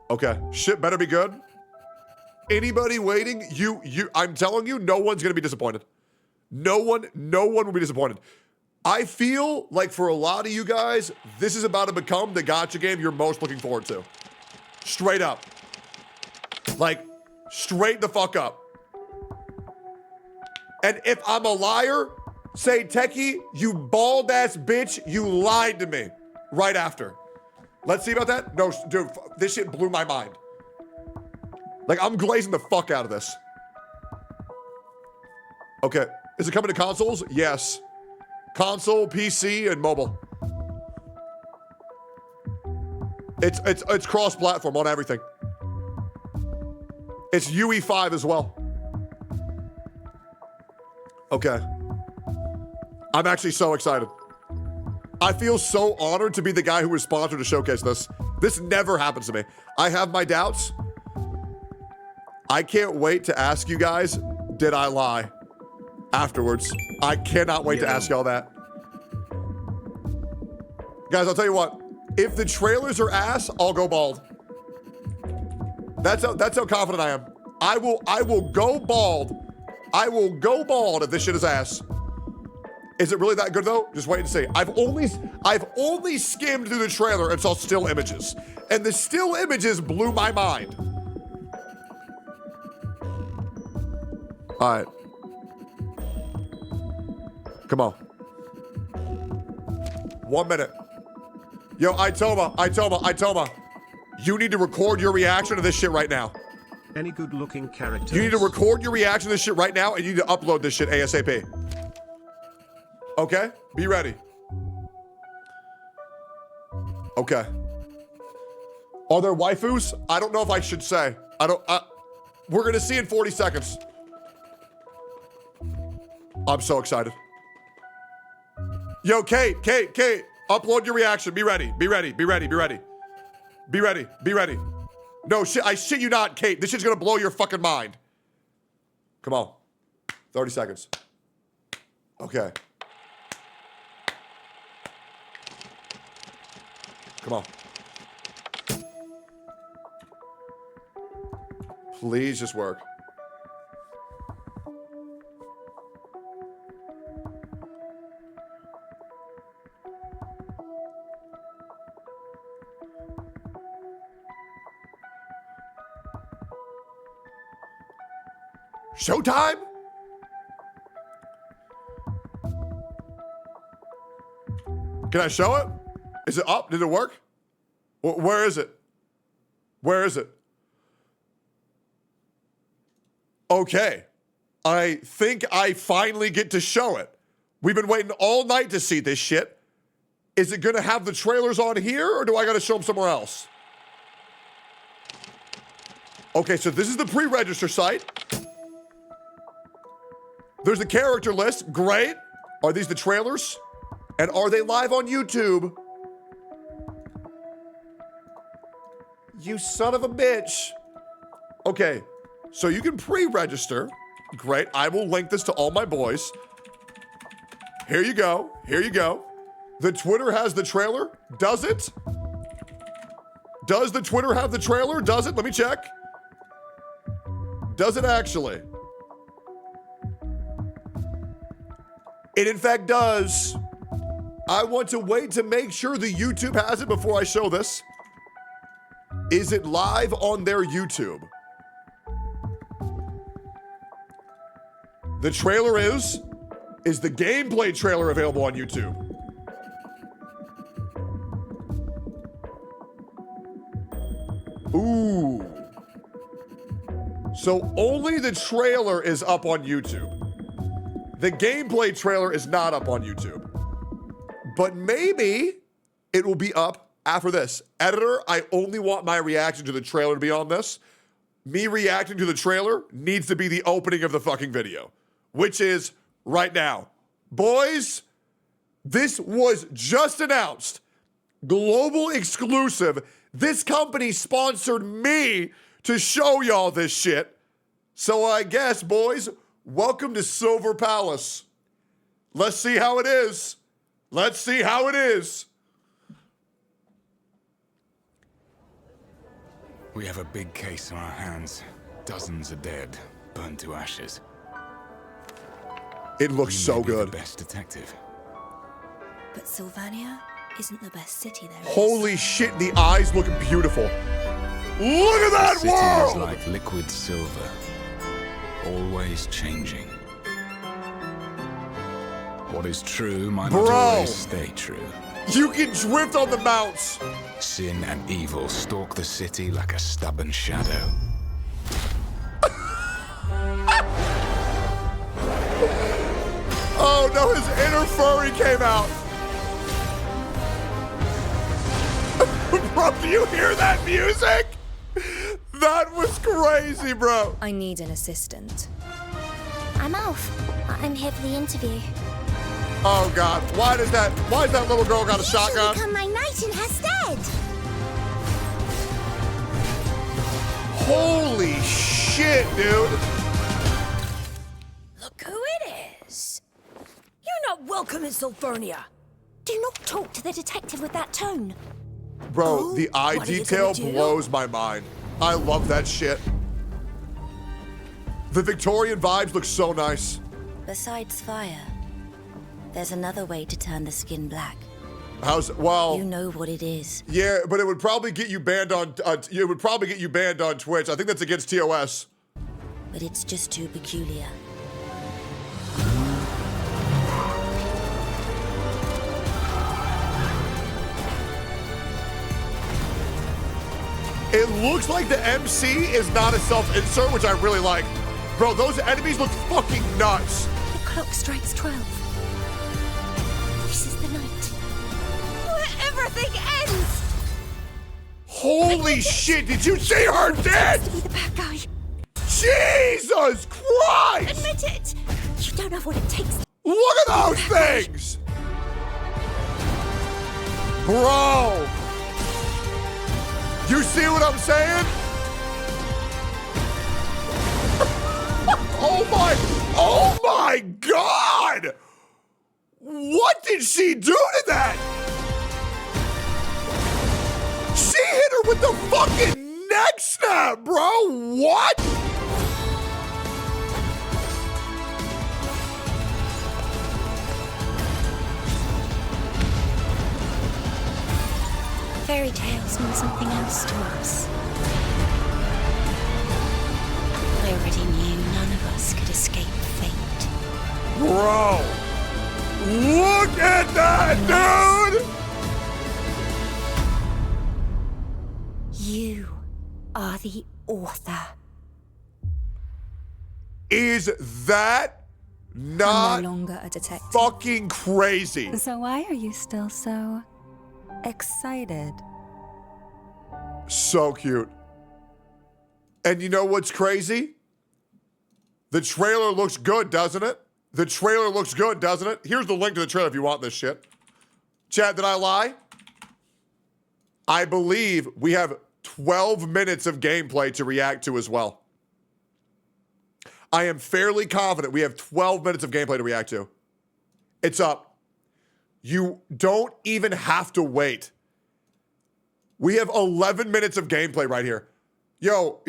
Okay, shit better be good. Anybody waiting, I'm telling you, no one's gonna be disappointed. No one will be disappointed. I feel like for a lot of you guys, this is about to become the gacha game you're most looking forward to. Straight up. Like, straight the fuck up. And if I'm a liar, say, Techie, you bald ass bitch, you lied to me right after. Let's see about that. No, dude, this shit blew my mind. Like, I'm glazing the fuck out of this. Okay, is it coming to consoles? Yes. Console, PC, and mobile. It's cross-platform on everything. It's UE5 as well. Okay. I'm actually so excited. I feel so honored to be the guy who was sponsored to showcase this. This never happens to me. I have my doubts. I can't wait to ask you guys, did I lie? Afterwards. I cannot wait to ask y'all that. Guys, I'll tell you what. If the trailers are ass, I'll go bald. That's how confident I am. I will go bald. I will go bald if this shit is ass. Is it really that good though? Just wait and see. I've only skimmed through the trailer and saw still images. And the still images blew my mind. All right. Come on. 1 minute. Yo, Itoma. You need to record your reaction to this shit right now.
Any good-looking characters?
You need to record your reaction to this shit right now, and you need to upload this shit ASAP. Okay? Be ready. Okay. Are there waifus? I don't know if I should say. We're gonna see in 40 seconds. I'm so excited. Yo, Kate, upload your reaction. Be ready. No, I shit you not, Kate. This shit's gonna blow your fucking mind. Come on. 30 seconds. Okay. Come on. Please just work. Showtime? Can I show it? Is it up? Did it work? Where is it? Where is it? Okay. I think I finally get to show it. We've been waiting all night to see this shit. Is it gonna have the trailers on here, or do I gotta show them somewhere else? Okay, so this is the pre-register site. There's the character list. Great. Are these the trailers? And are they live on YouTube? You son of a bitch. Okay, so you can pre-register. Great. I will link this to all my boys. Here you go. Here you go. The Twitter has the trailer. Does it? Does the Twitter have the trailer? Does it? Let me check. Does it actually? It in fact does. I want to wait to make sure the YouTube has it before I show this. Is it live on their YouTube? The trailer is the gameplay trailer available on YouTube? Ooh. So only the trailer is up on YouTube. The gameplay trailer is not up on YouTube. But maybe it will be up after this. Editor, I only want my reaction to the trailer to be on this. Me reacting to the trailer needs to be the opening of the fucking video, which is right now. Boys, this was just announced. Global exclusive. This company sponsored me to show y'all this shit. So I guess, boys, welcome to Silver Palace. Let's see how it is. Let's see how it is.
We have a big case on our hands. Dozens are dead, burned to ashes.
It looks so good.
The best detective.
But Sylvania isn't the best city there is.
Holy shit, the eyes look beautiful. Look at that
the
world!
city is like liquid silver, always changing. What is true might not always stay true.
You can drift on the mounts.
Sin and evil stalk the city like a stubborn shadow.
Oh no, his inner furry came out. Bro, do you hear that music? That was crazy, bro.
I need an assistant.
I'm Alf. I'm here for the interview.
Oh God, why is that little girl got a shotgun?
Become my knight in her stead.
Holy shit, dude.
Look who it is. You're not welcome in Sylvania.
Do not talk to the detective with that tone.
Bro, the eye detail blows my mind. I love that shit. The Victorian vibes look so nice.
Besides fire, there's another way to turn the skin black.
Well,
you know what it is.
Yeah, but it would probably get you banned on Twitch. I think that's against TOS.
But it's just too peculiar.
It looks like the MC is not a self-insert, which I really like. Bro, those enemies look fucking nuts.
The clock strikes 12. This is the night where everything ends.
Holy shit, did you see her dead?
To be the bad guy.
Jesus Christ!
Admit it. You don't have what it takes.
Look at those things! Bro! You see what I'm saying? Oh my God! What did she do to that? She hit her with the fucking neck snap, bro. What?
Fairy tales mean something else to us. I already knew none of us could escape fate.
Bro, look at that, dude!
You are the author.
Is that not
I'm no longer a detective.
fucking crazy?
So why are you still so excited?
So cute. And you know what's crazy? The trailer looks good, doesn't it? The trailer looks good, doesn't it? Here's the link to the trailer if you want this shit. Chad, did I lie? I believe we have 12 minutes of gameplay to react to as well. I am fairly confident we have 12 minutes of gameplay to react to. It's up. You don't even have to wait. We have 11 minutes of gameplay right here. Yo,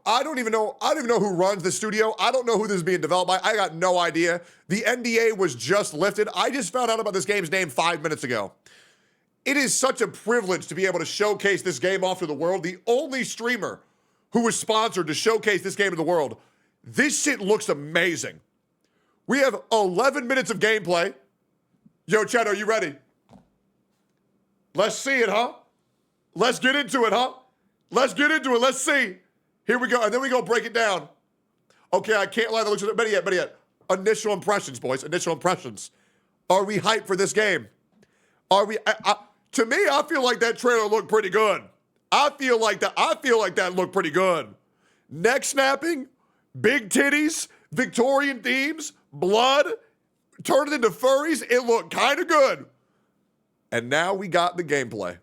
I don't even know who runs the studio. I don't know who this is being developed by. I got no idea. The NDA was just lifted. I just found out about this game's name 5 minutes ago. It is such a privilege to be able to showcase this game off to the world. The only streamer who was sponsored to showcase this game to the world. This shit looks amazing. We have 11 minutes of gameplay. Yo, Chad, are you ready? Let's see it, huh? Let's get into it, huh? Let's get into it. Let's see. Here we go. And then we go break it down. Okay, I can't lie. That looks better yet. Initial impressions, boys. Initial impressions. Are we hyped for this game? Are we? To me, I feel like that trailer looked pretty good. I feel like that looked pretty good. Neck snapping, big titties, Victorian themes, blood, turned it into furries. It looked kind of good. And now we got the gameplay.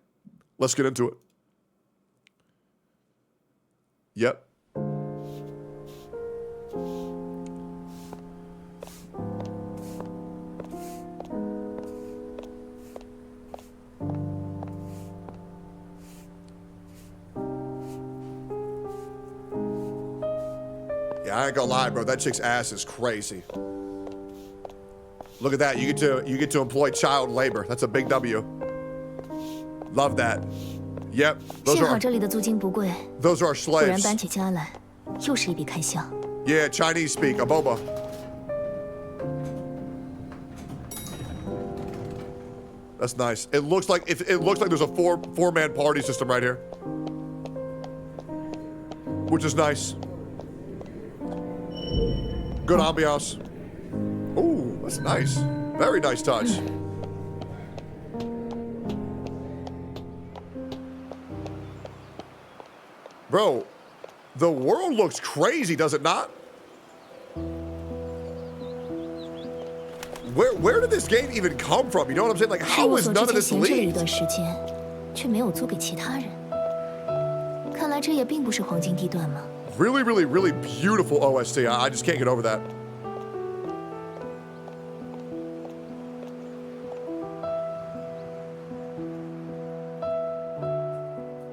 Let's get into it. Yep. Yeah, I ain't gonna lie, bro. That chick's ass is crazy. Look at that. You get to employ child labor. That's a big W. Love that. Yep. Those are our slaves. Yeah, Chinese speak. Aboba. That's nice. It looks like there's a four-man party system right here, which is nice. Good ambiance. Ooh, that's nice. Very nice touch. Bro, the world looks crazy, does it not? Where did this game even come from? You know what I'm saying? Like, how is none of this leaked? Really, really, really beautiful OST. I just can't get over that.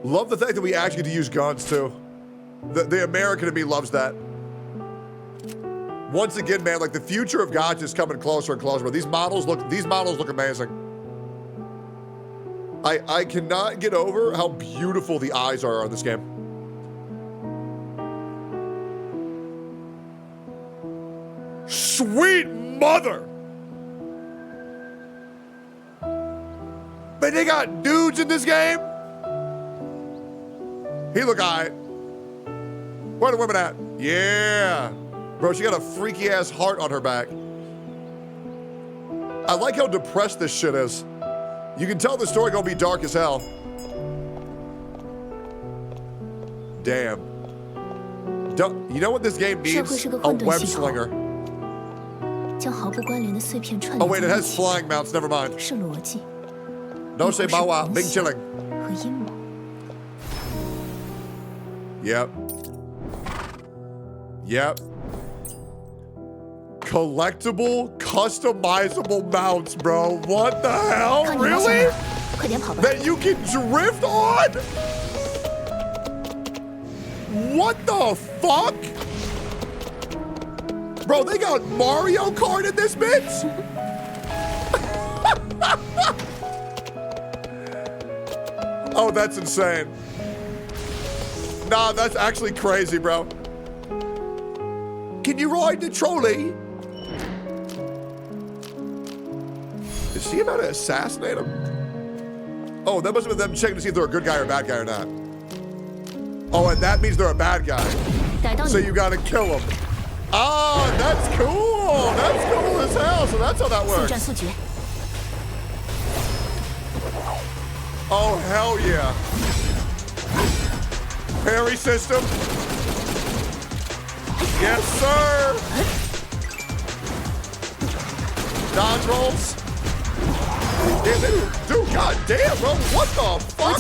Love the fact that we actually get to use guns too. The American in me loves that. Once again, man, like the future of gacha is coming closer and closer. But these models look amazing. I cannot get over how beautiful the eyes are on this game. Sweet mother! But they got dudes in this game? He look alright. Where the women at? Yeah. Bro, she got a freaky ass heart on her back. I like how depressed this shit is. You can tell the story gonna be dark as hell. Damn. You know what this game needs? A web slinger. Oh wait, it has flying mounts, never mind. No say bawa, big chilling. Yep. Yep. Collectible, customizable mounts, bro. What the hell? Really? That you can drift on? What the fuck? Bro, they got Mario Kart in this bitch? Oh, that's insane. Nah, that's actually crazy, bro. Can you ride the trolley? Is she about to assassinate him? Oh, that must have been them checking to see if they're a good guy or a bad guy or not. Oh, and that means they're a bad guy. So you gotta kill him. Oh, that's cool. That's cool as hell. So that's how that works. Oh, hell yeah. Parry system. Yes, sir. Dodge rolls. Dude, god damn, bro. What the fuck?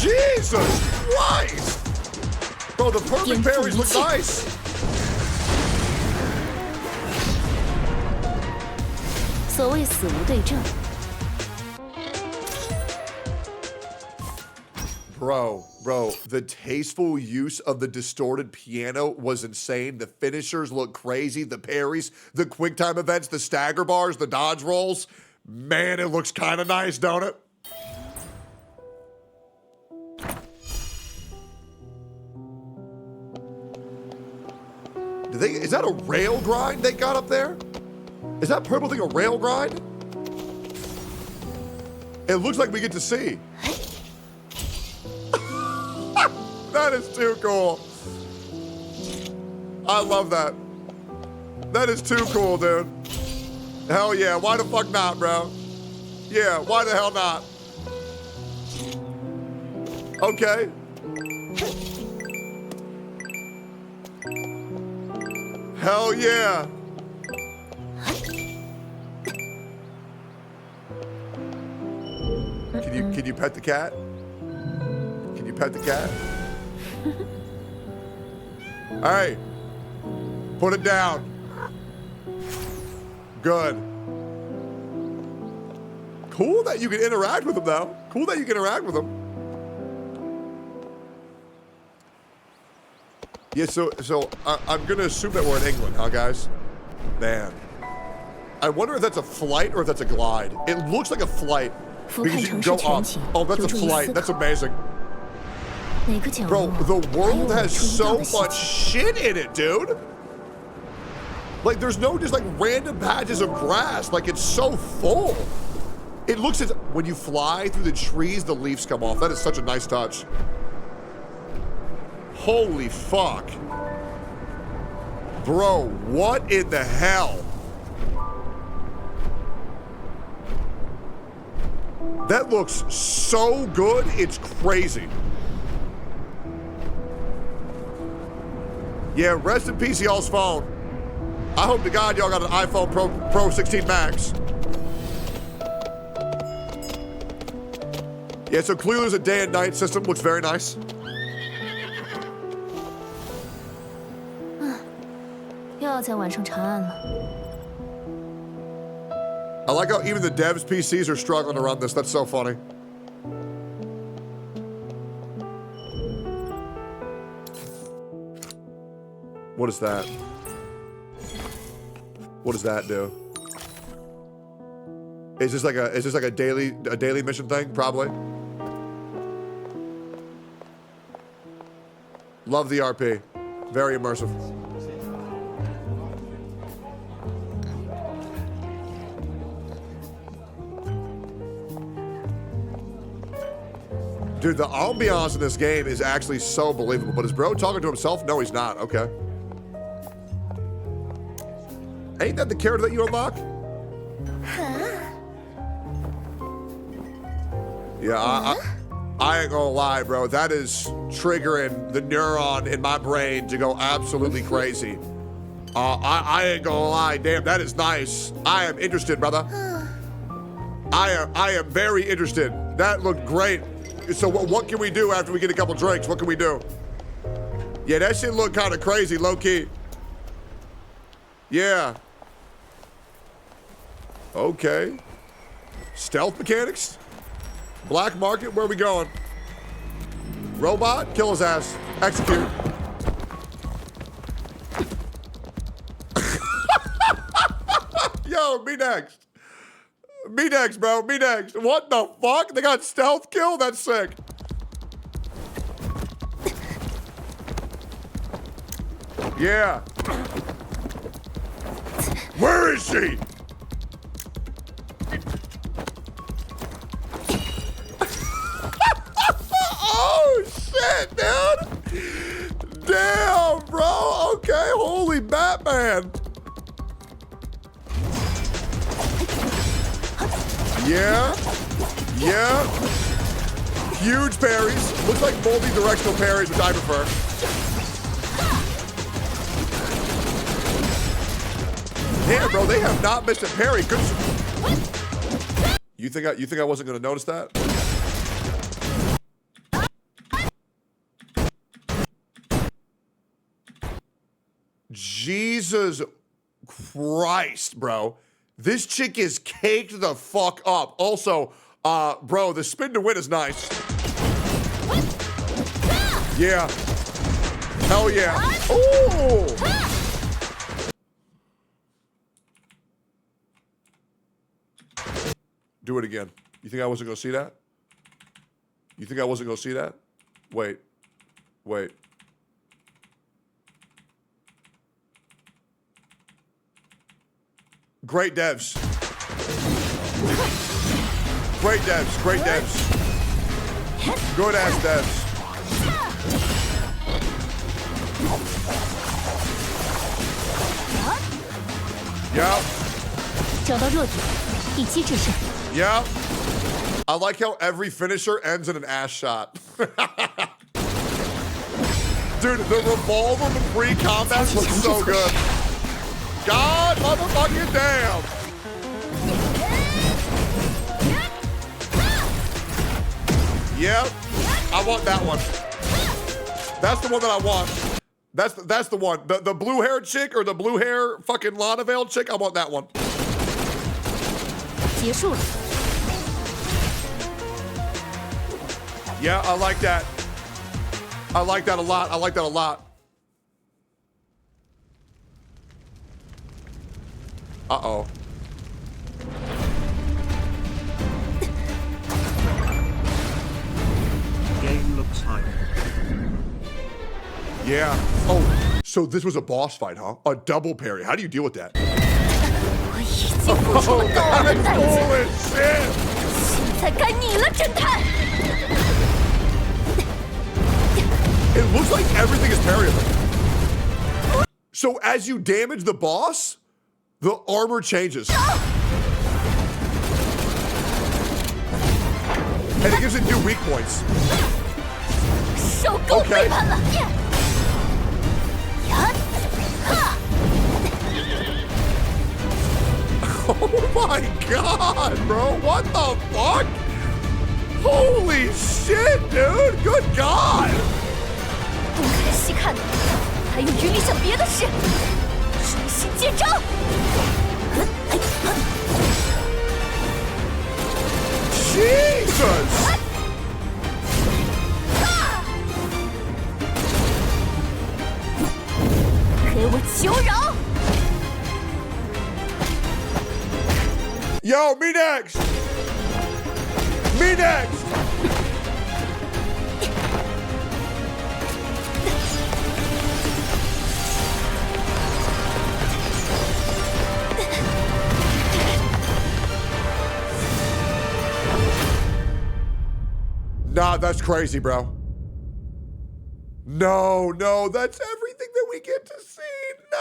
Jesus Christ. Bro, the perfect parries look nice. Bro, the tasteful use of the distorted piano was insane. The finishers look crazy. The parries, the quick time events, the stagger bars, the dodge rolls. Man, it looks kind of nice, don't it? Is that a rail grind they got up there? Is that purple thing a rail grind? It looks like we get to see. That is too cool. I love that. That is too cool, dude. Hell yeah, why the fuck not, bro? Yeah, why the hell not? Okay. Hell yeah. Can you pet the cat? Can you pet the cat? All right. Put it down. Good. Cool that you can interact with them, though. Cool that you can interact with them. Yeah, so I'm going to assume that we're in England, huh, guys? Man. I wonder if that's a flight or if that's a glide. It looks like a flight because you can go up. Oh, that's a flight. That's amazing. Bro, the world has so much shit in it, dude. Like, there's no just like random patches of grass. Like, it's so full. It looks as when you fly through the trees, the leaves come off. That is such a nice touch. Holy fuck. Bro, what in the hell? That looks so good, it's crazy. Yeah, rest in peace, y'all's phone. I hope to God y'all got an iPhone Pro 16 Max. Yeah, so clearly there's a day and night system. Looks very nice. I like how even the devs' PCs are struggling to run this. That's so funny. What is that? What does that do? Is this like a daily mission thing? Probably. Love the RP. Very immersive. Dude, the ambiance in this game is actually so believable. But is bro talking to himself? No, he's not. Okay. Ain't that the character that you unlock? Yeah, I ain't gonna lie, bro. That is triggering the neuron in my brain to go absolutely crazy. I ain't gonna lie. Damn, that is nice. I am interested, brother. I am very interested. That looked great. So what can we do after we get a couple drinks? What can we do? Yeah, that shit looked kind of crazy, low-key. Yeah. Okay. Stealth mechanics? Black market, where are we going? Robot, kill his ass. Execute. Yo, me next. Me next, bro. Me next. What the fuck? They got stealth kill? That's sick. Yeah. Where is she? Oh, shit, dude. Damn, bro. Okay, holy Batman. Yeah. Yeah. Huge parries. Looks like multi-directional parries, which I prefer. Damn, bro, they have not missed a parry. Good. You think I wasn't gonna notice that? Jesus Christ, bro. This chick is caked the fuck up. Also, bro, the spin to win is nice. Yeah. Hell yeah. Ooh. Do it again. You think I wasn't gonna see that? You think I wasn't gonna see that? Wait. Wait. Great devs. Great devs. Great devs. Good ass devs. Yep. I like how every finisher ends in an ass shot. Dude, the revolver with free combat looks so good. God motherfucking damn. Yep. I want that one. That's the one that I want. That's the one. The blue hair chick or the blue hair fucking Lana Veil chick, I want that one. Yeah, I like that. I like that a lot. I like that a lot. Uh-oh.
Game looks hype.
Yeah. Oh, so this was a boss fight, huh? A double parry. How do you deal with that? Oh, that's cool as shit. It looks like everything is parryable. So as you damage the boss, the armor changes. And it gives it new weak points. Okay. Oh my god, bro. What the fuck? Holy shit, dude. Good god. Jesus. Yo, me next. Me next. Nah, that's crazy, bro. No, that's everything that we get to see. No,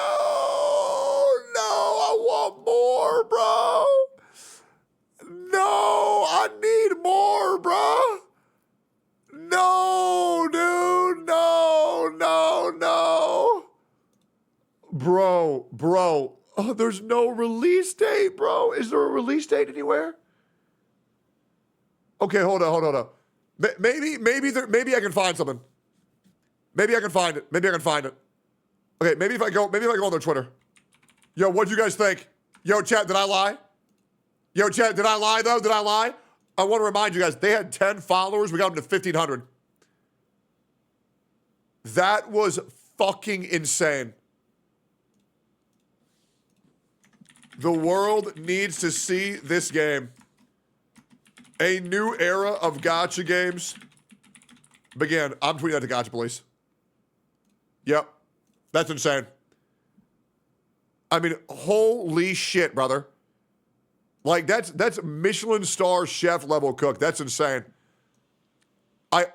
I want more, bro. No, I need more, bro. No, dude, no. Bro. Oh, there's no release date, bro. Is there a release date anywhere? Okay, hold on. Maybe I can find something. Maybe I can find it. Okay, maybe if I go on their Twitter. Yo, what'd you guys think? Yo, chat, did I lie? Yo, chat, did I lie though? Did I lie? I want to remind you guys, they had 10 followers. We got them to 1,500. That was fucking insane. The world needs to see this game. A new era of gacha games began. I'm tweeting that to Gacha Police. Yep. That's insane. I mean, holy shit, brother. Like, that's Michelin star chef level cook. That's insane. I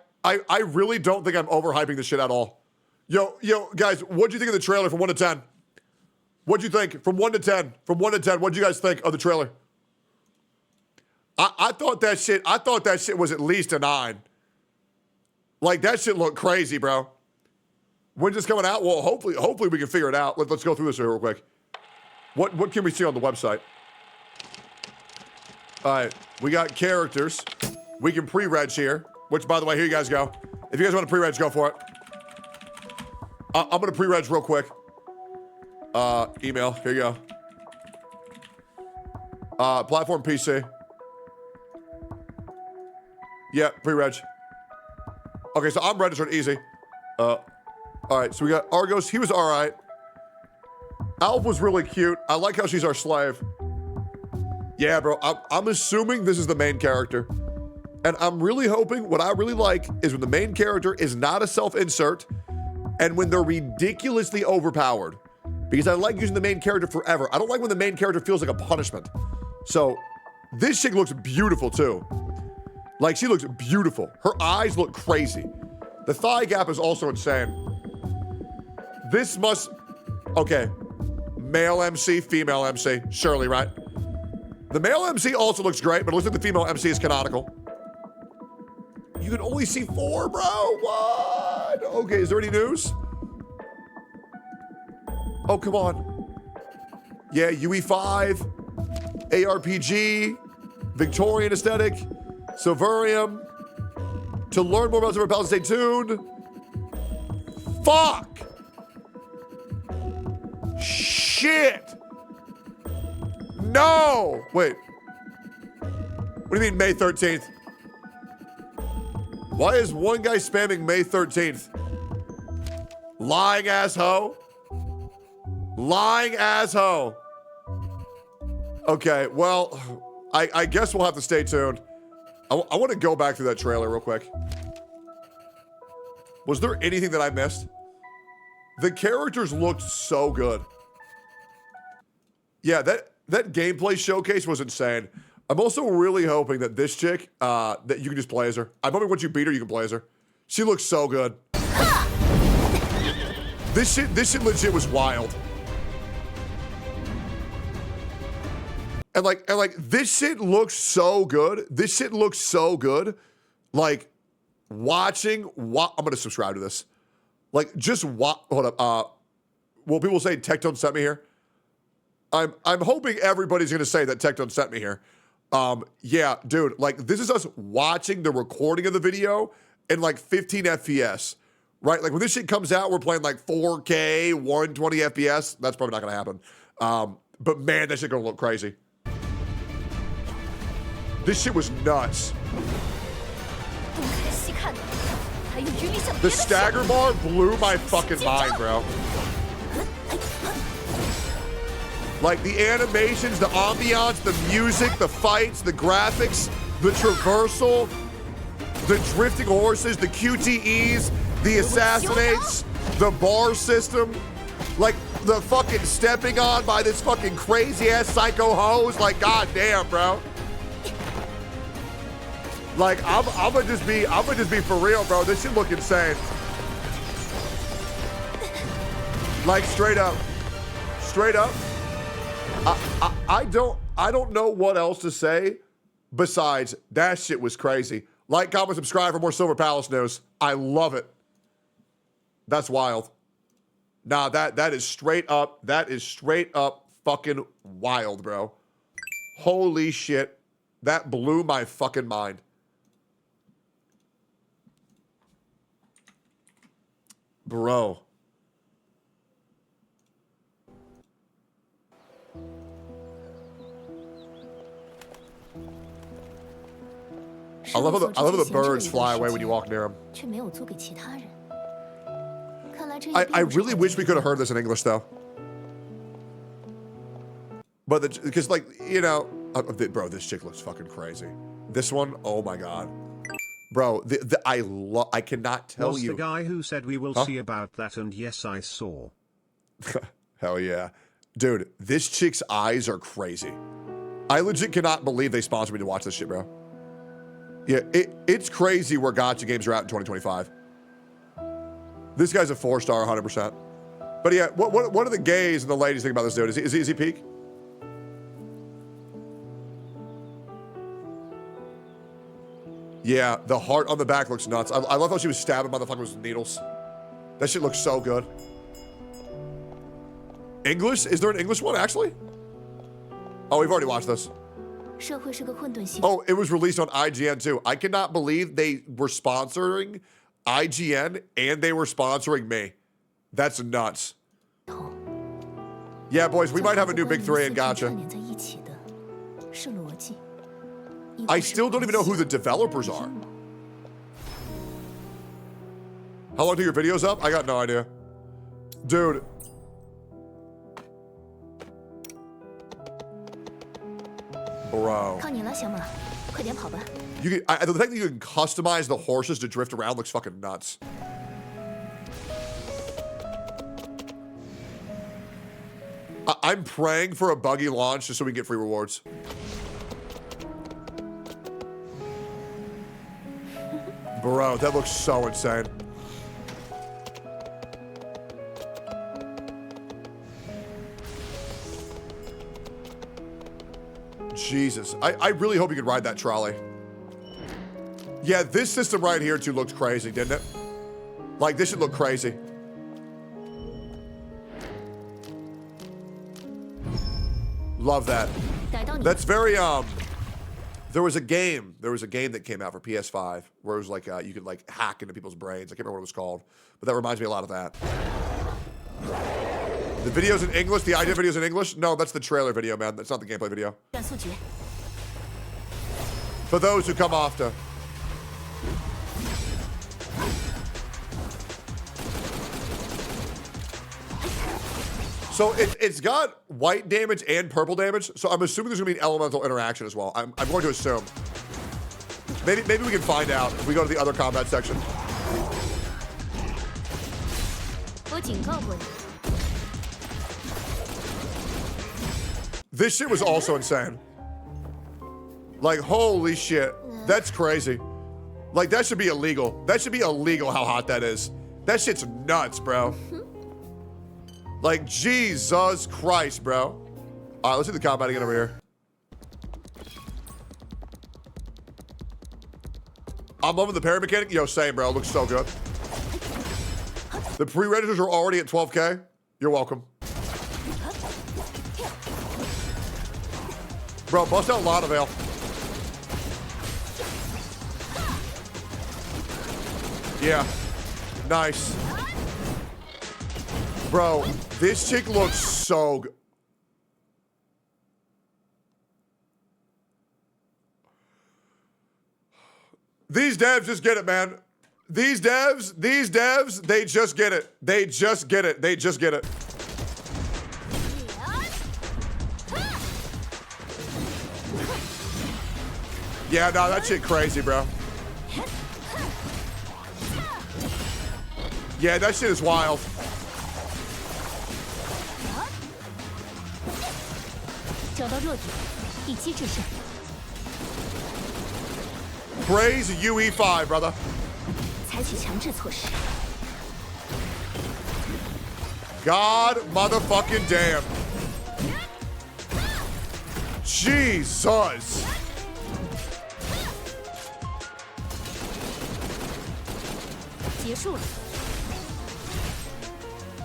really don't think I'm overhyping this shit at all. Yo, guys, what'd you think of the trailer from 1 to 10? What'd you think? From 1 to 10. What'd you guys think of the trailer? I thought that shit was at least a 9. Like, that shit looked crazy, bro. When's this coming out? Well, hopefully we can figure it out. Let's go through this real quick. What can we see on the website? All right, we got characters. We can pre-reg here, which, by the way, here you guys go. If you guys want to pre-reg, go for it. I'm going to pre-reg real quick. Email, here you go. Platform PC. Yeah, pre-reg. Okay, so I'm registered, easy. All right, so we got Argos. He was all right. Alf was really cute. I like how she's our slave. Yeah, bro, I'm assuming this is the main character. And I'm really hoping, what I really like is when the main character is not a self-insert and when they're ridiculously overpowered. Because I like using the main character forever. I don't like when the main character feels like a punishment. So, this chick looks beautiful too. Like, she looks beautiful. Her eyes look crazy. The thigh gap is also insane. This must... Okay. Male MC, female MC. Surely, right? The male MC also looks great, but it looks like the female MC is canonical. You can only see 4, bro. What? Okay, is there any news? Oh, come on. Yeah, UE5, ARPG, Victorian aesthetic, Silverium. To learn more about Silver Palace, stay tuned. Fuck! Shit! No! Wait. What do you mean May 13th? Why is one guy spamming May 13th? Lying ass hoe. Lying ass hoe. Okay, well, I guess we'll have to stay tuned. I want to go back through that trailer real quick. Was there anything that I missed? The characters looked so good. Yeah, that gameplay showcase was insane. I'm also really hoping that this chick, that you can just play as her. I'm hoping once you beat her, you can play as her. She looks so good. This shit legit was wild. And like, this shit looks so good. This shit looks so good. Like, watching, I'm gonna subscribe to this. Like, just hold up. Well, people say Tectone sent me here. I'm hoping everybody's gonna say that Tectone sent me here. Yeah, dude, like, this is us watching the recording of the video in like 15 FPS, right? Like, when this shit comes out, we're playing like 4K, 120 FPS. That's probably not gonna happen. But man, that shit gonna look crazy. This shit was nuts. The stagger bar blew my fucking mind, bro. Like, the animations, the ambiance, the music, the fights, the graphics, the traversal, the drifting horses, the QTEs, the assassinates, the bar system, like, the fucking stepping on by this fucking crazy-ass psycho hose. Like, goddamn, bro. Like, I'm gonna just be for real, bro. This should look insane. Like, straight up. I don't know what else to say besides that shit was crazy. Like, comment, subscribe for more Silver Palace news. I love it. That's wild. Nah, that is straight up. That is straight up fucking wild, bro. Holy shit. That blew my fucking mind. Bro. I love how the birds fly away when you walk near them. I really wish we could have heard this in English, though. But because, like, you know, bro, this chick looks fucking crazy. This one, oh my god, bro. I cannot tell
Was
you.
the guy who said we will see about that, and yes, I saw.
Hell yeah, dude. This chick's eyes are crazy. I legit cannot believe they sponsored me to watch this shit, bro. Yeah, it's crazy where gacha games are out in 2025. This guy's a 4-star, 100%. But yeah, what are the gays and the ladies think about this dude? Is he peak? Yeah, the heart on the back looks nuts. I love how she was stabbing motherfuckers with needles. That shit looks so good. English? Is there an English one, actually? Oh, we've already watched this. Oh, it was released on IGN too. I cannot believe they were sponsoring IGN and they were sponsoring me. That's nuts. Yeah, boys, we might have a new big 3 in gacha. I still don't even know who the developers are. How long do your videos up? I got no idea. Dude. Bro. You can, the fact that you can customize the horses to drift around looks fucking nuts. I'm praying for a buggy launch just so we can get free rewards. Bro, that looks so insane. Jesus. I really hope you could ride that trolley. Yeah, this system right here too looked crazy, didn't it? Like, this should look crazy. Love that. That's very, there was a game that came out for PS5 where it was like, you could like hack into people's brains. I can't remember what it was called, but that reminds me a lot of that. The video's in English? The idea video's in English? No, that's the trailer video, man. That's not the gameplay video. For those who come after. So it's got white damage and purple damage, so I'm assuming there's gonna be an elemental interaction as well. I'm going to assume. Maybe we can find out if we go to the other combat section. This shit was also insane. Like, holy shit. That's crazy. Like, that should be illegal. That should be illegal how hot that is. That shit's nuts, bro. Like, Jesus Christ, bro. All right, let's do the combat again over here. I'm loving the parry mechanic. Yo, same, bro. It looks so good. The pre-registers are already at 12K. You're welcome. Bro, bust out Lana Veil. Yeah. Nice. Bro, this chick looks so good. These devs just get it, man. These devs, they just get it. They just get it. They just get it. Yeah, no, that shit crazy, bro. Yeah, that shit is wild. Praise UE5, brother.
采取强制措施。
God motherfucking damn. Jesus.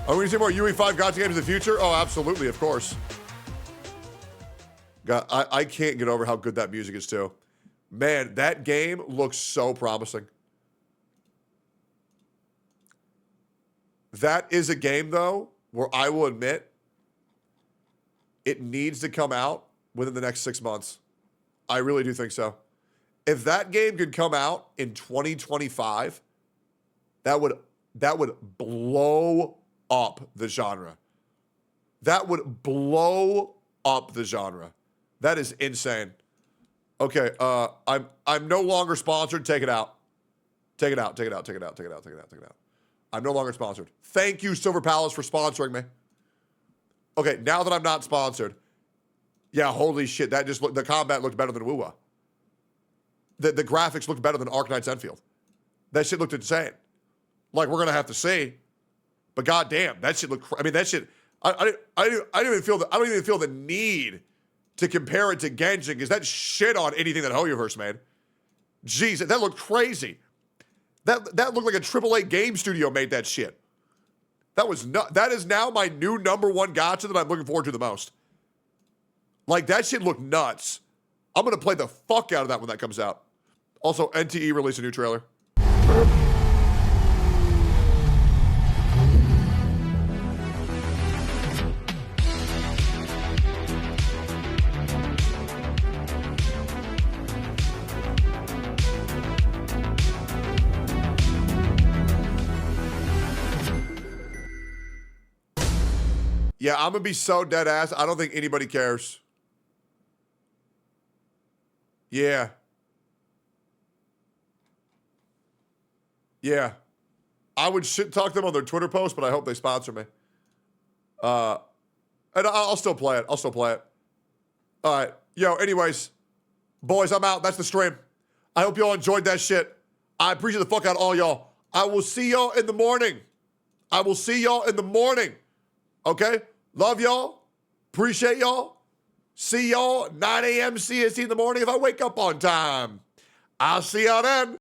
Are we going to see more UE5 Gotcha games in the future? Oh, absolutely, of course. God, I can't get over how good that music is, too. Man, that game looks so promising. That is a game, though, where I will admit it needs to come out within the next 6 months. I really do think so. If that game could come out in 2025, that would blow up the genre. That would blow up the genre. That is insane. Okay, I'm no longer sponsored. Take it out. Take it out. Take it out. Take it out. Take it out. Take it out. Take it out. I'm no longer sponsored. Thank you, Silver Palace, for sponsoring me. Okay, now that I'm not sponsored, yeah, holy shit, that just looked, the combat looked better than WoWa. The graphics looked better than Arknight's Enfield. That shit looked insane. Like, we're gonna have to see, but goddamn, that shit looked. I mean, that shit. I don't even feel the need to compare it to Genshin because that shit on anything that Hoyoverse made. Jeez, that looked crazy. That looked like a AAA game studio made that shit. That is now my new #1 gacha that I'm looking forward to the most. Like, that shit looked nuts. I'm gonna play the fuck out of that when that comes out. Also, NTE released a new trailer. Yeah, I'm gonna be so dead ass. I don't think anybody cares. Yeah. Yeah. I would shit talk them on their Twitter post, but I hope they sponsor me. And I'll still play it. I'll still play it. All right. Yo, anyways, boys, I'm out. That's the stream. I hope y'all enjoyed that shit. I appreciate the fuck out of all y'all. I will see y'all in the morning. I will see y'all in the morning. Okay? Love y'all. Appreciate y'all. See y'all 9 a.m. CST in the morning if I wake up on time. I'll see y'all then.